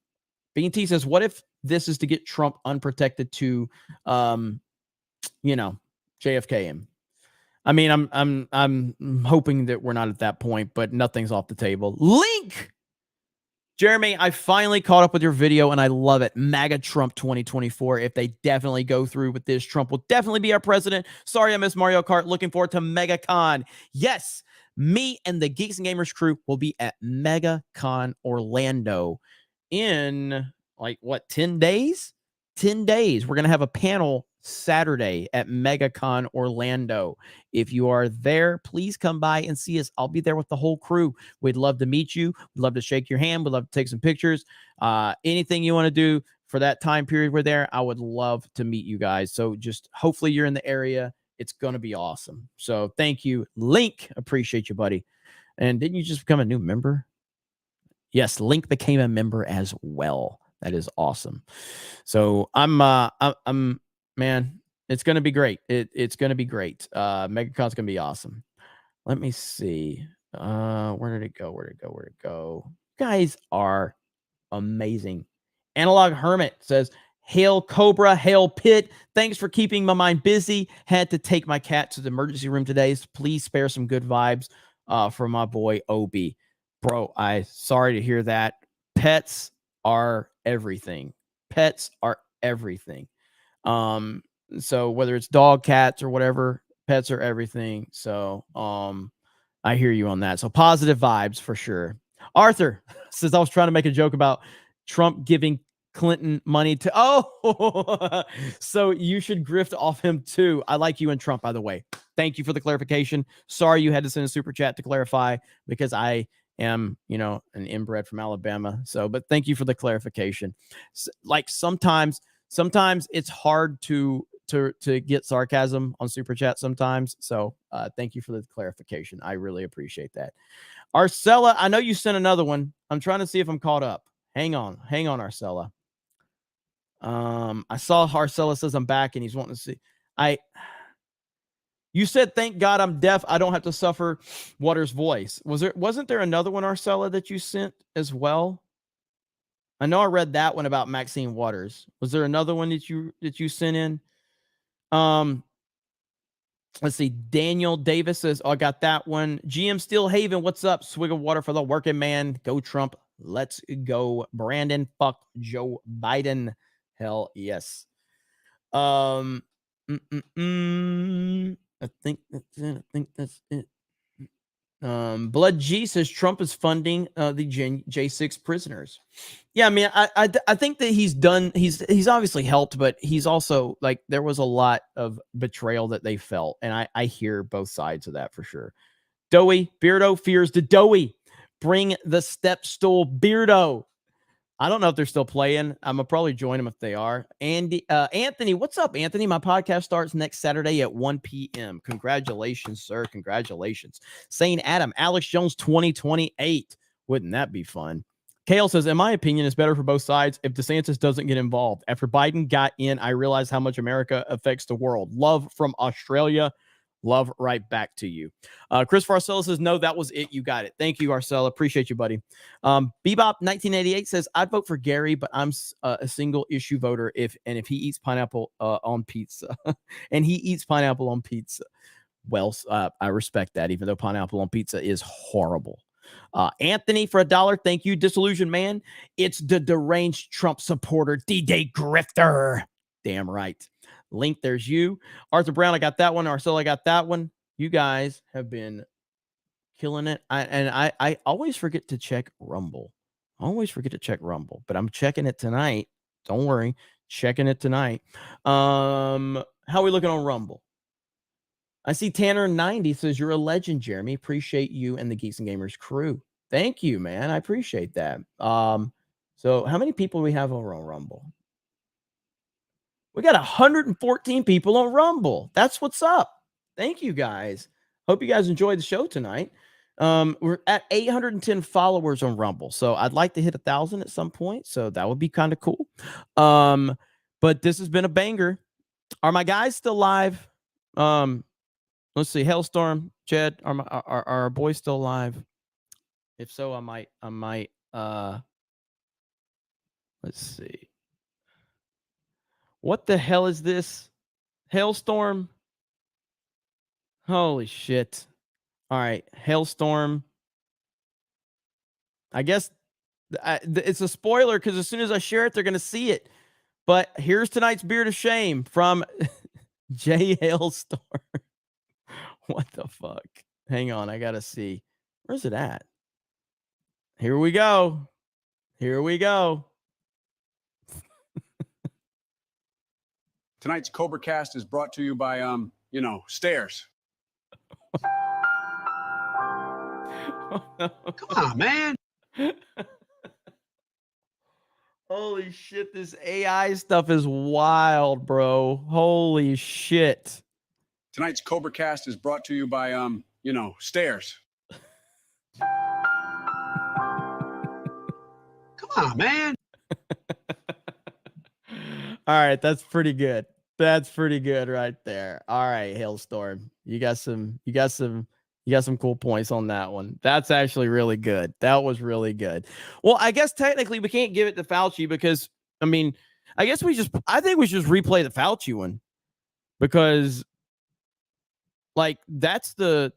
Bean T says, what if this is to get Trump unprotected to, JFK him? I mean, I'm hoping that we're not at that point, but nothing's off the table. Link. Jeremy, I finally caught up with your video and I love it. MAGA Trump 2024. If they definitely go through with this, Trump will definitely be our president. Sorry, I missed Mario Kart. Looking forward to MegaCon. Yes, me and the Geeks and Gamers crew will be at MegaCon Orlando in 10 days? 10 days. We're going to have a panel Saturday at MegaCon Orlando. If you are there, please come by and see us. I'll be there with the whole crew. We'd love to meet you. We'd love to shake your hand. We'd love to take some pictures. Anything you want to do for that time period we're there, I would love to meet you guys. So just hopefully you're in the area. It's going to be awesome. So thank you, Link. Appreciate you, buddy. And didn't you just become a new member? Yes, Link became a member as well. That is awesome. So I'm man, it's going to be great. It's going to be great. MegaCon's going to be awesome. Let me see. Where did it go? Where did it go? You guys are amazing. Analog Hermit says, hail Cobra, hail Pit. Thanks for keeping my mind busy. Had to take my cat to the emergency room today. So please spare some good vibes for my boy Obi. Bro, sorry to hear that. Pets are everything. Pets are everything. So whether it's dog, cats, or whatever, pets are everything. So I hear you on that. So positive vibes for sure. Arthur says, I was trying to make a joke about Trump giving Clinton money to so you should grift off him too. I like you and Trump, by the way. Thank you for the clarification. Sorry you had to send a super chat to clarify because I am, an inbred from Alabama. So, but thank you for the clarification. Sometimes it's hard to get sarcasm on super chat sometimes. So thank you for the clarification. I really appreciate that. Arcella, I know you sent another one. I'm trying to see if I'm caught up. Hang on, Arcella. I saw Arcella says I'm back and he's wanting to see. You said, thank God I'm deaf. I don't have to suffer Waters' voice. Wasn't there another one, Arcella, that you sent as well? I know I read that one about Maxine Waters. Was there another one that you sent in? Let's see. Daniel Davis says, I got that one. GM Steel Haven, what's up? Swig of water for the working man. Go Trump. Let's go. Brandon, fuck Joe Biden. Hell yes. I think that's it. Blood G says Trump is funding the J6 prisoners. Yeah, I mean, I think that he's done. He's obviously helped, but he's also there was a lot of betrayal that they felt, and I hear both sides of that for sure. Doey Beardo fears the Doey. Bring the step stool, Beardo. I don't know if they're still playing. I'm gonna probably join them if they are. Anthony, what's up, Anthony? My podcast starts next Saturday at 1 p.m. Congratulations, sir. Congratulations. Saint Adam, Alex Jones 2028. Wouldn't that be fun? Kale says, in my opinion, it's better for both sides if DeSantis doesn't get involved. After Biden got in, I realized how much America affects the world. Love from Australia. Love right back to you. Chris Farcella says, no, that was it. You got it. Thank you, Arcella. Appreciate you, buddy. Bebop 1988 says, I'd vote for Gary, but I'm a single issue voter if he eats pineapple on pizza. And he eats pineapple on pizza. well, I respect that, even though pineapple on pizza is horrible. Anthony for $1. Thank you. Disillusioned man. It's the deranged Trump supporter, D-Day grifter. Damn right. Link, there's you. Arthur Brown, I got that one. Arcel, I got that one. You guys have been killing it. I always forget to check Rumble. But I'm checking it tonight. Don't worry. Checking it tonight. How are we looking on Rumble? I see Tanner90 says, you're a legend, Jeremy. Appreciate you and the Geeks and Gamers crew. Thank you, man. I appreciate that. So how many people do we have over on Rumble? We got 114 people on Rumble. That's what's up. Thank you, guys. Hope you guys enjoyed the show tonight. We're at 810 followers on Rumble. So I'd like to hit 1,000 at some point. So that would be kind of cool. But this has been a banger. Are my guys still live? Let's see. Hailstorm, Jed, are our boys still alive? If so, I might, let's see. What the hell is this? Hailstorm? Holy shit. All right. Hailstorm. I guess it's a spoiler because as soon as I share it, they're going to see it. But here's tonight's Beard of Shame from J. Hailstorm. What the fuck? Hang on, I gotta see. Where's it at? Here we go. Tonight's CobraCast is brought to you by, stairs. Come on, man. Holy shit, this AI stuff is wild, bro. Holy shit. Tonight's CobraCast is brought to you by, stairs. Come on, man. All right, that's pretty good. That's pretty good right there. All right, Hailstorm. You got some cool points on that one. That's actually really good. That was really good. Well, I guess technically we can't give it to Fauci because I think we just replay the Fauci one because like that's the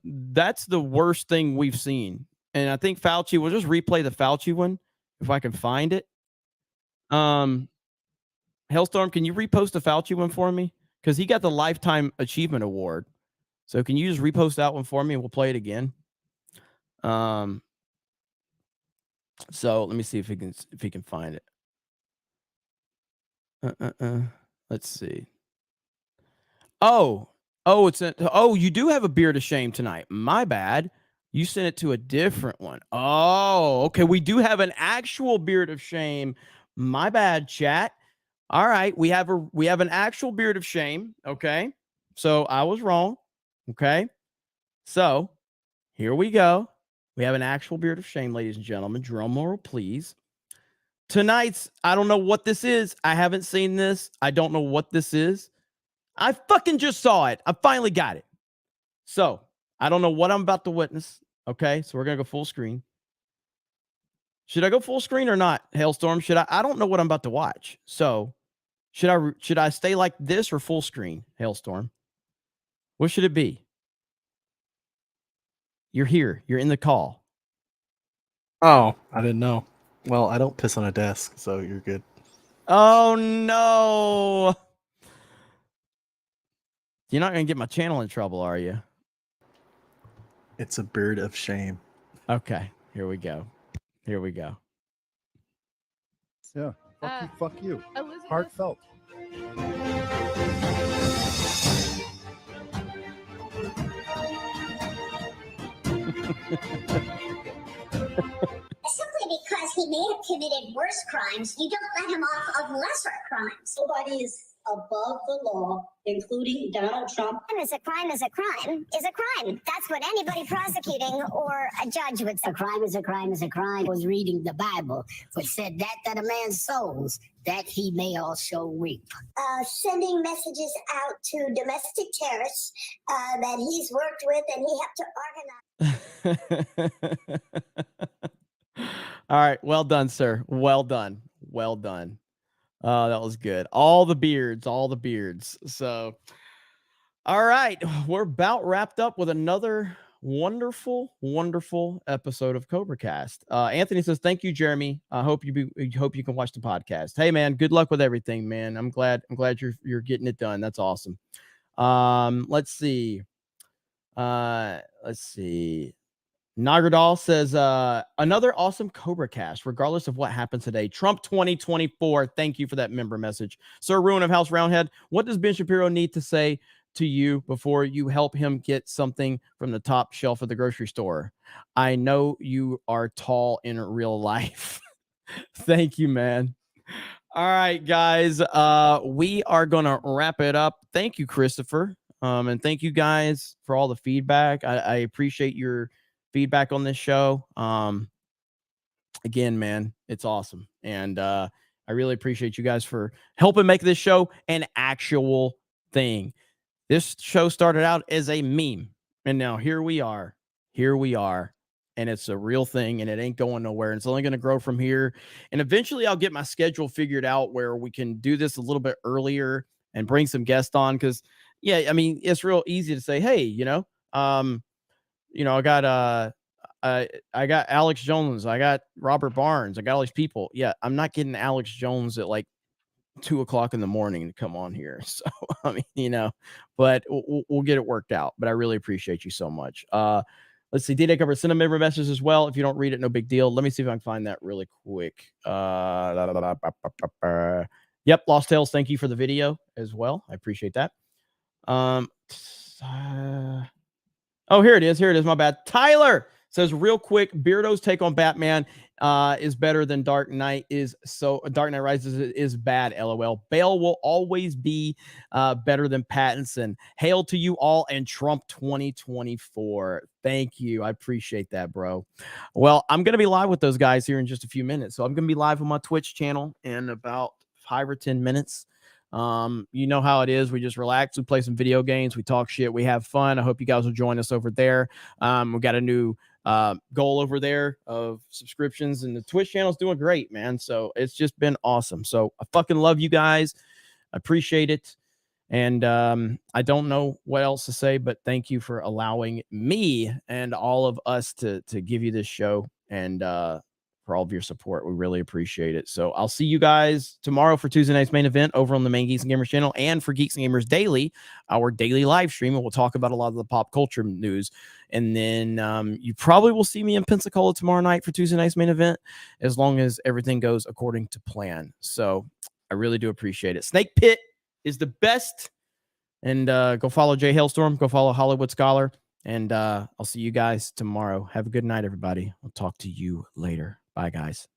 worst thing we've seen. And I think Fauci will just replay the Fauci one if I can find it. Hailstorm, can you repost the Fauci one for me? Because he got the Lifetime Achievement Award. So can you just repost that one for me and we'll play it again? So let me see if he can find it. Let's see. Oh, you do have a Beard of Shame tonight. My bad. You sent it to a different one. Oh, okay. We do have an actual Beard of Shame. My bad, chat. All right. We have an actual Beard of Shame. Okay. So I was wrong. Okay. So here we go. We have an actual Beard of Shame, ladies and gentlemen. Drum roll, please. Tonight's, I don't know what this is. I haven't seen this. I don't know what this is. I fucking just saw it. I finally got it. So I don't know what I'm about to witness. Okay. So we're going to go full screen. Should I go full screen or not, Hailstorm? I don't know what I'm about to watch. So should I stay like this or full screen, Hailstorm? What should it be? You're here. You're in the call. Oh, I didn't know. Well, I don't piss on a desk, so you're good. Oh, no. You're not going to get my channel in trouble, are you? It's a Beard of Shame. Okay. Here we go. Yeah. Fuck you. Heartfelt. Simply because he may have committed worse crimes, you don't let him off of lesser crimes. Nobody is above the law, including Donald Trump. A crime is a crime is a crime. That's what anybody prosecuting or a judge would say. A crime is a crime is a crime. I was reading the Bible, which said that a man sows, that he may also reap. Sending messages out to domestic terrorists that he's worked with and he helped to organize. All right. Well done, sir. Well done. That was good. All the beards. So, All right, we're about wrapped up with another wonderful episode of CobraCast. Anthony says, "Thank you, Jeremy. I hope you can watch the podcast." Hey, man, good luck with everything, man. I'm glad you're getting it done. That's awesome. Let's see. Nagradal says, another awesome CobraCast, regardless of what happens today. Trump 2024. Thank you for that member message. Sir Ruin of House Roundhead, what does Ben Shapiro need to say to you before you help him get something from the top shelf of the grocery store? I know you are tall in real life. Thank you, man. All right, guys. We are going to wrap it up. Thank you, Christopher. And thank you guys for all the feedback. I appreciate your feedback on this show. Again, man, it's awesome. And I really appreciate you guys for helping make this show an actual thing. This show started out as a meme, and now here we are, and it's a real thing, and it ain't going nowhere. And it's only going to grow from here. And eventually I'll get my schedule figured out where we can do this a little bit earlier and bring some guests on. Because, yeah, I mean, it's real easy to say, hey, I got Alex Jones, I got Robert Barnes, I got all these people. Yeah, I'm not getting Alex Jones at like 2:00 in the morning to come on here. So, I mean, but we'll get it worked out. But I really appreciate you so much. Let's see. D-Day Cover, send a member message as well. If you don't read it, no big deal. Let me see if I can find that really quick. Yep, Lost Tales, thank you for the video as well. I appreciate that. Oh, here it is. My bad. Tyler says real quick, Beardo's take on Batman is better than Dark Knight Dark Knight Rises is bad, LOL. Bale will always be better than Pattinson. Hail to you all and Trump 2024. Thank you. I appreciate that, bro. Well, I'm going to be live with those guys here in just a few minutes. So I'm going to be live on my Twitch channel in about 5 or 10 minutes. You know how it is. We just relax. We play some video games. We talk shit. We have fun. I hope you guys will join us over there. We got a new goal over there of subscriptions, and the Twitch channel is doing great, man. So it's just been awesome. So I fucking love you guys. I appreciate it. And I don't know what else to say, but thank you for allowing me and all of us to give you this show, and for all of your support. We really appreciate it. So I'll see you guys tomorrow for Tuesday night's main event over on the main Geeks and Gamers channel, and for Geeks and Gamers Daily, our daily live stream. And we'll talk about a lot of the pop culture news. And then you probably will see me in Pensacola tomorrow night for Tuesday night's main event, as long as everything goes according to plan. So I really do appreciate it. Snake Pit is the best. And go follow Jay Hailstorm. Go follow Hollywood Scholar. And I'll see you guys tomorrow. Have a good night, everybody. I'll talk to you later. Bye, guys.